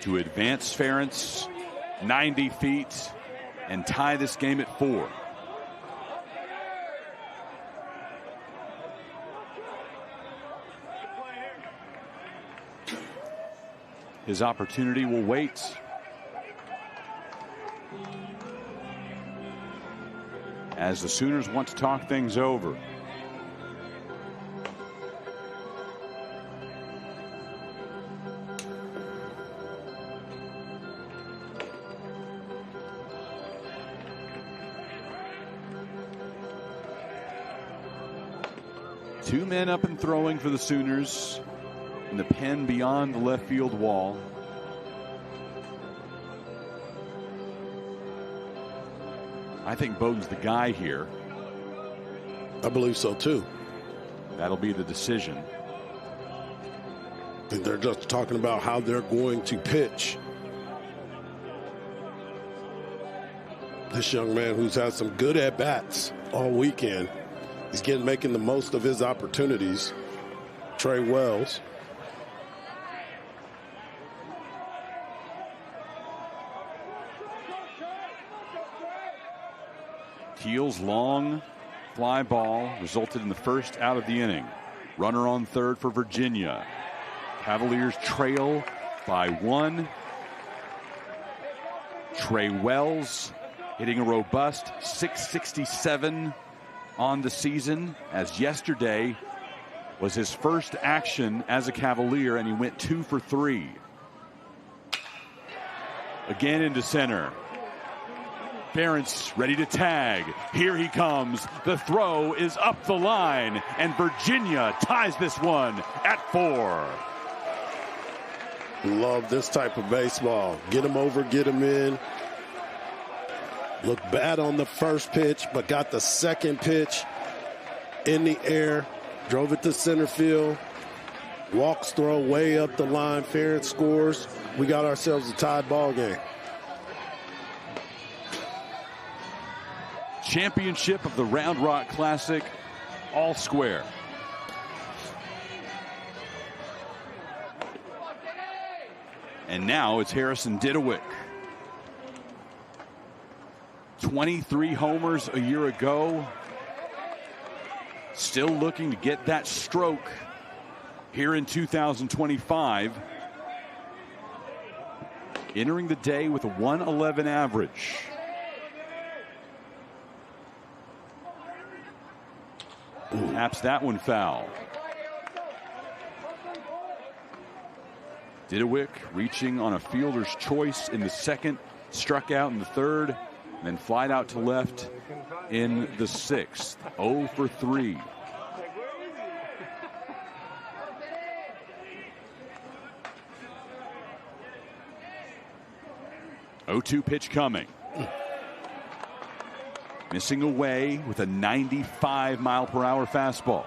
to advance Ferentz 90 feet and tie this game at 4. His opportunity will wait. As the Sooners want to talk things over. Two men up and throwing for the Sooners. in the pen beyond the left field wall. I think Bowden's the guy here. I believe so too. That'll be the decision. And they're just talking about how they're going to pitch. This young man who's had some good at-bats all weekend, he's making the most of his opportunities. Trey Wells. Keel's long fly ball resulted in the first out of the inning. Runner on third for Virginia. Cavaliers trail by 1. Trey Wells hitting a robust .667 on the season, as yesterday was his first action as a Cavalier, and he went 2 for 3. Again into center. Ferentz ready to tag. Here he comes. The throw is up the line, and Virginia ties this one at 4. Love this type of baseball. Get him over, get him in. Looked bad on the first pitch, but got the second pitch in the air. Drove it to center field. Walks throw way up the line. Ferentz scores. We got ourselves a tied ball game. Championship of the Round Rock Classic, all square. And now it's Harrison Didewick. 23 homers a year ago. Still looking to get that stroke here in 2025. Entering the day with a 111 average. Taps that one foul. Didewick reaching on a fielder's choice in the second, struck out in the third, and then flied out to left in the sixth. 0 for 3. .02 pitch coming. Missing away with a 95-mile-per-hour fastball.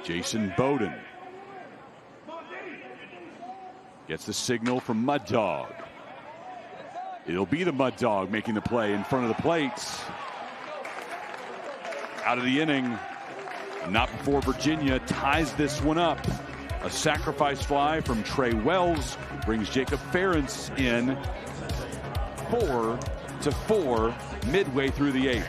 Jason Bowden gets the signal from Mud Dog. It'll be the Mud Dog making the play in front of the plates. Out of the inning. Not before Virginia ties this one up. A sacrifice fly from Trey Wells brings Jacob Ferentz in. 4-4 midway through the 8th.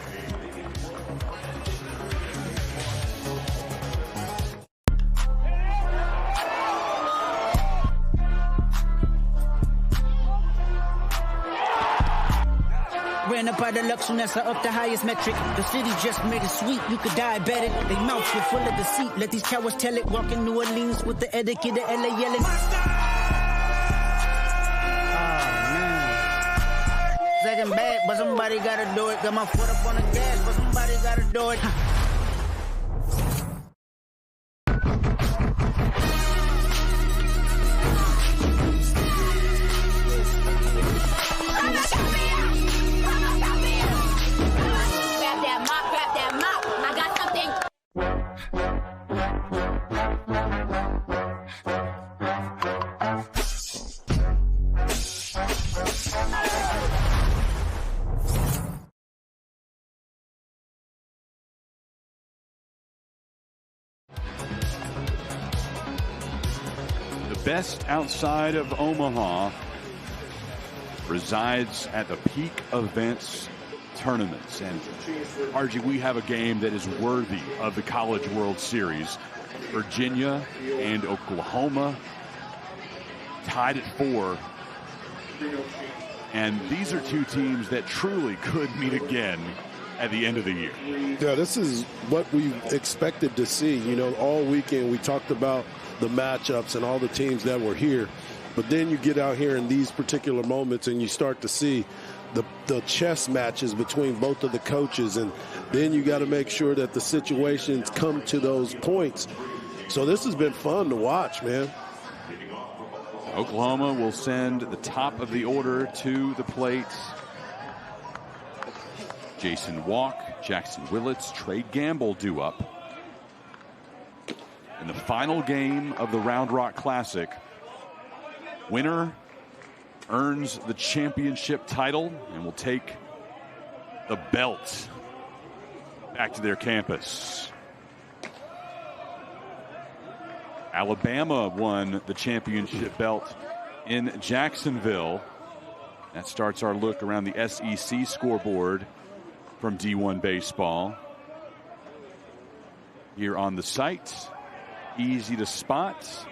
Ran up out of luck, soon as I up the highest metric. The city just made it sweet, you could diabetic. They mouths were full of deceit, let these cowards tell it. Walking New Orleans with the etiquette of LA yelling. Second bad, but somebody gotta do it. Got my foot up on the gas, but somebody gotta do it. Best outside of Omaha resides at the Peak Events tournaments. And RG, we have a game that is worthy of the College World Series. Virginia and Oklahoma tied at 4. And these are two teams that truly could meet again at the end of the year. Yeah, this is what we expected to see. You know, all weekend we talked about the matchups and all the teams that were here. But then you get out here in these particular moments and you start to see the chess matches between both of the coaches, and then you got to make sure that the situations come to those points. So this has been fun to watch, man. Oklahoma will send the top of the order to the plate. Jason Walk, Jackson Willits, Trey Gamble due up. In the final game of the Round Rock Classic, winner earns the championship title and will take the belt back to their campus. Alabama won the championship belt in Jacksonville. That starts our look around the SEC scoreboard from D1 Baseball. Here on the site, easy to spot.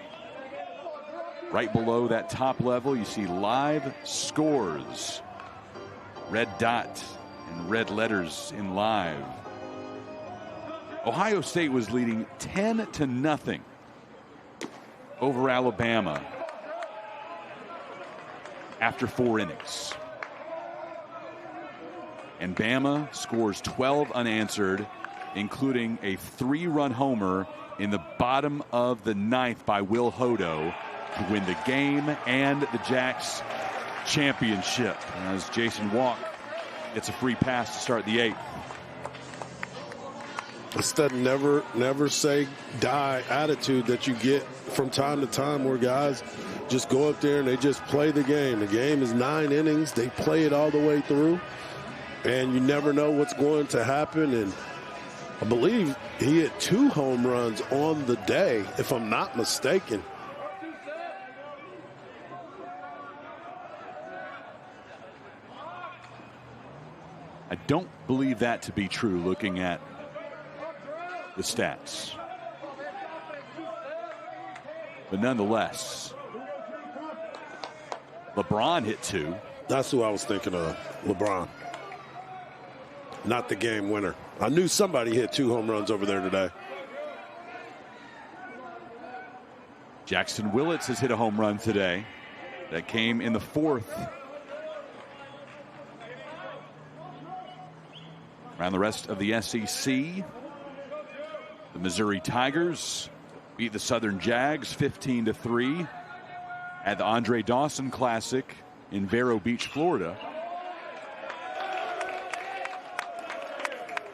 Right below that top level, you see live scores. Red dot and red letters in live. Ohio State was leading 10-0 over Alabama after 4 innings. And Bama scores 12 unanswered, including a 3-run homer in the bottom of the 9th by Will Hodo to win the game and the Jacks championship, as Jason Walk gets a free pass to start the 8th. It's that never say die attitude that you get from time to time, where guys just go up there and they just play the game. The game is 9 innings. They play it all the way through, and you never know what's going to happen. And I believe he hit 2 home runs on the day, if I'm not mistaken. I don't believe that to be true looking at the stats. But nonetheless, LeBron hit 2. That's who I was thinking of, LeBron. Not the game winner. I knew somebody hit 2 home runs over there today. Jackson Willits has hit a home run today. That came in the 4th. Around the rest of the SEC, the Missouri Tigers beat the Southern Jags 15-3 at the Andre Dawson Classic in Vero Beach, Florida.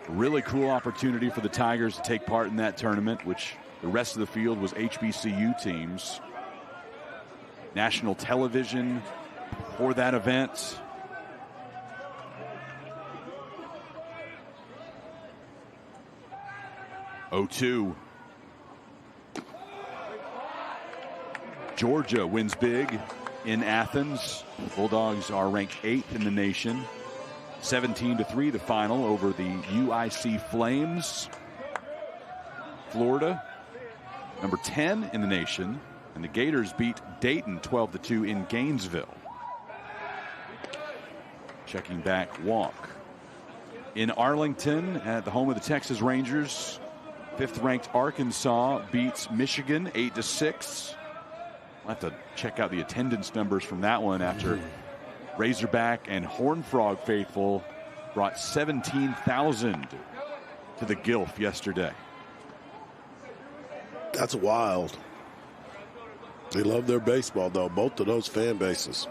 A really cool opportunity for the Tigers to take part in that tournament, which the rest of the field was HBCU teams. National television for that event. Oh-2. Georgia wins big in Athens. The Bulldogs are ranked 8th in the nation. 17-3 the final over the UIC Flames. Florida, number 10 in the nation. And the Gators beat Dayton 12-2 in Gainesville. Checking back, Walk. In Arlington, at the home of the Texas Rangers, 5th-ranked Arkansas beats Michigan 8-6. I'll have to check out the attendance numbers from that one after Razorback and Horned Frog faithful brought 17,000 to the Gilf yesterday. That's wild. They love their baseball, though, both of those fan bases.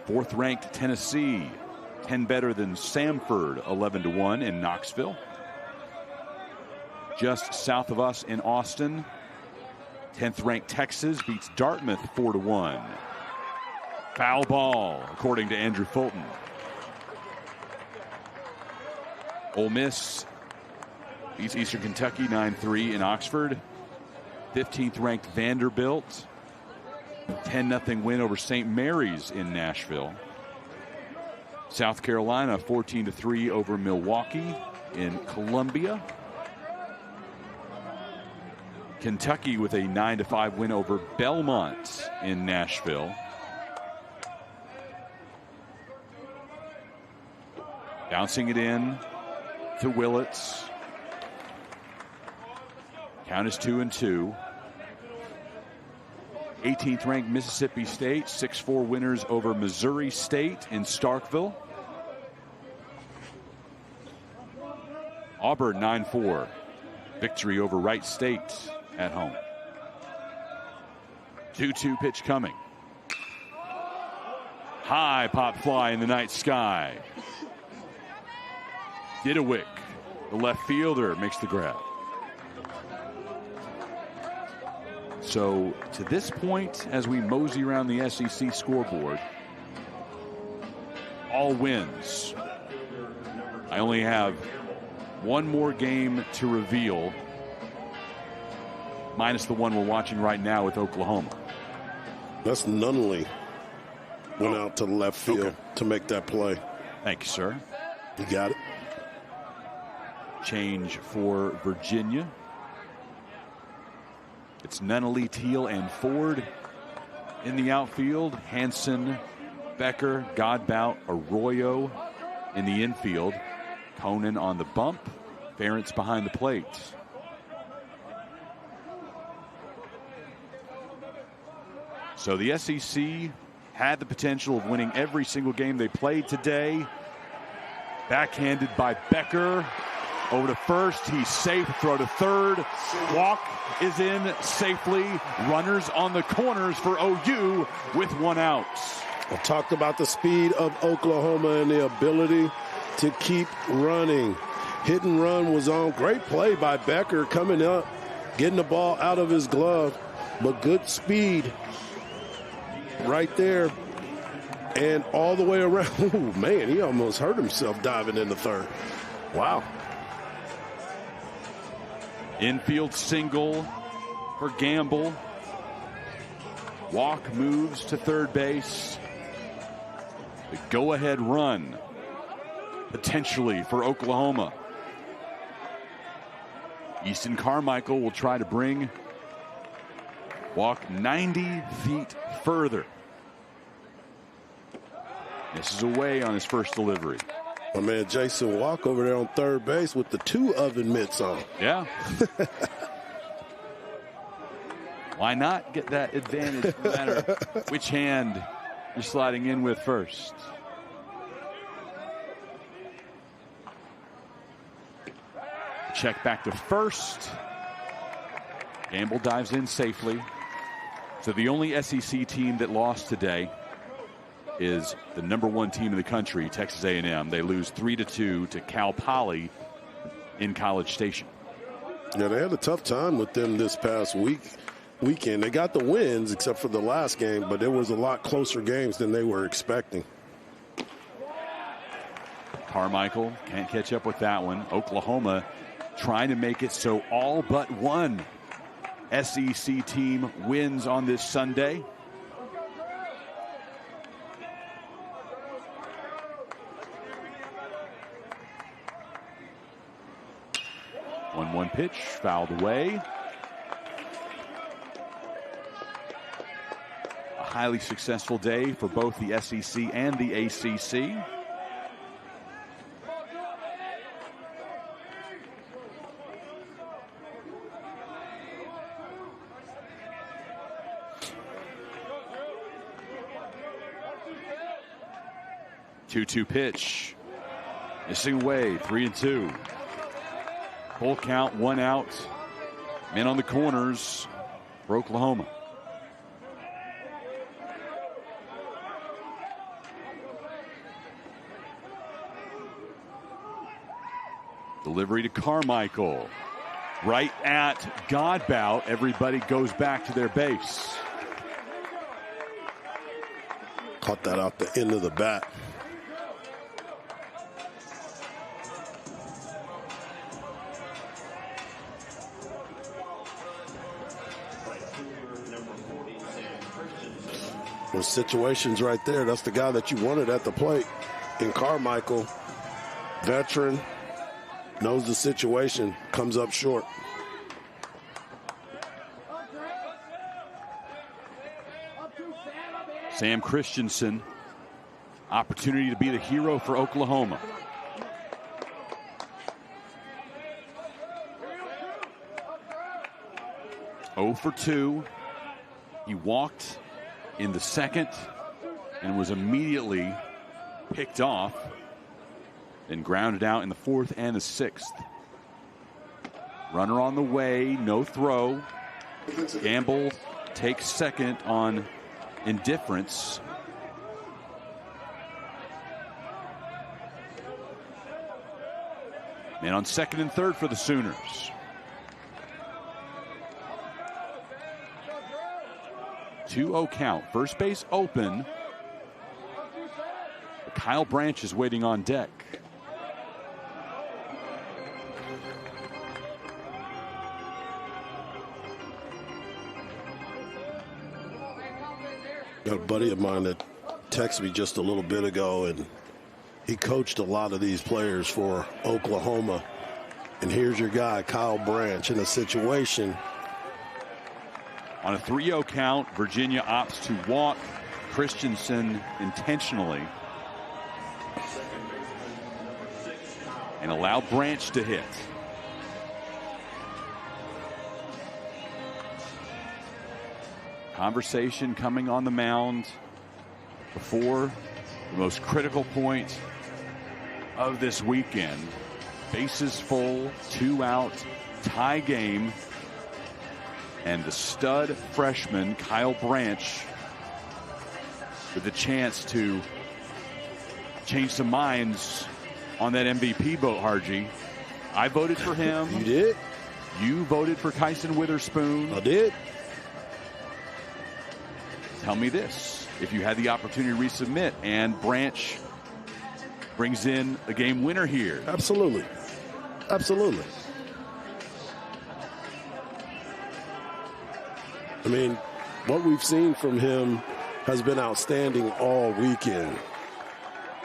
4th-ranked Tennessee, 10 better than Samford, 11-1 in Knoxville. Just south of us in Austin, 10th-ranked Texas beats Dartmouth 4-1. Foul ball, according to Andrew Fulton. Ole Miss beats Eastern Kentucky 9-3 in Oxford. 15th-ranked Vanderbilt, 10-0 win over St. Mary's in Nashville. South Carolina 14-3 over Milwaukee in Columbia. Kentucky with a 9-5 win over Belmont in Nashville. Bouncing it in to Willits. Count is 2-2. 18th ranked Mississippi State, 6-4 winners over Missouri State in Starkville. Auburn 9-4 victory over Wright State at home. 2-2 pitch coming. High pop fly in the night sky. Didewick, the left fielder, makes the grab. So to this point, as we mosey around the SEC scoreboard, all wins. I only have one more game to reveal, minus the one we're watching right now with Oklahoma. That's Nunley. Went out to the left field to make that play. Thank you, sir. You got it. Change for Virginia. It's Nunnally, Teal, and Ford in the outfield. Hanson, Becker, Godbout, Arroyo in the infield. Conan on the bump. Ferentz behind the plate. So the SEC had the potential of winning every single game they played today. Backhanded by Becker. Over to first. He's safe. Throw to third. Walk is in safely. Runners on the corners for OU with one out. I talked about the speed of Oklahoma and the ability to keep running. Hit and run was on. Great play by Becker coming up, getting the ball out of his glove, but good speed right there and all the way around. Oh, man, he almost hurt himself diving in the third. Wow. Infield single for Gamble. Walk moves to third base. The go-ahead run potentially for Oklahoma. Easton Carmichael will try to bring Walk 90 feet further. This is away on his first delivery. My man Jason Walk over there on third base with the two oven mitts on. Yeah. Why not get that advantage no matter which hand you're sliding in with first? Check back to first. Gamble dives in safely. So the only SEC team that lost today is the #1 team in the country, Texas A&M. They lose 3-2 to Cal Poly in College Station. Yeah, they had a tough time with them this past weekend. They got the wins except for the last game, but there was a lot closer games than they were expecting. Carmichael can't catch up with that one. Oklahoma trying to make it so all but one SEC team wins on this Sunday. One pitch, fouled away. A highly successful day for both the SEC and the ACC. Two pitch. Missing away, 3-2. Full count, one out. Men on the corners for Oklahoma. Delivery to Carmichael. Right at Godbout. Everybody goes back to their base. Caught that out the end of the bat. Those situations right there, that's the guy that you wanted at the plate. And Carmichael, veteran, knows the situation, comes up short. Sam Christensen, opportunity to be the hero for Oklahoma. Oh for 2. He walked in the second and was immediately picked off and grounded out in the fourth and the sixth. Runner on the way, no throw. Gamble takes second on indifference. And on second and third for the Sooners. Two-0 count. First base open. Kyle Branch is waiting on deck. Got a buddy of mine that texted me just a little bit ago, and he coached a lot of these players for Oklahoma. And here's your guy, Kyle Branch, in a situation. On a 3-0 count, Virginia opts to walk Christensen intentionally and allow Branch to hit. Conversation coming on the mound before the most critical point of this weekend. Bases full, 2 out, tie game. And the stud freshman, Kyle Branch, with the chance to change some minds on that MVP vote, Harji. I voted for him. You did? You voted for Kyson Witherspoon. I did. Tell me this. If you had the opportunity to resubmit and Branch brings in a game winner here. Absolutely. Absolutely. I mean, what we've seen from him has been outstanding all weekend.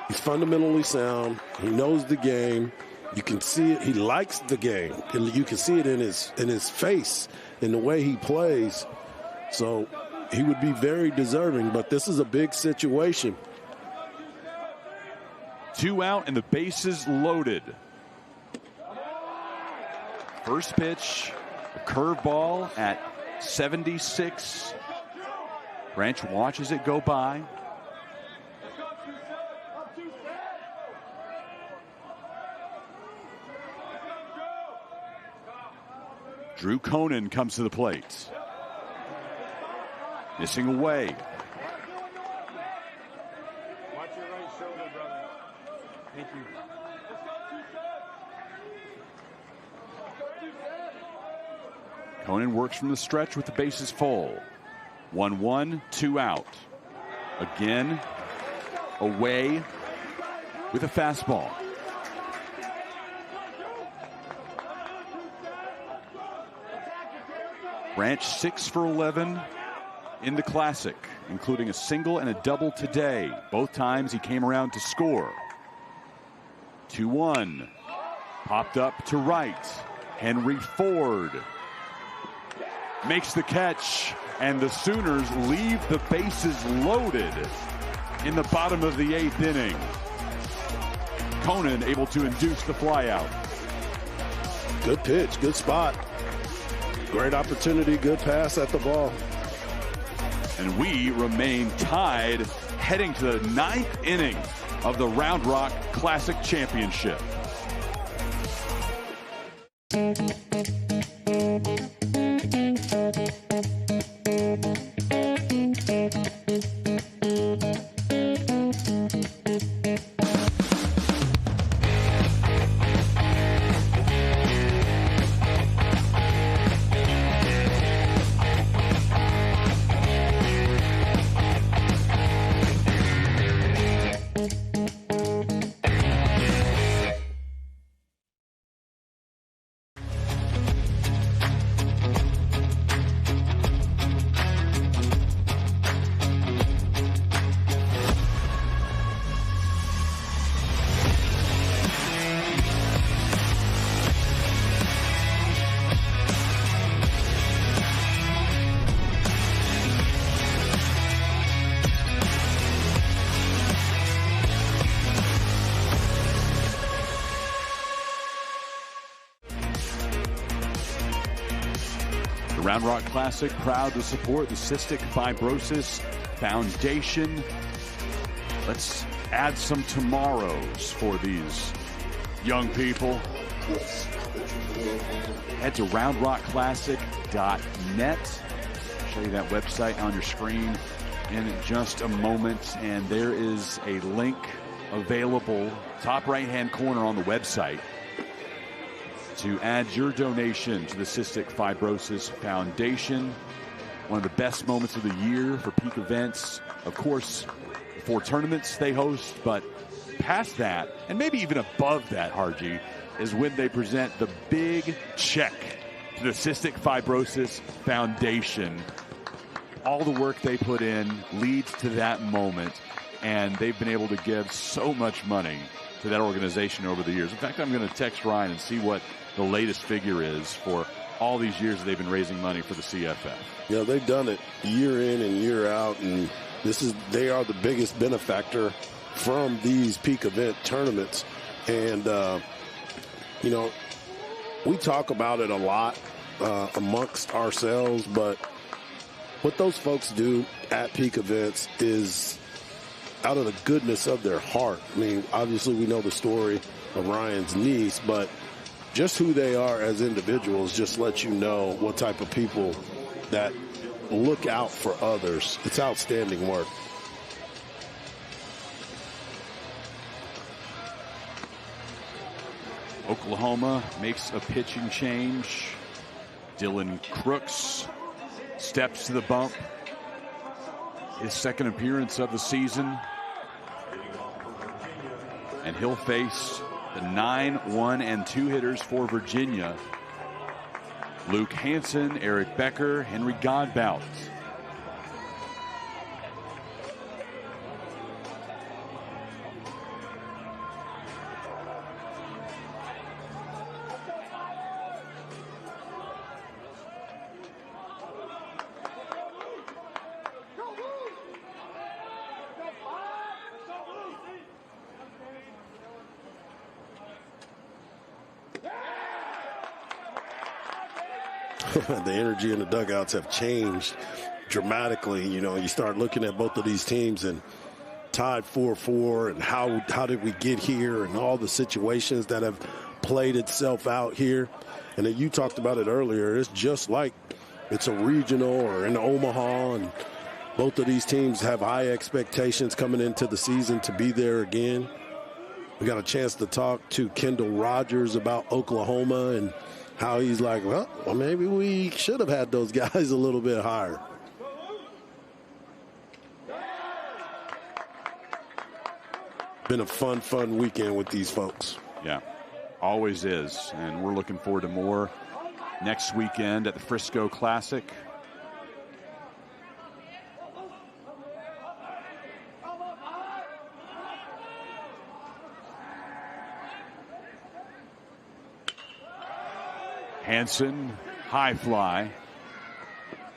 He's fundamentally sound. He knows the game. You can see it. He likes the game. And you can see it in his face, in the way he plays. So he would be very deserving, but this is a big situation. 2 out and the bases loaded. First pitch, a curveball at 76. Branch watches it go by. Drew Conan comes to the plate. Missing away. Watch your right shoulder, brother. Thank you. Conan works from the stretch with the bases full. 1-1, 2 out. Again, away with a fastball. Branch 6 for 11 in the Classic, including a single and a double today. Both times he came around to score. 2-1. Popped up to right. Henry Ford makes the catch, and the Sooners leave the bases loaded in the bottom of the 8th inning. Conan able to induce the flyout. Good pitch, good spot. Great opportunity, good pass at the ball. And we remain tied heading to the 9th inning of the Round Rock Classic Championship. Round Rock Classic, proud to support the Cystic Fibrosis Foundation. Let's add some tomorrows for these young people. Head to roundrockclassic.net. Show you that website on your screen in just a moment. And there is a link available, top right-hand corner on the website, to add your donation to the Cystic Fibrosis Foundation. One of the best moments of the year for peak events. Of course, the 4 tournaments they host, but past that, and maybe even above that, Harji, is when they present the big check to the Cystic Fibrosis Foundation. All the work they put in leads to that moment, and they've been able to give so much money to that organization over the years. In fact, I'm going to text Ryan and see what the latest figure is for all these years they've been raising money for the CFF. Yeah, they've done it year in and year out, and they are the biggest benefactor from these peak event tournaments. And, we talk about it a lot amongst ourselves, but what those folks do at peak events is out of the goodness of their heart. I mean, obviously we know the story of Ryan's niece, but just who they are as individuals just lets you know what type of people that look out for others. It's outstanding work. Oklahoma makes a pitching change. Dylan Crooks steps to the bump. His second appearance of the season. And he'll face the 9-1-2 hitters for Virginia. Luke Hansen, Eric Becker, Henry Godbout. The energy in the dugouts have changed dramatically. You start looking at both of these teams and tied 4-4, and how did we get here, and all the situations that have played itself out here. And then you talked about it earlier. It's just like it's a regional or in Omaha, and both of these teams have high expectations coming into the season to be there again. We got a chance to talk to Kendall Rogers about Oklahoma and how he's like, well, maybe we should have had those guys a little bit higher. Been a fun weekend with these folks. Yeah, always is. And we're looking forward to more next weekend at the Frisco Classic. Hansen, high fly,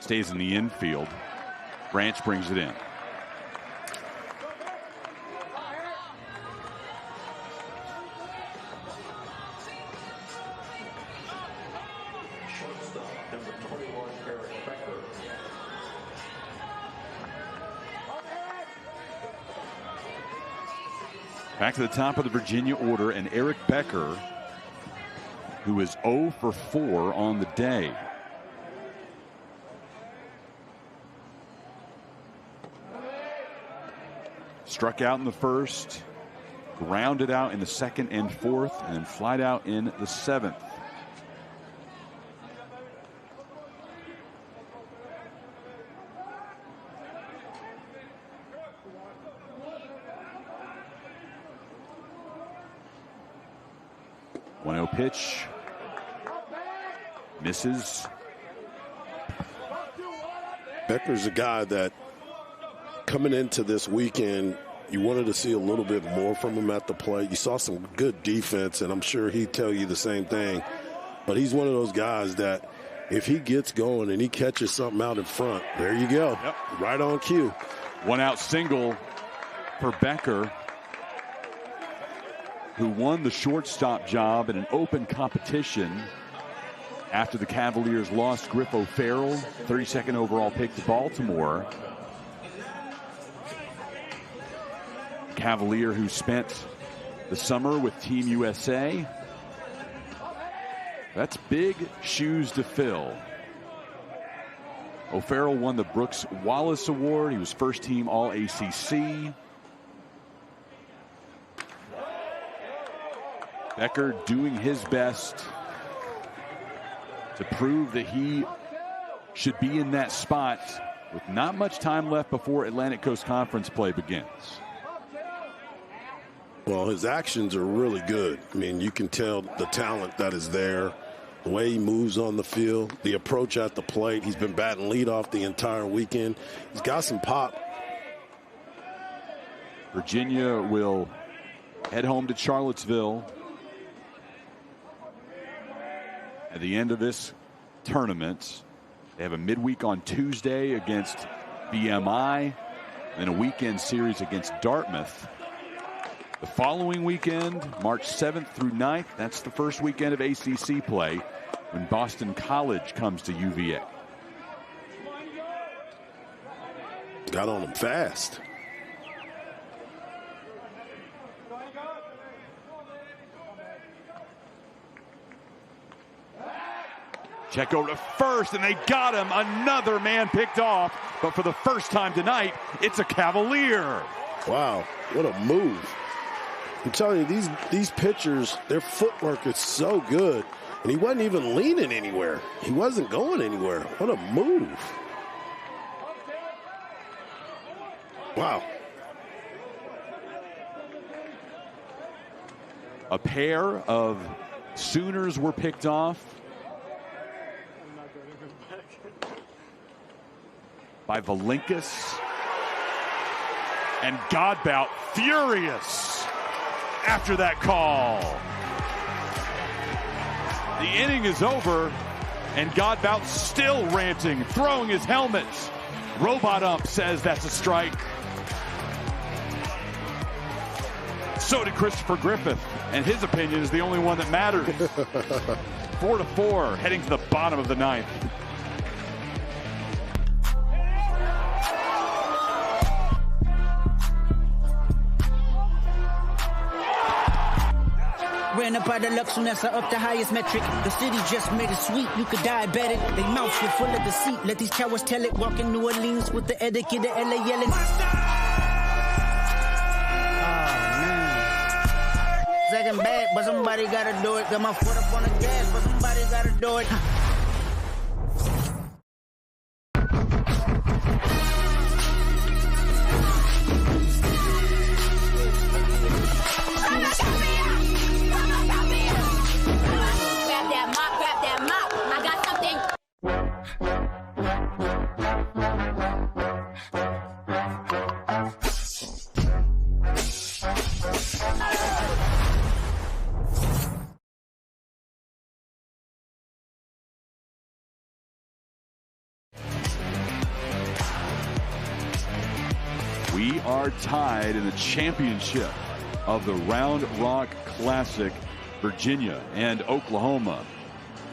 stays in the infield. Branch brings it in. Back to the top of the Virginia order, and Eric Becker, who is 0 for 4 on the day. Struck out in the first, grounded out in the second and fourth, and then flied out in the seventh. Pitch misses. Becker's a guy that coming into this weekend, you wanted to see a little bit more from him at the plate. You saw some good defense, and I'm sure he'd tell you the same thing. But he's one of those guys that if he gets going and he catches something out in front, there you go. Yep. Right on cue. One out single for Becker, who won the shortstop job in an open competition after the Cavaliers lost Griff O'Farrell, 32nd overall pick to Baltimore. Cavalier who spent the summer with Team USA. That's big shoes to fill. O'Farrell won the Brooks Wallace Award. He was first team All-ACC. Becker doing his best to prove that he should be in that spot with not much time left before Atlantic Coast Conference play begins. Well, his actions are really good. I mean, you can tell the talent that is there, the way he moves on the field, the approach at the plate. He's been batting leadoff the entire weekend. He's got some pop. Virginia will head home to Charlottesville at the end of this tournament. They have a midweek on Tuesday against BMI, and a weekend series against Dartmouth. The following weekend, March 7th through 9th, that's the first weekend of ACC play when Boston College comes to UVA. Got on him fast. Check over to first, and they got him. Another man picked off, but for the first time tonight, it's a Cavalier. Wow, what a move. I'm telling you, these pitchers, their footwork is so good, and he wasn't even leaning anywhere. He wasn't going anywhere. What a move. Wow. A pair of Sooners were picked off by Valinkas, and Godbout furious after that call. The inning is over, and Godbout still ranting, throwing his helmet. Robot ump says that's a strike. So did Christopher Griffith, and his opinion is the only one that matters. 4-4, heading to the bottom of the ninth. Ran up out of luck soon as I up the highest metric. The city just made it sweet, you could diabetic. They mouths were full of deceit, let these cowards tell it. Walking New Orleans with the etiquette of LA yelling. Second bad, but somebody gotta do it. Got my foot up on the gas, but somebody gotta do it. We are tied in the championship of the Round Rock Classic. Virginia and Oklahoma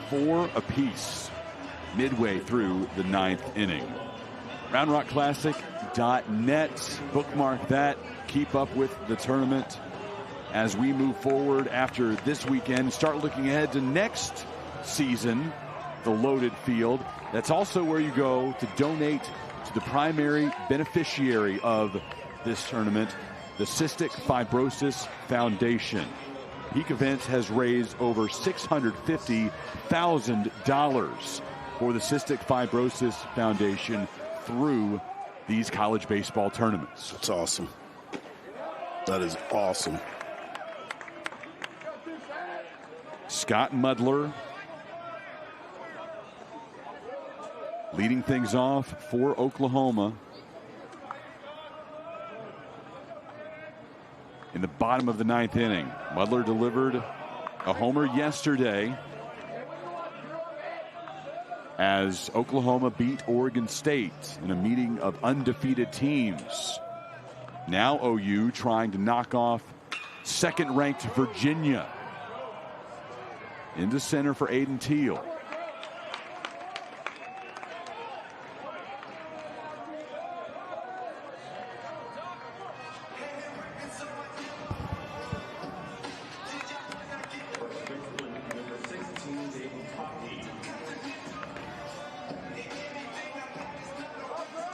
4 apiece midway through the ninth inning. RoundRockClassic.net. Bookmark that. Keep up with the tournament as we move forward after this weekend. Start looking ahead to next season, the loaded field. That's also where you go to donate to the primary beneficiary of this tournament, the Cystic Fibrosis Foundation. Peak Events has raised over $650,000 for the Cystic Fibrosis Foundation through these college baseball tournaments. That's awesome. That is awesome. Scott Mudler leading things off for Oklahoma. In the bottom of the ninth inning, Mudler delivered a homer yesterday as Oklahoma beat Oregon State in a meeting of undefeated teams. Now OU trying to knock off second-ranked Virginia. Into center for Aiden Teal.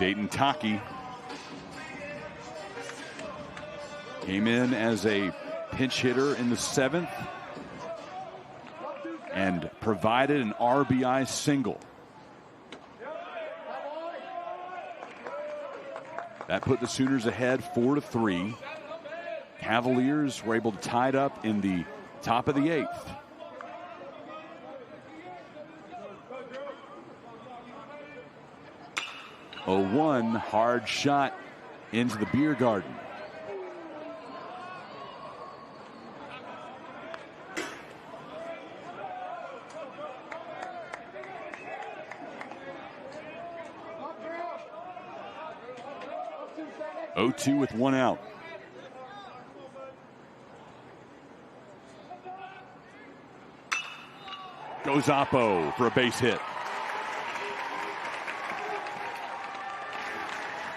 Dayton Taki came in as a pinch hitter in the 7th and provided an RBI single. That put the Sooners ahead 4-3. Cavaliers were able to tie it up in the top of the 8th. A 1 hard shot into the beer garden. (0-2) with 1 out. Goes Oppo for a base hit.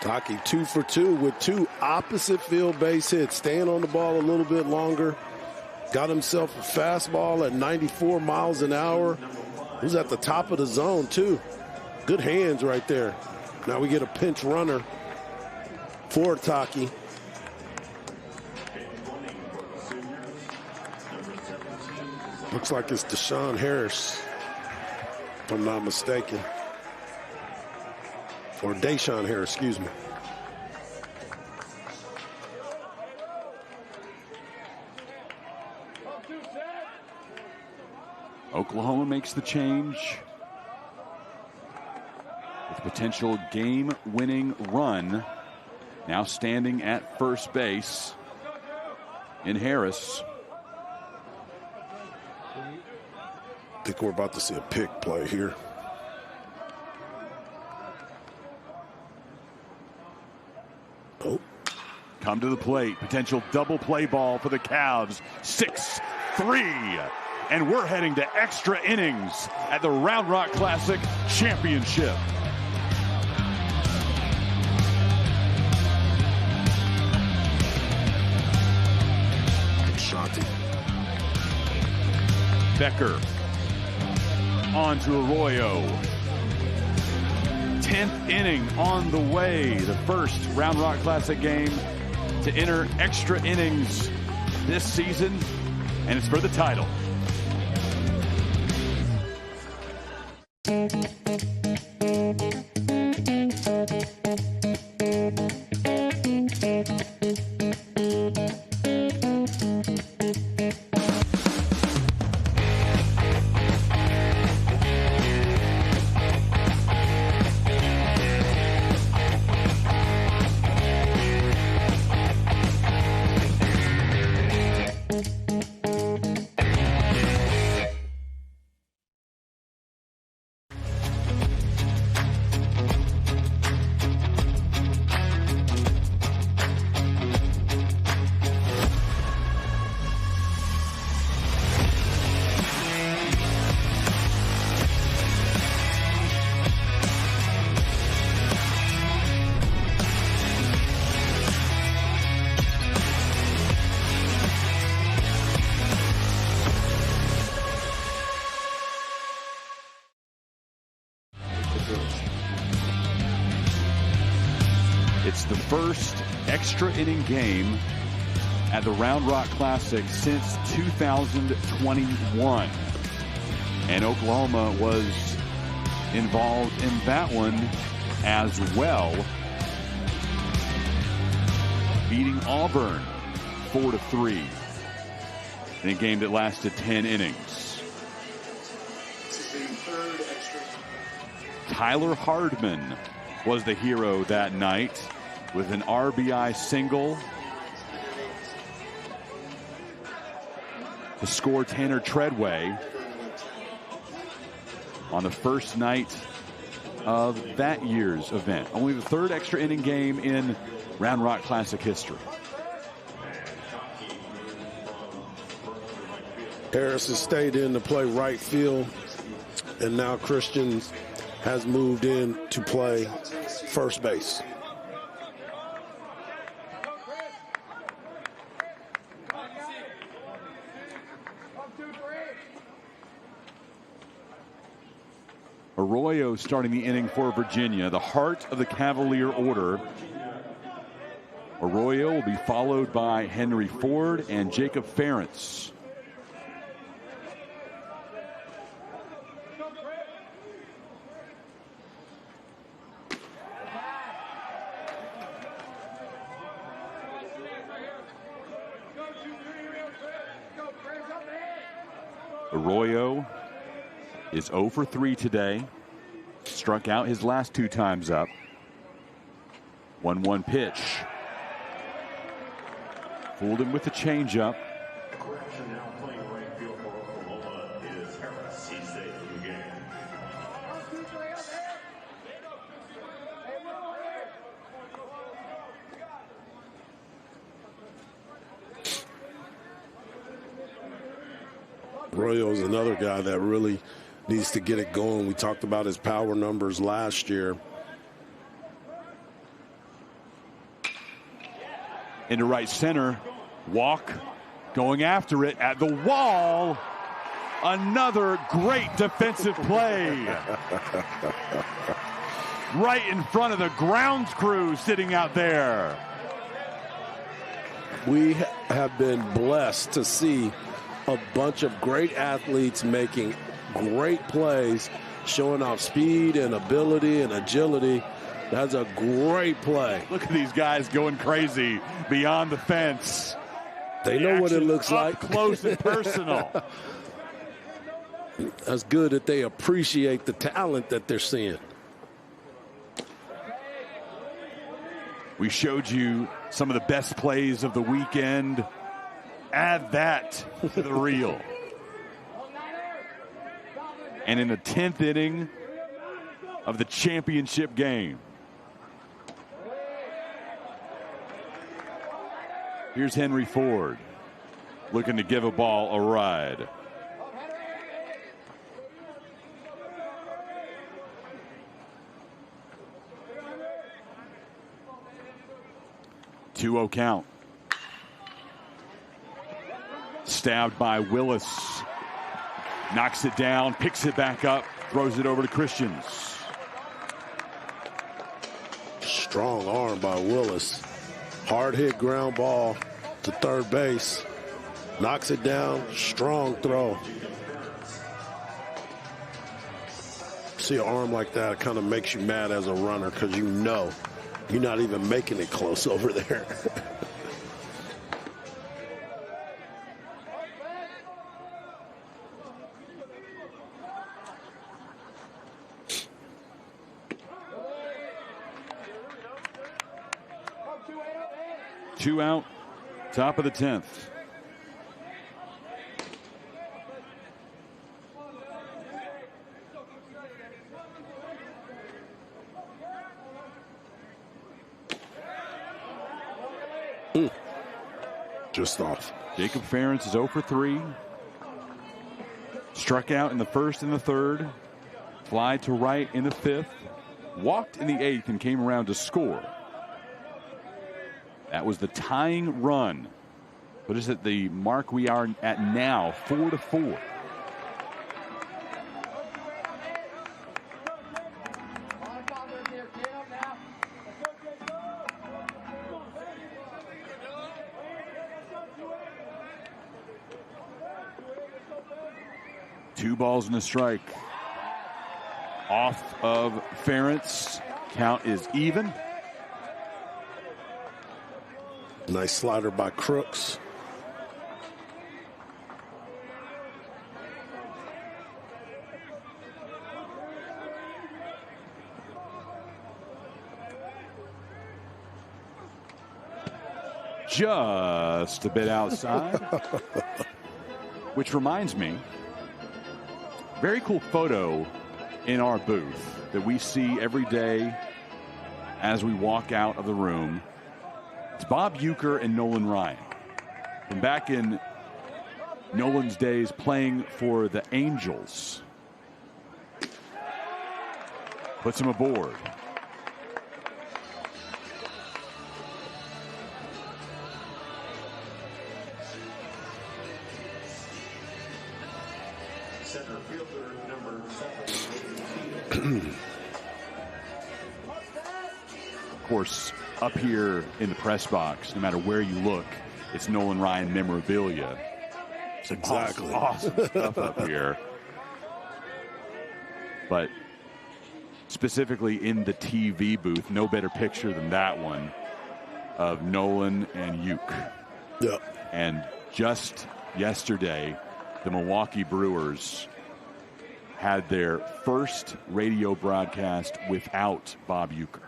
Taki 2 for 2 with 2 opposite field base hits. Staying on the ball a little bit longer. Got himself a fastball at 94 miles an hour. Who's at the top of the zone too. Good hands right there. Now we get a pinch runner for Taki. Looks like it's Deshaun Harris, if I'm not mistaken. Or Deshaun Harris, excuse me. Oklahoma makes the change with potential game-winning run. Now standing at first base in Harris. I think we're about to see a pick play here. Oh. Come to the plate. Potential double play ball for the Cavs. 6-3. And we're heading to extra innings at the Round Rock Classic Championship. Shanti. Becker on to Arroyo. 10th inning on the way. The first Round Rock Classic game to enter extra innings this season, and it's for the title. It's the first extra inning game at the Round Rock Classic since 2021. And Oklahoma was involved in that one as well, beating Auburn 4-3 in a game that lasted 10 innings. Tyler Hardman was the hero that night with an RBI single to score Tanner Treadway on the first night of that year's event. Only the third extra inning game in Round Rock Classic history. Harris has stayed in to play right field, and now Christian has moved in to play first base. Arroyo starting the inning for Virginia, the heart of the Cavalier order. Arroyo will be followed by Henry Ford and Jacob Ferentz. Arroyo is 0 for 3 today. Struck out his last 2 times up. 1-1 pitch. Fooled him with the changeup. Arroyo is another guy that really needs to get it going. We talked about his power numbers last year. Into right center. Walk. Going after it at the wall. Another great defensive play. Right in front of the grounds crew sitting out there. We have been blessed to see a bunch of great athletes making great plays, showing off speed and ability and agility. That's a great play. Look at these guys going crazy beyond the fence. They know what it looks like. Close and personal. That's good that they appreciate the talent that they're seeing. We showed you some of the best plays of the weekend. Add that to the reel. And in the 10th inning of the championship game, here's Henry Ford looking to give a ball a ride. Two-0 count. Stabbed by Willis. Knocks it down, picks it back up, throws it over to Christians. Strong arm by Willis. Hard hit ground ball to third base. Knocks it down, strong throw. See an arm like that, it kind of makes you mad as a runner because you know you're not even making it close over there. Two out, top of the 10th. Just off. Jacob Ferentz is 0 for 3. Struck out in the first and the third. Fly to right in the 5th. Walked in the 8th and came around to score. That was the tying run. What is it, the mark we are at now, 4-4. Two balls and a strike. Off of Ferentz. Count is even. Nice slider by Crooks. Just a bit outside. Which reminds me, very cool photo in our booth that we see every day as we walk out of the room. It's Bob Uecker and Nolan Ryan. From back in Nolan's days playing for the Angels. Puts him aboard. Of course, up here in the press box, no matter where you look, it's Nolan Ryan memorabilia. It's exactly awesome stuff up here. But specifically in the TV booth, no better picture than that one of Nolan and Uke. Yeah. And just yesterday, the Milwaukee Brewers had their first radio broadcast without Bob Uecker.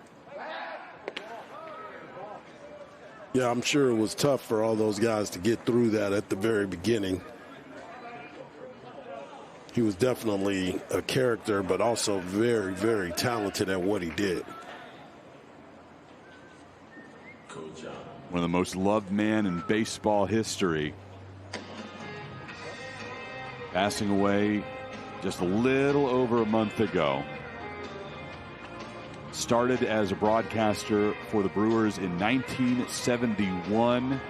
Yeah, I'm sure it was tough for all those guys to get through that at the very beginning. He was definitely a character, but also very, very talented at what he did. One of the most loved men in baseball history. Passing away just a little over a month ago. Started as a broadcaster for the Brewers in 1971.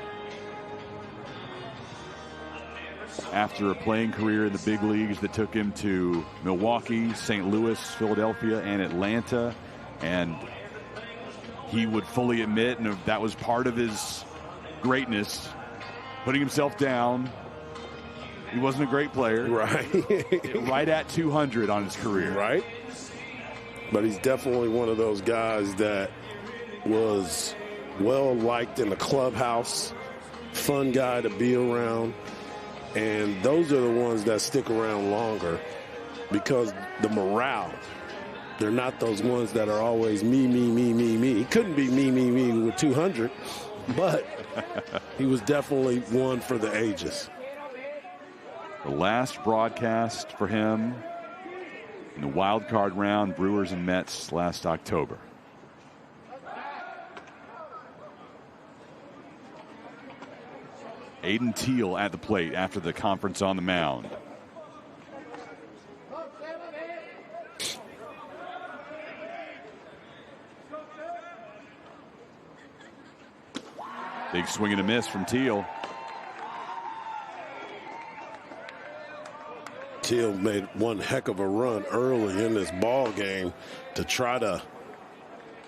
After a playing career in the big leagues that took him to Milwaukee, St. Louis, Philadelphia, and Atlanta. And he would fully admit, and that was part of his greatness, putting himself down. He wasn't a great player. Right. Right at 200 on his career. Right. But he's definitely one of those guys that was well liked in the clubhouse, fun guy to be around. And those are the ones that stick around longer because the morale, they're not those ones that are always me. He couldn't be me with 200, but he was definitely one for the ages. The last broadcast for him in the wild card round, Brewers and Mets last October. Aiden Teal at the plate after the conference on the mound. Big swing and a miss from Teal. Teal made one heck of a run early in this ball game to try to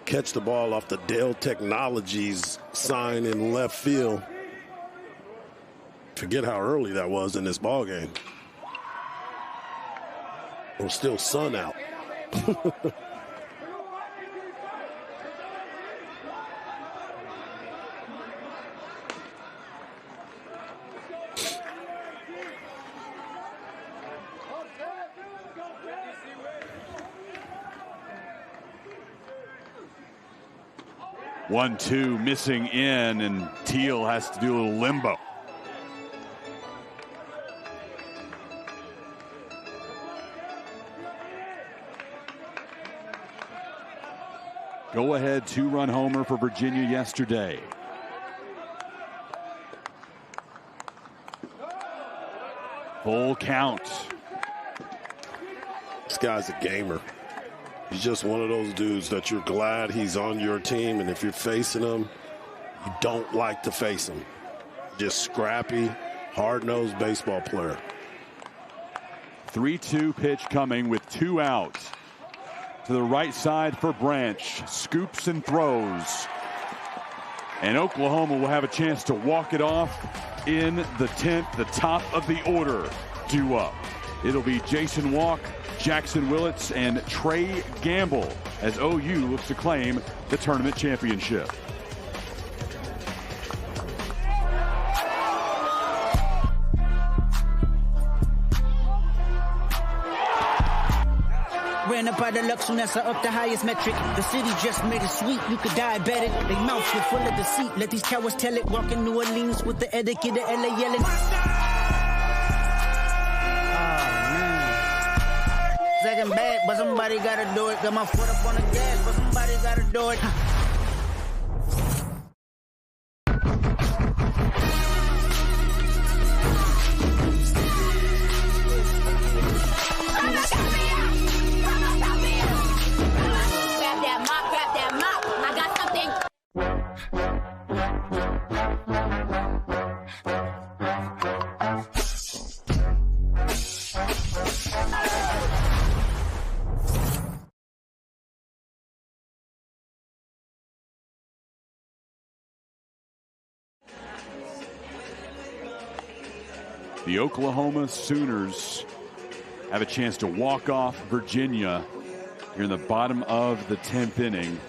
catch the ball off the Dell Technologies sign in left field. Forget how early that was in this ball game. It was still sun out. 1-2 missing in, and Teal has to do a little limbo. Go ahead 2-run homer for Virginia yesterday. Full count. This guy's a gamer. He's just one of those dudes that you're glad he's on your team, and if you're facing him, you don't like to face him. Just scrappy, hard-nosed baseball player. 3-2 pitch coming with 2 out. To the right side for Branch. Scoops and throws. And Oklahoma will have a chance to walk it off in the 10th. The top of the order due up. It'll be Jason Walk, Jackson Willits, and Trey Gamble as OU looks to claim the tournament championship. Ran up out of luck, soon as I up the highest metric. The city just made it sweet, you could diabetic. They mouths were full of deceit, let these cowards tell it. Walking New Orleans with the etiquette of LA yelling. Second bad, but somebody gotta do it. Got my foot up on the gas, but somebody gotta do it. The Oklahoma Sooners have a chance to walk off Virginia here in the bottom of the 10th inning.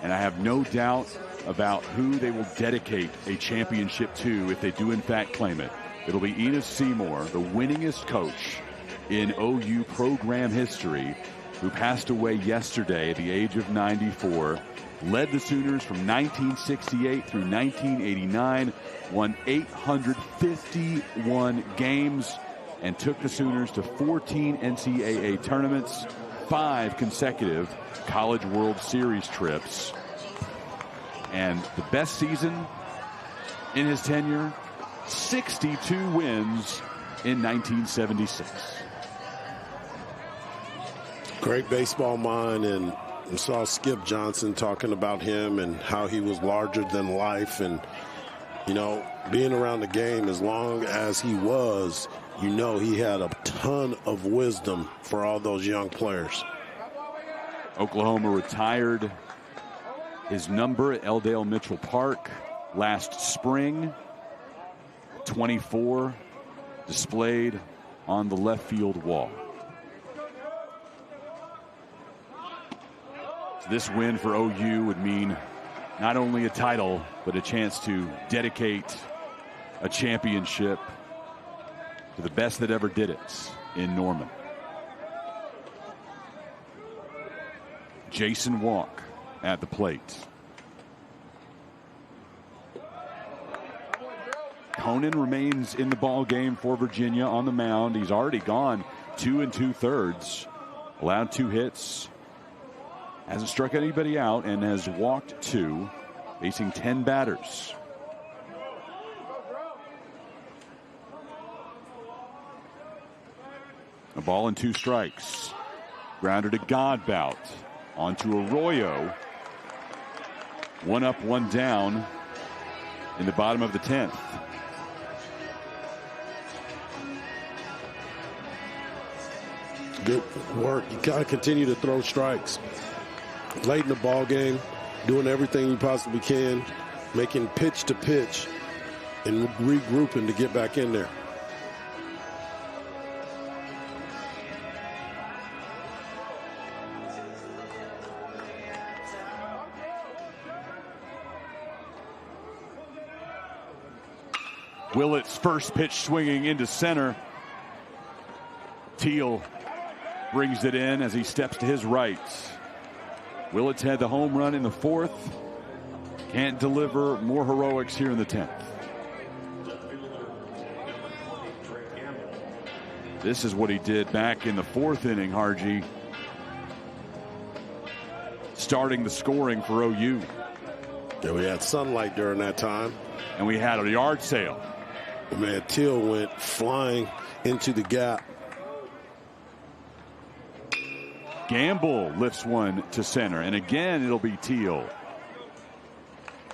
And I have no doubt about who they will dedicate a championship to if they do in fact claim it. It'll be Enos Seymour, the winningest coach in OU program history, who passed away yesterday at the age of 94. Led the Sooners from 1968 through 1989, won 851 games, and took the Sooners to 14 NCAA tournaments, 5 consecutive College World Series trips. And the best season in his tenure, 62 wins in 1976. Great baseball mind, and we saw Skip Johnson talking about him and how he was larger than life. And, you know, being around the game as long as he was, you know, he had a ton of wisdom for all those young players. Oklahoma retired his number at Eldale Mitchell Park last spring. 24 displayed on the left field wall. So this win for OU would mean not only a title, but a chance to dedicate a championship to the best that ever did it in Norman. Jason Walk at the plate. Conan remains in the ball game for Virginia on the mound. He's already gone 2 2/3, allowed 2 hits, hasn't struck anybody out, and has walked 2, facing 10 batters. A ball and 2 strikes. Grounder to Godbout. Onto Arroyo. 1 up, 1 down in the bottom of the 10th. Good work. You got to continue to throw strikes. Late in the ball game, doing everything you possibly can, making pitch to pitch, and regrouping to get back in there. Willett's first pitch swinging into center. Teal brings it in as he steps to his right. Willett's had the home run in the 4th. Can't deliver more heroics here in the 10th. This is what he did back in the 4th inning, Harji. Starting the scoring for OU. Yeah, we had sunlight during that time. And we had a yard sale. Man, Teal went flying into the gap. Gamble lifts one to center, and again it'll be Teal.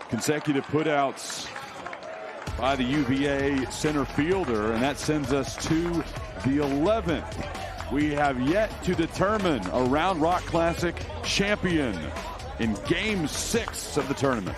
Consecutive putouts by the UVA center fielder, and that sends us to the 11th. We have yet to determine a Round Rock Classic champion in Game 6 of the tournament.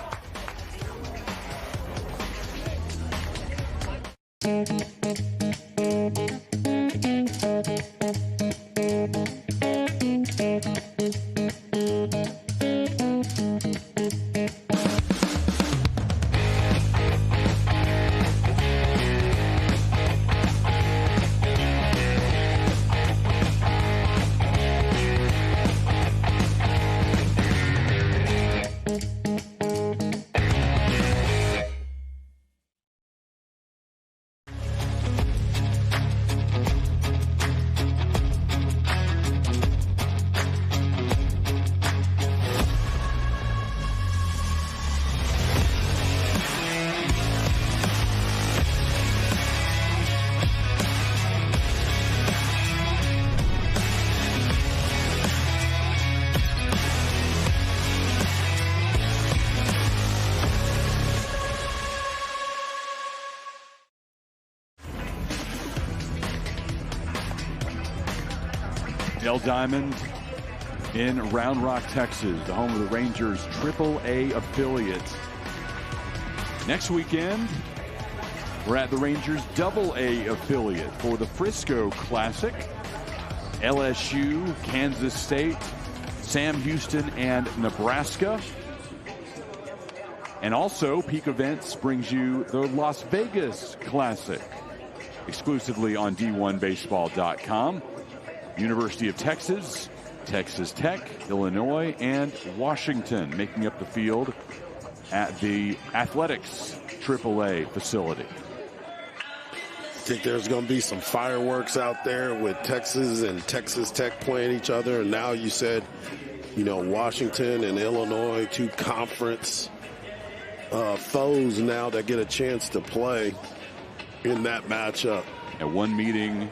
Dell Diamond in Round Rock, Texas, the home of the Rangers AAA affiliate. Next weekend, We're at the Rangers AA affiliate for the Frisco Classic. LSU, Kansas State, Sam Houston, and Nebraska. And also, Peak Events brings you the Las Vegas Classic, exclusively on D1Baseball.com. University of Texas, Texas Tech, Illinois, and Washington making up the field at the Athletics AAA facility. I think there's going to be some fireworks out there with Texas and Texas Tech playing each other. And now you said, Washington and Illinois, two conference foes now that get a chance to play in that matchup. At one meeting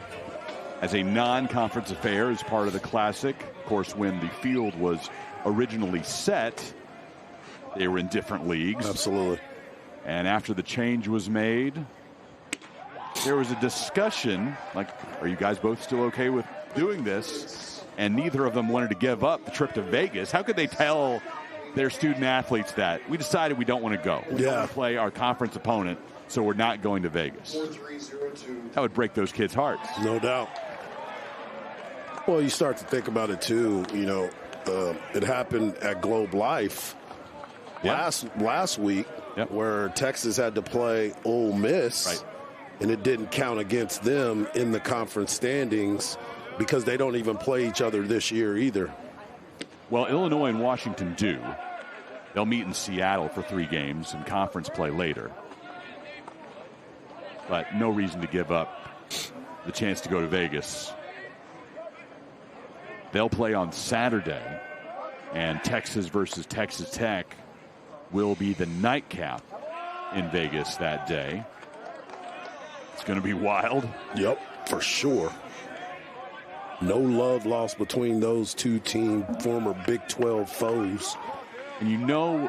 as a non-conference affair as part of the Classic. Of course, when the field was originally set, they were in different leagues. Absolutely. And after the change was made, there was a discussion, like, are you guys both still okay with doing this? And neither of them wanted to give up the trip to Vegas. How could they tell their student athletes that? We decided we don't want to go. We want to play our conference opponent, so we're not going to Vegas. That would break those kids' hearts. No doubt. Well, you start to think about it, too. It happened at Globe Life last week where Texas had to play Ole Miss. Right. And it didn't count against them in the conference standings because they don't even play each other this year either. Well, Illinois and Washington do. They'll meet in Seattle for 3 games and conference play later. But no reason to give up the chance to go to Vegas. They'll play on Saturday, and Texas versus Texas Tech will be the nightcap in Vegas that day. It's going to be wild. Yep, for sure. No love lost between those two former Big 12 foes. And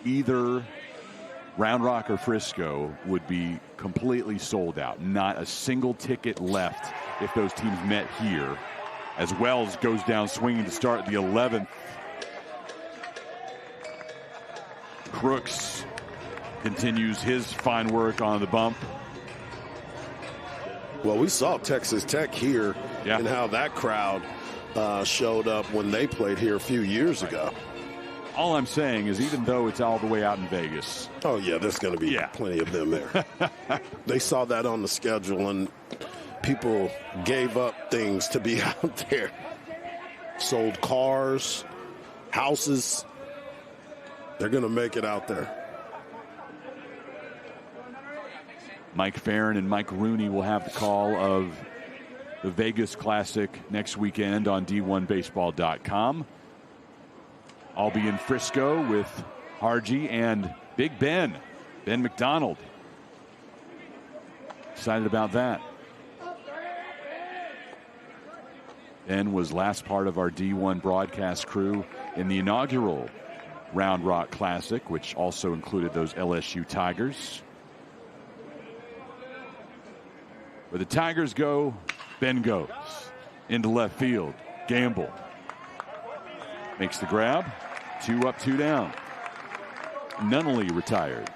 either Round Rock or Frisco would be completely sold out. Not a single ticket left if those teams met here. As Wells goes down swinging to start the 11th. Crooks continues his fine work on the bump. Well, we saw Texas Tech here and how that crowd showed up when they played here a few years ago. All I'm saying is even though it's all the way out in Vegas. Oh, yeah, there's going to be plenty of them there. They saw that on the schedule, and people gave up things to be out there. Sold cars, houses. They're going to make it out there. Mike Farron and Mike Rooney will have the call of the Vegas Classic next weekend on D1Baseball.com. I'll be in Frisco with Hargy and Big Ben McDonald. Excited about that. Ben was last part of our D1 broadcast crew in the inaugural Round Rock Classic, which also included those LSU Tigers. Where the Tigers go, Ben goes. Into left field. Gamble. Makes the grab. 2 up, 2 down. Nunnally retired.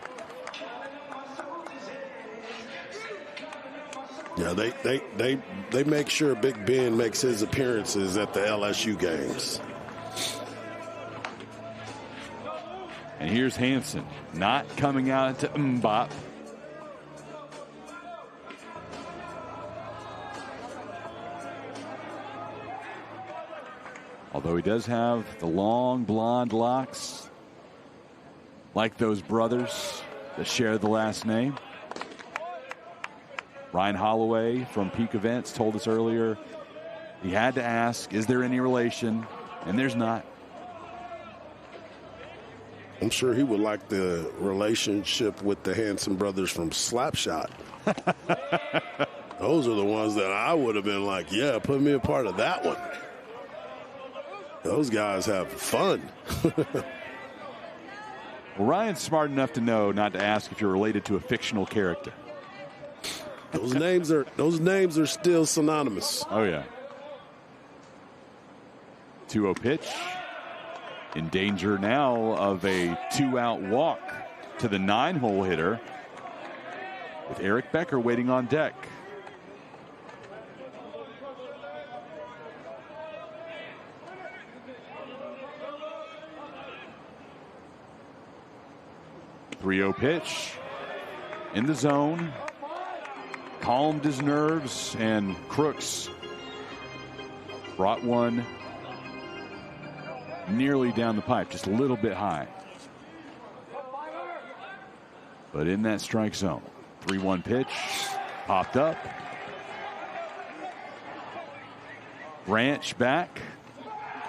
Yeah, they make sure Big Ben makes his appearances at the LSU games. And here's Hansen, not coming out to Mbop. Although he does have the long blonde locks, like those brothers that share the last name. Ryan Holloway from Peak Events told us earlier he had to ask, is there any relation? And there's not. I'm sure he would like the relationship with the Hanson brothers from Slapshot. Those are the ones that I would have been like, yeah, put me a part of that one. Those guys have fun. Well, Ryan's smart enough to know not to ask if you're related to a fictional character. Those names are still synonymous. Oh, yeah. 2-0 pitch. In danger now of a 2-out walk to the 9-hole hitter. with Eric Becker waiting on deck. .3-0 pitch in the zone, calmed his nerves, and Crooks brought one nearly down the pipe, just a little bit high. But in that strike zone. 3-1 pitch, popped up. Branch back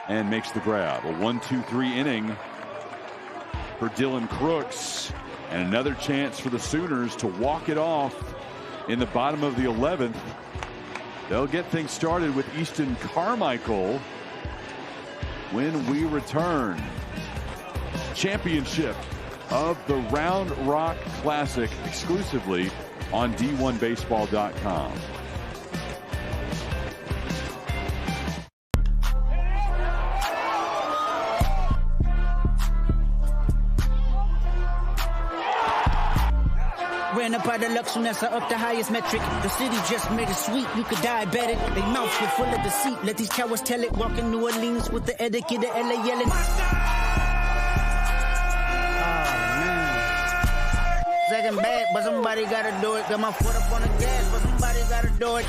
and makes the grab. A 1-2-3 inning for Dylan Crooks, and another chance for the Sooners to walk it off in the bottom of the 11th. They'll get things started with Easton Carmichael when we return. Championship of the Round Rock Classic exclusively on D1Baseball.com. Ran up out of Lux soon as I up the highest metric. The city just made it sweet, you could diabetic. They mouths were full of deceit. Let these cowards tell it. Walking New Orleans with the etiquette of LA yelling. Second bad, but somebody gotta do it. Got my foot up on the gas, but somebody gotta do it.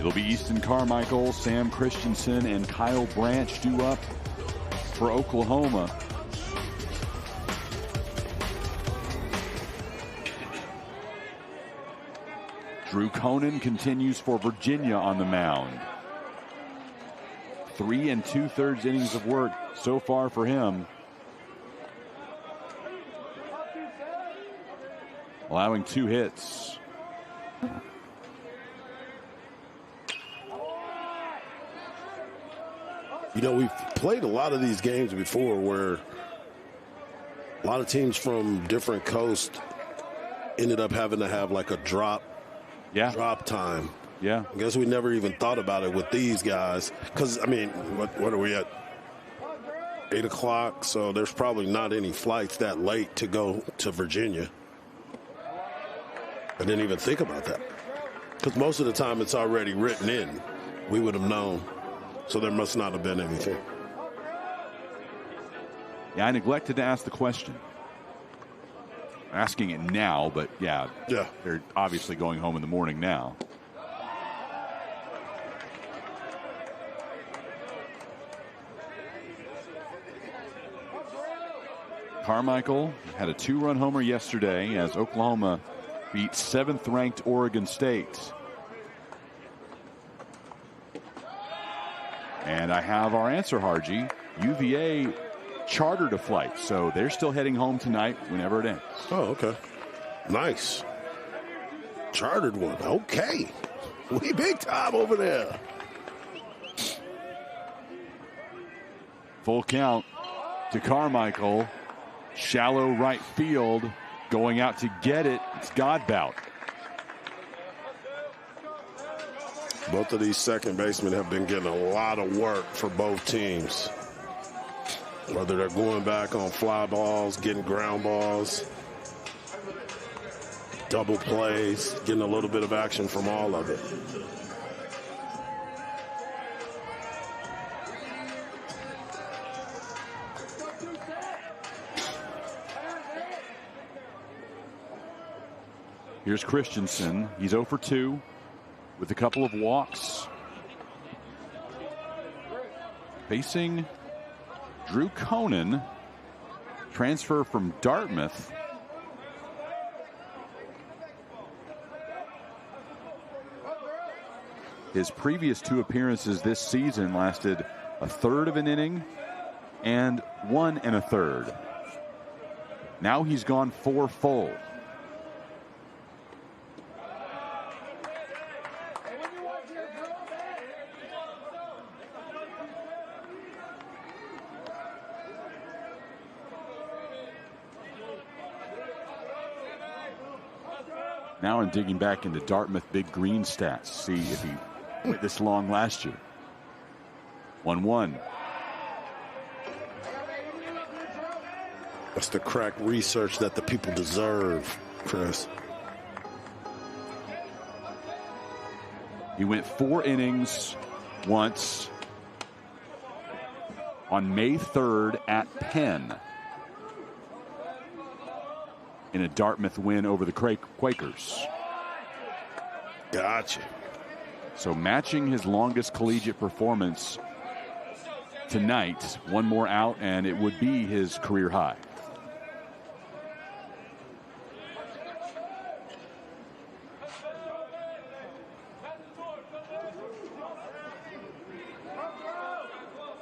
It'll be Easton Carmichael, Sam Christensen, and Kyle Branch due up for Oklahoma. Drew Conan continues for Virginia on the mound. 3 2/3 innings of work so far for him, allowing 2 hits. You know, we've played a lot of these games before where a lot of teams from different coasts ended up having to have like a drop time. Yeah. I guess we never even thought about it with these guys. Because, I mean, what are we at? 8 o'clock, so there's probably not any flights that late to go to Virginia. I didn't even think about that. Because most of the time it's already written in. We would have known. So there must not have been anything. Yeah, I neglected to ask the question. Asking it now, but yeah, they're obviously going home in the morning now. Carmichael had a 2-run homer yesterday as Oklahoma beat 7th-ranked Oregon State. And I have our answer, Harji. UVA chartered a flight, so they're still heading home tonight whenever it ends. Oh, okay. Nice. Chartered one. Okay. We big time over there. Full count to Carmichael. Shallow right field. Going out to get it. It's Godbout. Both of these second basemen have been getting a lot of work for both teams. Whether they're going back on fly balls, getting ground balls, double plays, getting a little bit of action from all of it. Here's Christensen. He's 0 for 2 with a couple of walks. Facing Drew Conan, transfer from Dartmouth. His previous 2 appearances this season lasted a third of an inning, and 1 1/3. Now he's gone 4 full. Now I'm digging back into Dartmouth Big Green stats, see if he went this long last year. 1-1. That's the crack research that the people deserve, Chris. He went 4 innings once on May 3rd at Penn in a Dartmouth win over the Quakers. Gotcha. So matching his longest collegiate performance tonight, 1 more out, and it would be his career high.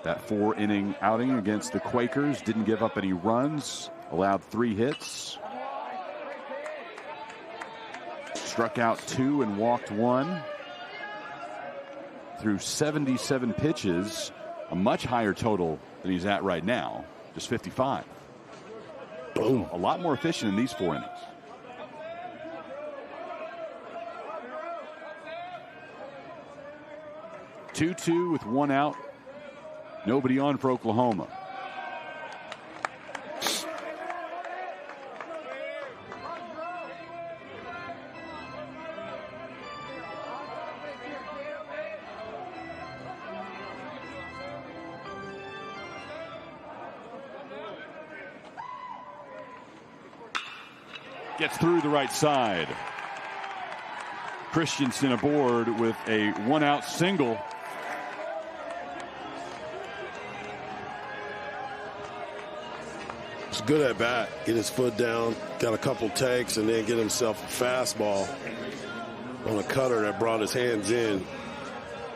That 4-inning outing against the Quakers didn't give up any runs, allowed 3 hits. Struck out 2 and walked 1. Through 77 pitches, a much higher total than he's at right now, just 55. Boom. A lot more efficient in these 4 innings. Two with 1 out. Nobody on for Oklahoma. Gets through the right side. Christensen aboard with a 1-out single. It's good at bat. Get his foot down, got a couple takes, and then get himself a fastball on a cutter that brought his hands in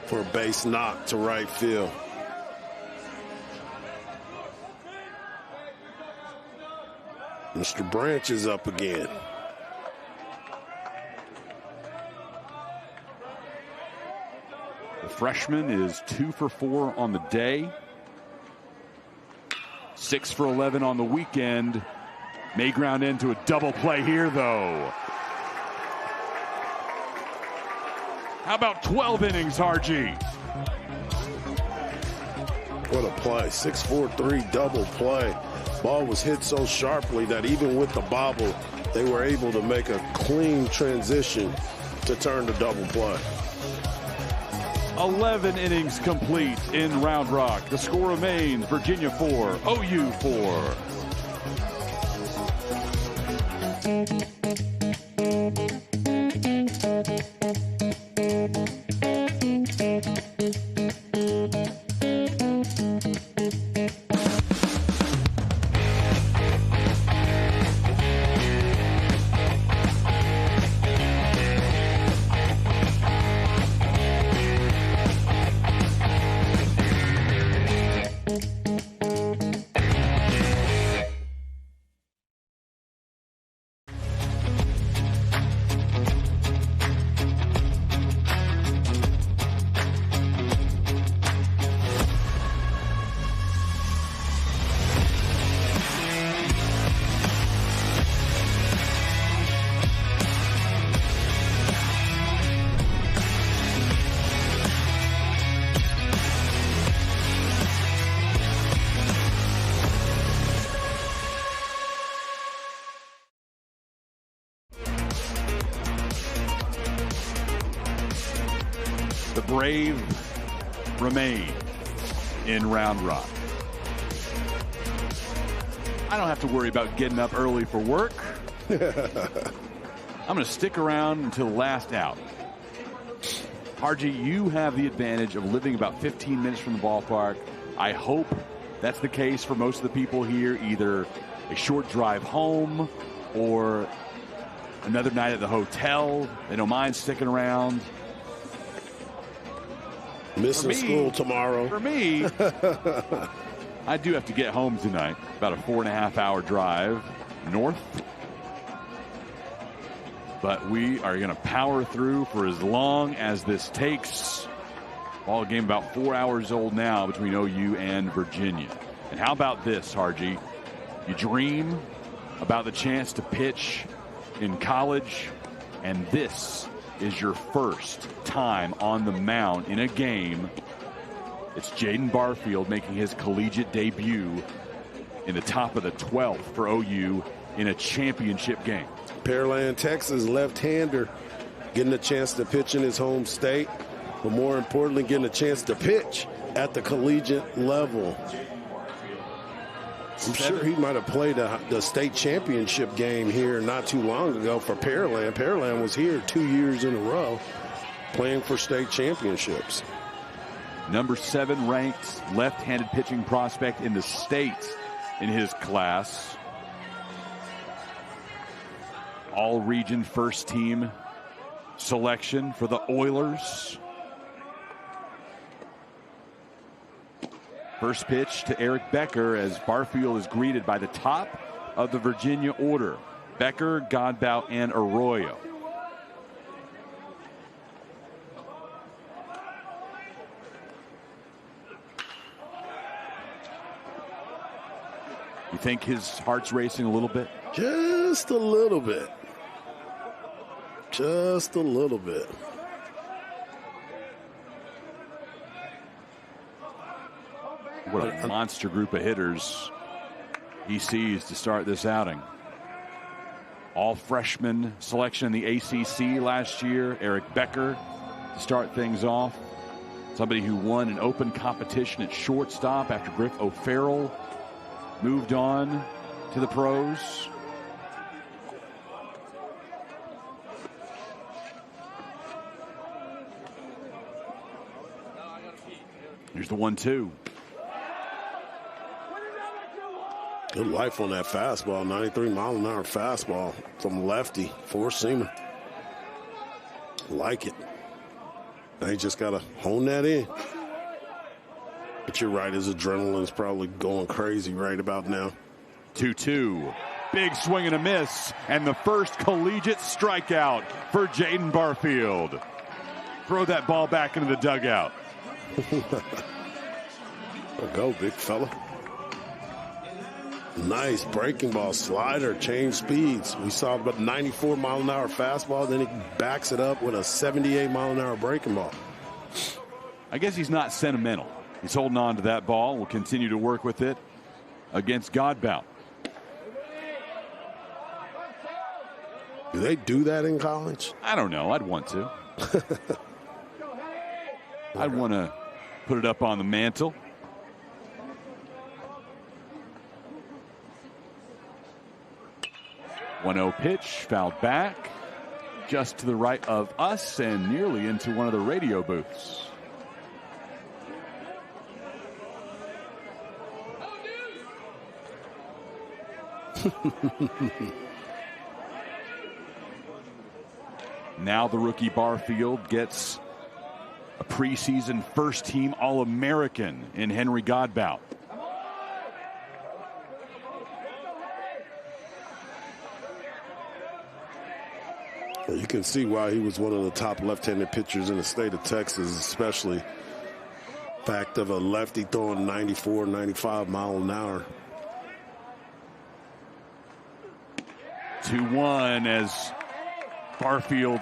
for a base knock to right field. Mr. Branch is up again. The freshman is 2 for 4 on the day. 6 for 11 on the weekend. May ground into a double play here, though. How about 12 innings, Harji? What a play. 6-4-3 double play. Ball was hit so sharply that even with the bobble, they were able to make a clean transition to turn to double play. 11 innings complete in Round Rock. The score remains Virginia 4, OU 4. The Brave remain in Round Rock. I don't have to worry about getting up early for work. I'm going to stick around until the last out. Harji, you have the advantage of living about 15 minutes from the ballpark. I hope that's the case for most of the people here, either a short drive home or another night at the hotel. They don't mind sticking around. Missing school tomorrow. For me, I do have to get home tonight. About a 4.5-hour drive north. But we are going to power through for as long as this takes. Ball game about 4 hours old now between OU and Virginia. And how about this, Harji? You dream about the chance to pitch in college, and this is your first time on the mound in a game. It's Jaden Barfield making his collegiate debut in the top of the 12th for OU in a championship game. Pearland, Texas, left-hander, getting a chance to pitch in his home state, but more importantly, getting a chance to pitch at the collegiate level. I'm sure he might have played the state championship game here not too long ago for Pearland. Pearland was here 2 years in a row playing for state championships. Number 7 ranked left-handed pitching prospect in the state in his class. All-region first-team selection for the Oilers. First pitch to Eric Becker as Barfield is greeted by the top of the Virginia order. Becker, Godbout, and Arroyo. You think his heart's racing a little bit? Just a little bit. Just a little bit. What a monster group of hitters he sees to start this outing. All freshman selection in the ACC last year. Eric Becker to start things off. Somebody who won an open competition at shortstop after Griff O'Farrell moved on to the pros. Here's the 1-2. Good life on that fastball, 93-mile-an-hour fastball from lefty, four-seamer. Like it. They just got to hone that in. But you're right, his adrenaline's probably going crazy right about now. 2-2. Big swing and a miss, and the first collegiate strikeout for Jaden Barfield. Throw that ball back into the dugout. Go, big fella. Nice breaking ball, slider, change speeds. We saw about 94-mile-an-hour fastball, then he backs it up with a 78-mile-an-hour breaking ball. I guess he's not sentimental. He's holding on to that ball. We'll continue to work with it against Godbout. Do they do that in college? I don't know. I'd want to. I'd want to put it up on the mantle. One-0 pitch, fouled back, just to the right of us and nearly into one of the radio booths. Now the rookie Barfield gets a preseason first-team All-American in Henry Godbout. You can see why he was one of the top left-handed pitchers in the state of Texas, especially fact of a lefty throwing 94, 95 mile an hour. 2-1 as Barfield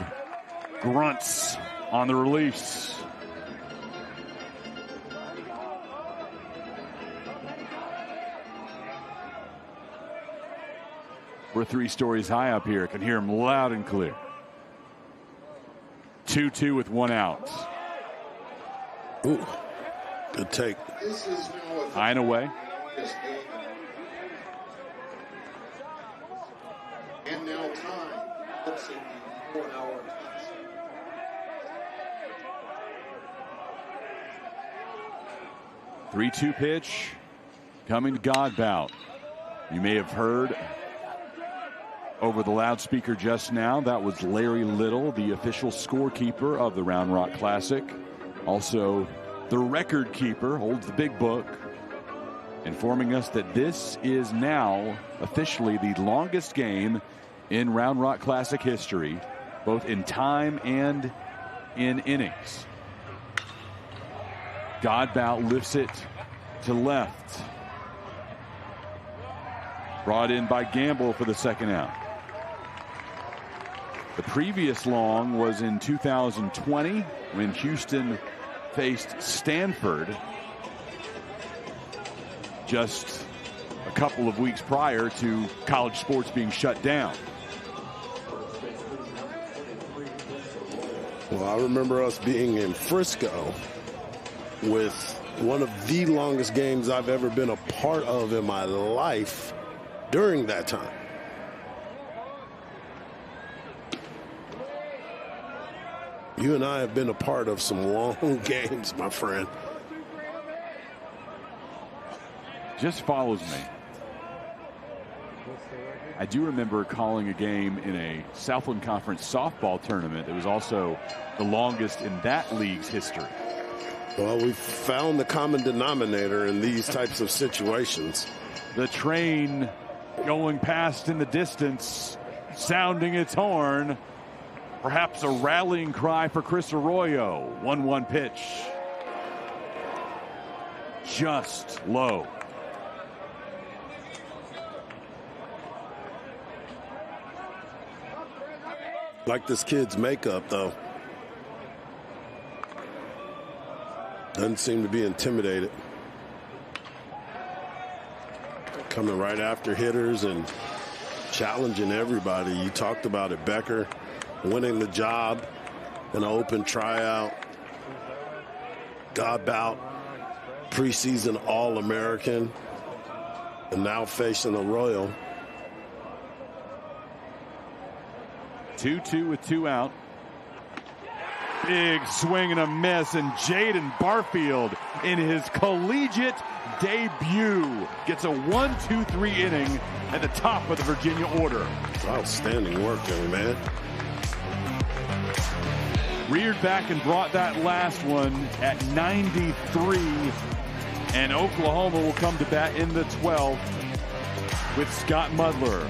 grunts on the release. We're 3 stories high up here. Can hear him loud and clear. 2-2 with 1 out. Ooh, good take. High and away. And now time. Let's see, 4 hour. 3-2 pitch coming to Godbout. You may have heard over the loudspeaker just now, that was Larry Little, the official scorekeeper of the Round Rock Classic. Also the record keeper, holds the big book, informing us that this is now officially the longest game in Round Rock Classic history, both in time and in innings. Godbout lifts it to left. Brought in by Gamble for the second out. The previous long was in 2020 when Houston faced Stanford just a couple of weeks prior to college sports being shut down. Well, I remember us being in Frisco with one of the longest games I've ever been a part of in my life during that time. You and I have been a part of some long games, my friend. Just follows me. I do remember calling a game in a Southland Conference softball tournament that was also the longest in that league's history. Well, we've found the common denominator in these types of situations. The train going past in the distance, sounding its horn. Perhaps a rallying cry for Chris Arroyo. 1-1 pitch. Just low. Like this kid's makeup, though. Doesn't seem to be intimidated. Coming right after hitters and challenging everybody. You talked about it, Becker. Winning the job in an open tryout. Godbout, preseason All-American. And now facing a Royal. 2-2 with 2 out. Big swing and a miss, and Jaden Barfield in his collegiate debut gets a 1-2-3 inning at the top of the Virginia order. Outstanding work, young man. Reared back and brought that last one at 93, and Oklahoma will come to bat in the 12th with Scott Mudler,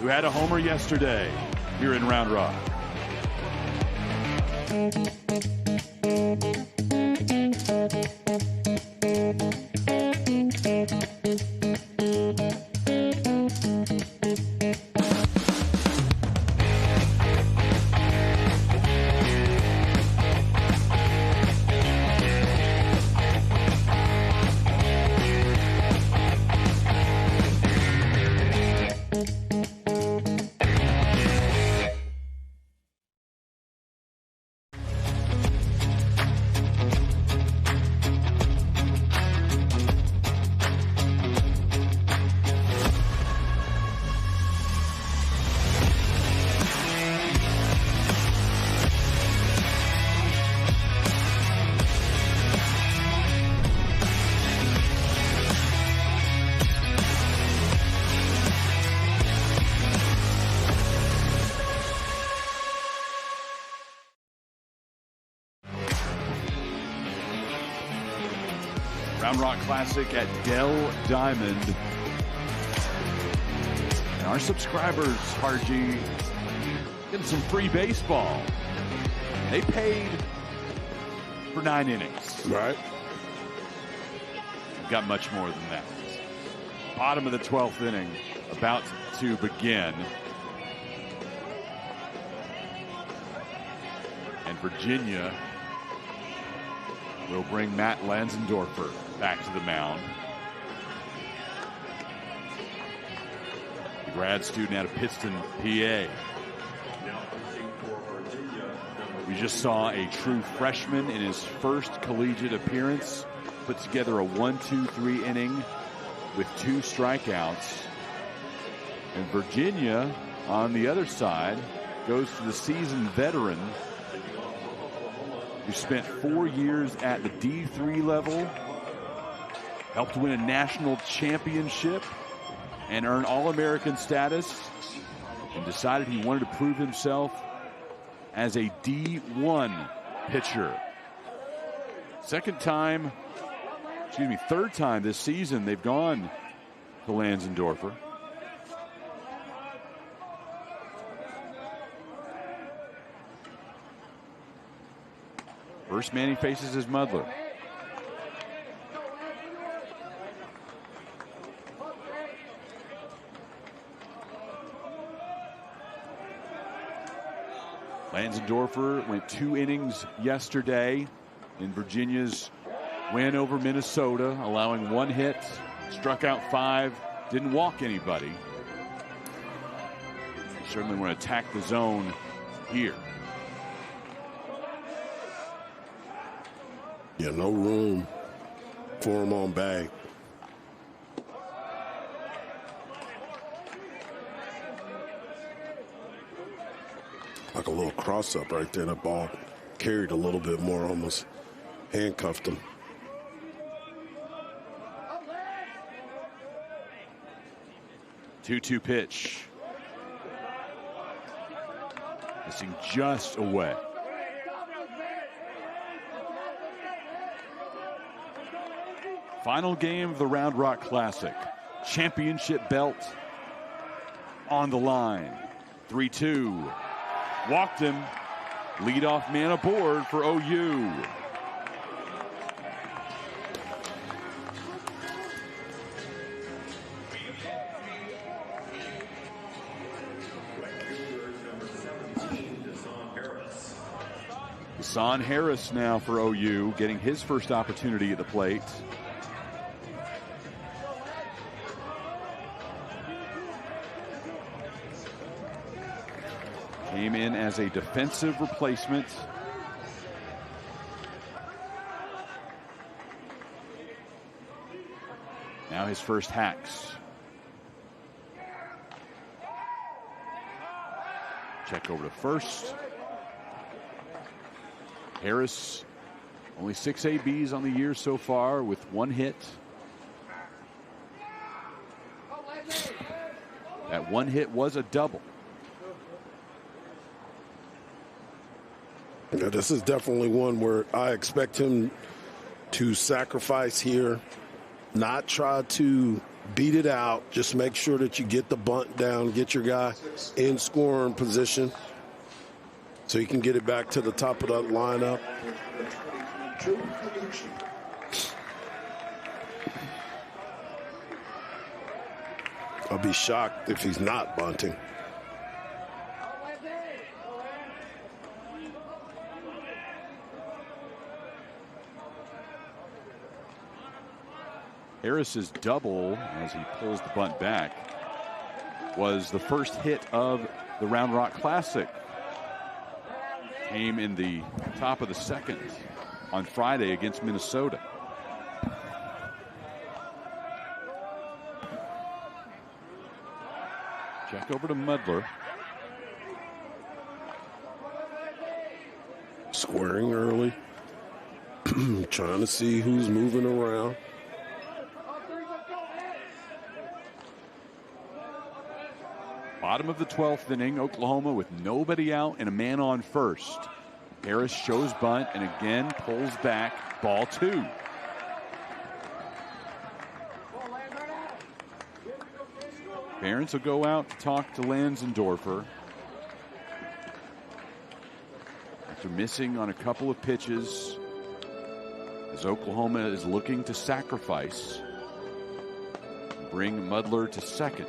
who had a homer yesterday here in Round Rock. Round Rock Classic at Dell Diamond. And our subscribers, Harji, getting some free baseball. They paid for 9 innings. Right. Got much more than that. Bottom of the 12th inning about to begin. And Virginia will bring Matt Lansendorfer back to the mound. The grad student out of Pittston, PA. We just saw a true freshman in his first collegiate appearance put together a 1-2-3 inning with 2 strikeouts. And Virginia, on the other side, goes to the seasoned veteran who spent 4 years at the D3 level, helped win a national championship and earn All-American status, and decided he wanted to prove himself as a D1 pitcher. Third time this season they've gone to Lansendorfer. First man he faces is Mudler. Lansendorfer went 2 innings yesterday in Virginia's win over Minnesota, allowing 1 hit, struck out 5, didn't walk anybody. They certainly want to attack the zone here. Yeah, no room for him on bag. Like a little cross up right there. That ball carried a little bit more, almost handcuffed him. Two-two pitch. Missing just away. Final game of the Round Rock Classic. Championship belt on the line. 3-2. Walked him. Leadoff man aboard for OU. Son Harris now for OU, getting his first opportunity at the plate. Came in as a defensive replacement. Now his first hacks. Check over to first. Harris, only 6 ABs on the year so far with 1 hit. That 1 hit was a double. Yeah, this is definitely one where I expect him to sacrifice here, not try to beat it out. Just make sure that you get the bunt down, get your guy in scoring position so you can get it back to the top of that lineup. I'll be shocked if he's not bunting. Harris's double, as he pulls the bunt back, was the first hit of the Round Rock Classic. Came in the top of the second on Friday against Minnesota. Check over to Mudler. Squaring early. Trying to see who's moving around. Bottom of the 12th inning, Oklahoma with nobody out and a man on first. Harris shows bunt and again pulls back. Ball 2. Barons will go out to talk to Lansendorfer. After missing on a couple of pitches, as Oklahoma is looking to sacrifice and bring Mudler to second.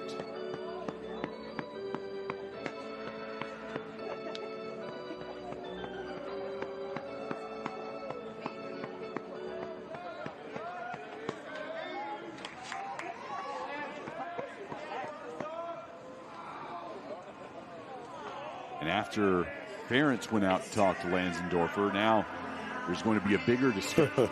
And after Ferentz went out to talk to Lansendorfer, now there's going to be a bigger discussion.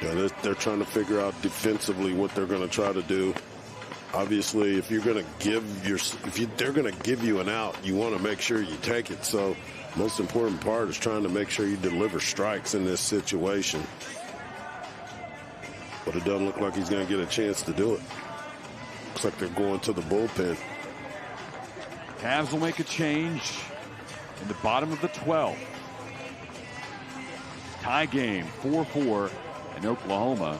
Yeah, they're trying to figure out defensively what they're going to try to do. Obviously, if you're going to they're going to give you an out, you want to make sure you take it. So, most important part is trying to make sure you deliver strikes in this situation. But it doesn't look like he's going to get a chance to do it. Looks like they're going to the bullpen. Cavs will make a change in the bottom of the 12th. Tie game, 4-4, and Oklahoma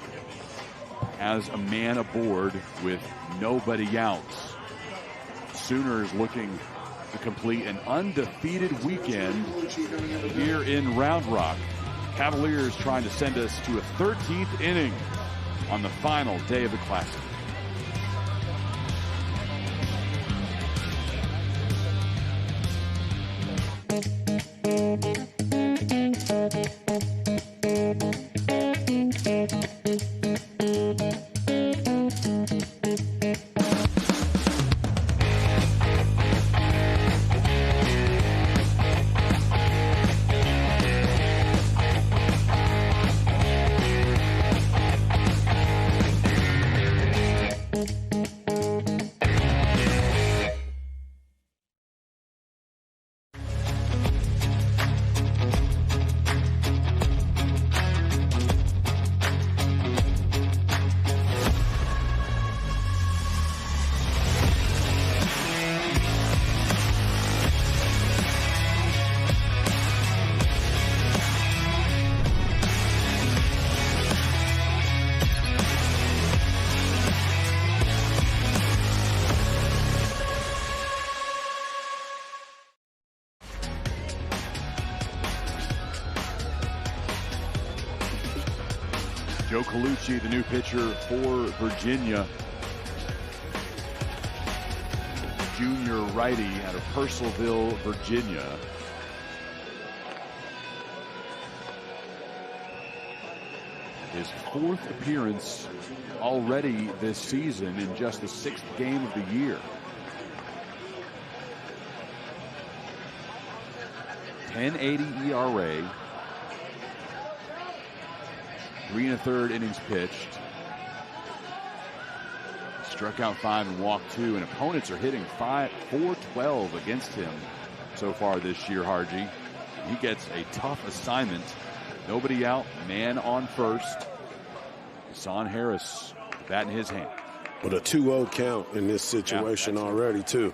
has a man aboard with nobody out. Sooners looking to complete an undefeated weekend here in Round Rock. Cavaliers trying to send us to a 13th inning on the final day of the Classic. Joe Colucci, the new pitcher for Virginia. Junior righty out of Purcellville, Virginia. His 4th appearance already this season in just the 6th game of the year. 10.80 ERA. 3 1/3 innings pitched. Struck out 5 and walked 2, and opponents are hitting .412 against him so far this year, Harji. He gets a tough assignment. Nobody out, man on first. Son Harris, bat in his hand. With a 2-0 count in this situation already, too.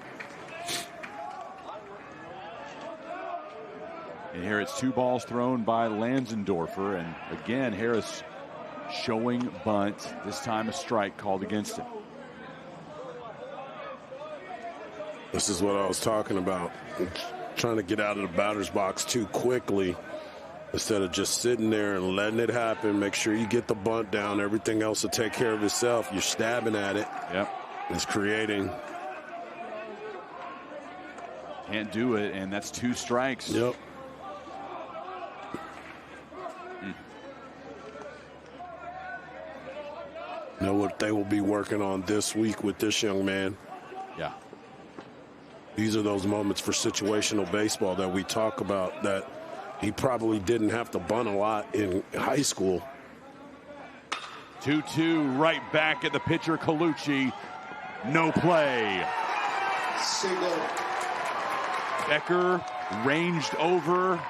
And here it's 2 balls thrown by Lansendorfer, and again Harris showing bunt, this time a strike called against him. This is what I was talking about. Trying to get out of the batter's box too quickly instead of just sitting there and letting it happen. Make sure you get the bunt down. Everything else will take care of itself. You're stabbing at it. Yep. It's creating. Can't do it, and that's 2 strikes. Yep. Know what they will be working on this week with this young man. Yeah. These are those moments for situational baseball that we talk about, that he probably didn't have to bunt a lot in high school. 2-2 right back at the pitcher, Colucci. No play. Single. Becker ranged over.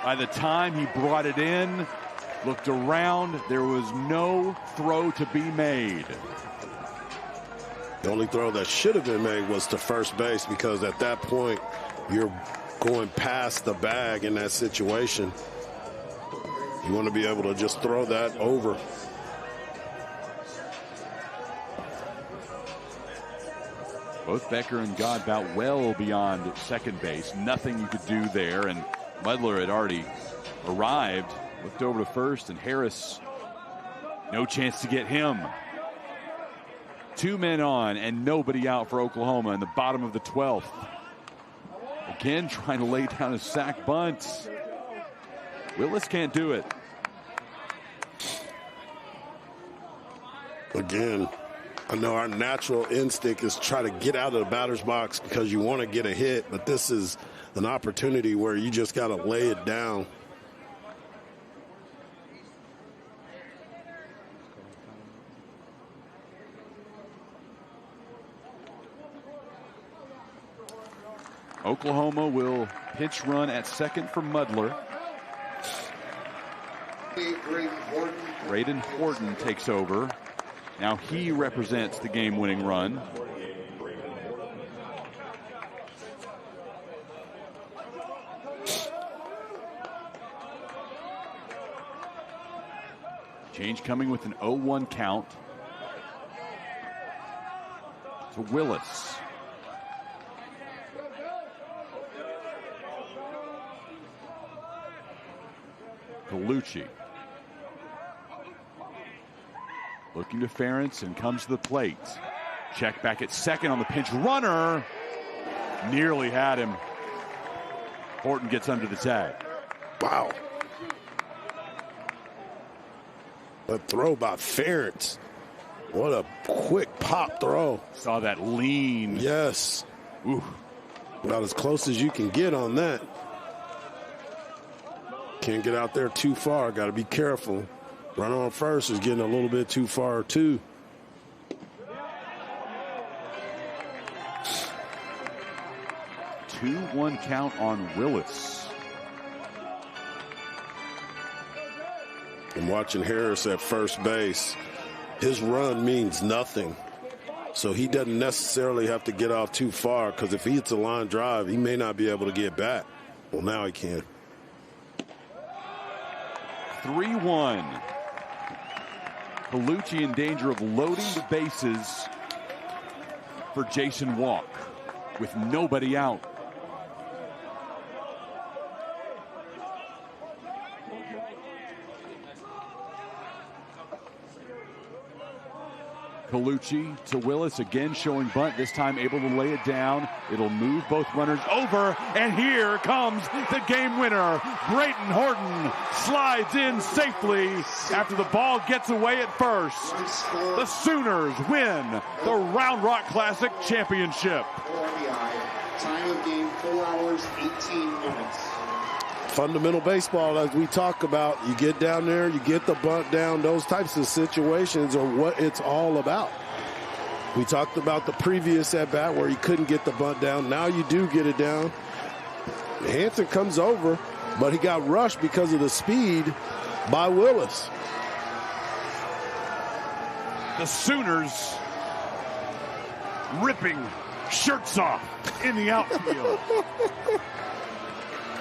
By the time he brought it in, looked around, there was no throw to be made. The only throw that should have been made was to first base, because at that point you're going past the bag in that situation. You want to be able to just throw that over. Both Becker and Godbout well beyond second base. Nothing you could do there, and Mudler had already arrived. Looked over to first, and Harris, no chance to get him. 2 men on and nobody out for Oklahoma in the bottom of the 12th. Again, trying to lay down a sac bunt. Willis can't do it. Again, I know our natural instinct is try to get out of the batter's box because you want to get a hit, but this is an opportunity where you just got to lay it down. Oklahoma will pitch run at second for Mudler. Braden Horton takes over. Now he represents the game-winning run. Change coming with an 0-1 count to Willis. Colucci. Looking to Ferentz and comes to the plate. Check back at second on the pinch runner. Nearly had him. Horton gets under the tag. Wow. A throw by Ferentz. What a quick pop throw. Saw that lean. Yes. Ooh. About as close as you can get on that. Can't get out there too far. Got to be careful. Runner on first is getting a little bit too far, too. Two 2-1 count on Willis. I'm watching Harris at first base. His run means nothing. So he doesn't necessarily have to get off too far, because if he hits a line drive, he may not be able to get back. Well, now he can. 3-1. Colucci in danger of loading the bases for Jason Walk with nobody out. Colucci to Willis, again showing bunt, this time able to lay it down. It'll move both runners over, and here comes the game winner. Braden Horton slides in safely after the ball gets away at first. The Sooners win the Round Rock Classic Championship. Time of game 4 hours, 18 minutes. Fundamental baseball, as we talk about, you get down there, you get the bunt down. Those types of situations are what it's all about. We talked about the previous at-bat where he couldn't get the bunt down. Now you do get it down. Hanson comes over, but he got rushed because of the speed by Willis. The Sooners ripping shirts off in the outfield.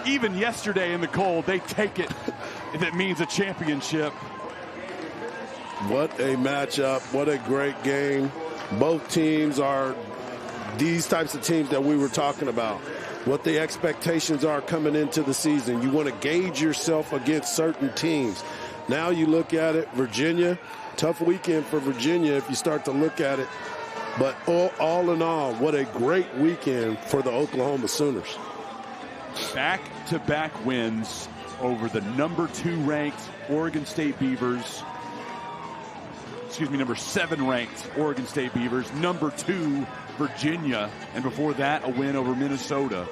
Even yesterday in the cold, they take it if it means a championship. What a matchup. What a great game. Both teams are these types of teams that we were talking about. What the expectations are coming into the season. You want to gauge yourself against certain teams. Now you look at it, Virginia, tough weekend for Virginia if you start to look at it. But all in all, what a great weekend for the Oklahoma Sooners. Back-to-back wins over the number 2 ranked Oregon State Beavers. Number 7 ranked Oregon State Beavers. Number 2 Virginia. And before that, a win over Minnesota.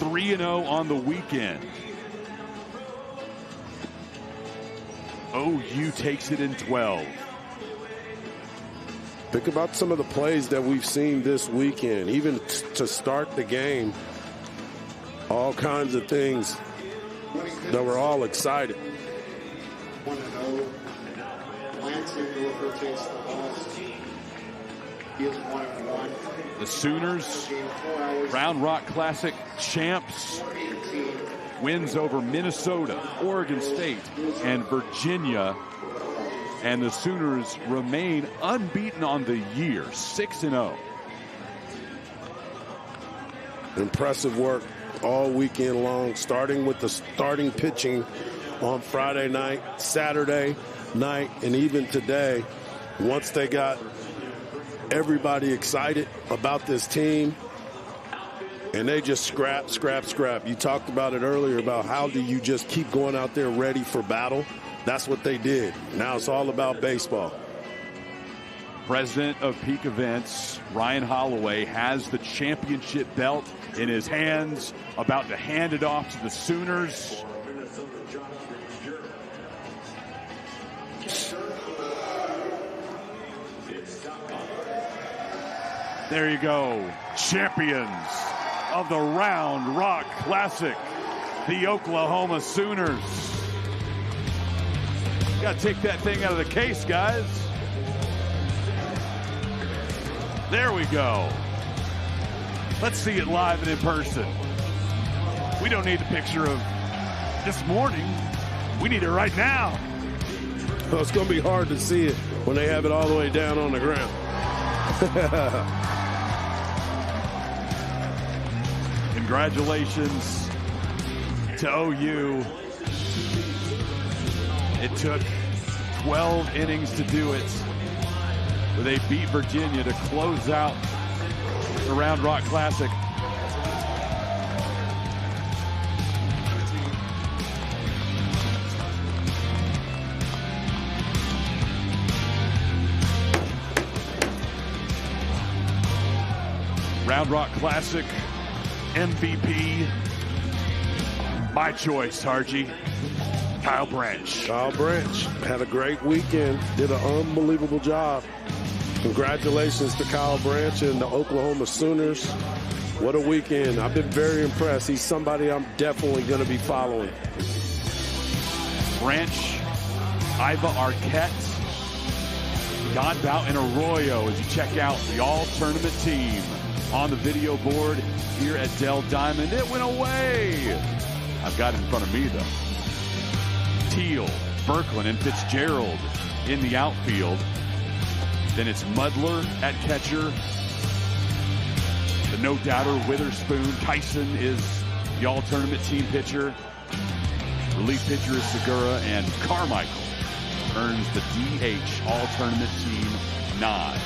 3-0 on the weekend. OU takes it in 12. Think about some of the plays that we've seen this weekend, even to start the game. All kinds of things that we're all excited. 1-0. Lansing rotates the ball. He is 1-1. The Sooners, Round Rock Classic champs, wins over Minnesota, Oregon State, and Virginia. And the Sooners remain unbeaten on the year, 6-0. Impressive work all weekend long, starting with the starting pitching on Friday night, Saturday night, and even today. Once they got everybody excited about this team, and they just scrap. You talked about it earlier about how do you just keep going out there ready for battle. That's what they did. Now it's all about baseball. President of Peak Events, Ryan Holloway, has the championship belt in his hands, about to hand it off to the Sooners. There you go. Champions of the Round Rock Classic. the Oklahoma Sooners. Got to take that thing out of the case, guys. There we go. Let's see it live and in person. We don't need the picture of this morning. We need it right now. Well, it's going to be hard to see it when they have it all the way down on the ground. Congratulations to OU. It took 12 innings to do it. They beat Virginia to close out the Round Rock Classic. Round Rock Classic MVP. My choice, Harji. Kyle Branch. Kyle Branch had a great weekend, did an unbelievable job. Congratulations to Kyle Branch and the Oklahoma Sooners. What a weekend. I've been very impressed. He's somebody I'm definitely going to be following. Branch, Iva Arquette, Godbout, and Arroyo as you check out the all-tournament team on the video board here at Dell Diamond. It went away. I've got it in front of me, though. Teal, Berkland, and Fitzgerald in the outfield. Then it's Mudler at catcher. The no-doubter Witherspoon. Tyson is the all-tournament team pitcher. Relief pitcher is Segura, and Carmichael earns the DH all-tournament team nod.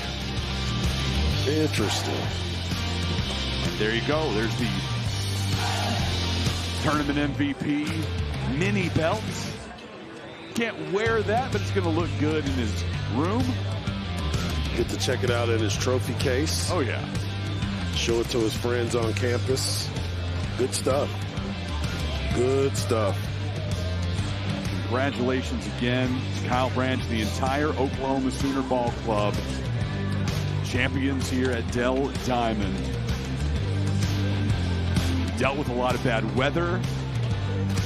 Interesting. And there you go. There's the tournament MVP mini belt. Can't wear that, but it's going to look good in his room. Get to check it out in his trophy case. Oh, yeah. Show it to his friends on campus. Good stuff. Good stuff. Congratulations again to Kyle Branch, the entire Oklahoma Sooner Ball Club. Champions here at Dell Diamond. Dealt with a lot of bad weather.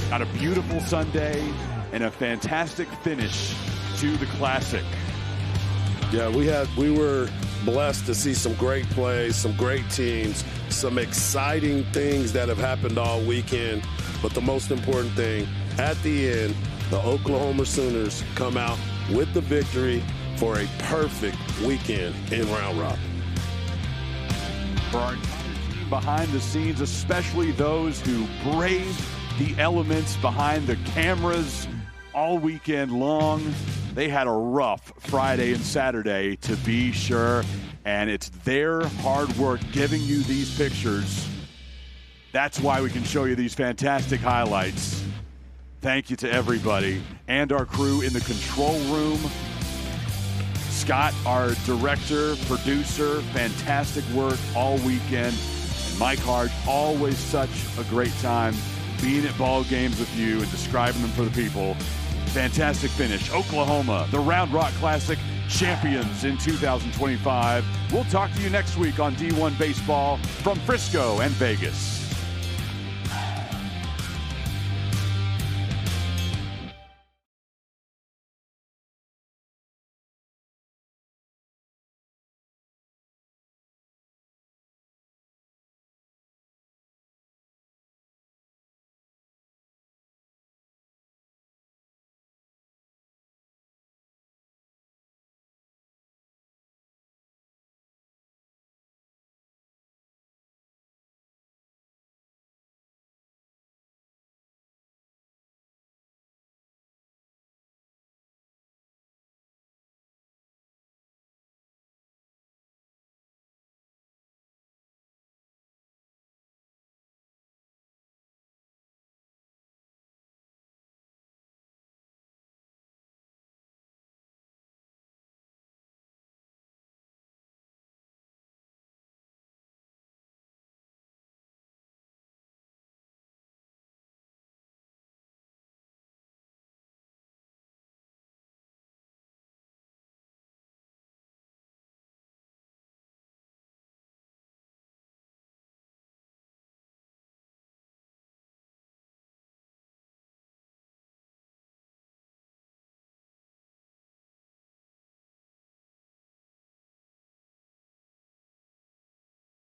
Got a beautiful Sunday and a fantastic finish to the Classic. Yeah, we were blessed to see some great plays, some great teams, some exciting things that have happened all weekend. But the most important thing, at the end, the Oklahoma Sooners come out with the victory for a perfect weekend in Round Rock. For our team behind the scenes, especially those who braved the elements behind the cameras all weekend long, they had a rough Friday and Saturday, to be sure, and it's their hard work giving you these pictures. That's why we can show you these fantastic highlights. Thank you to everybody and our crew in the control room. Scott, our director, producer, fantastic work all weekend. And Mike Hart, always such a great time being at ball games with you and describing them for the people. Fantastic finish. Oklahoma, the Round Rock Classic champions in 2025. We'll talk to you next week on D1 Baseball from Frisco and Vegas.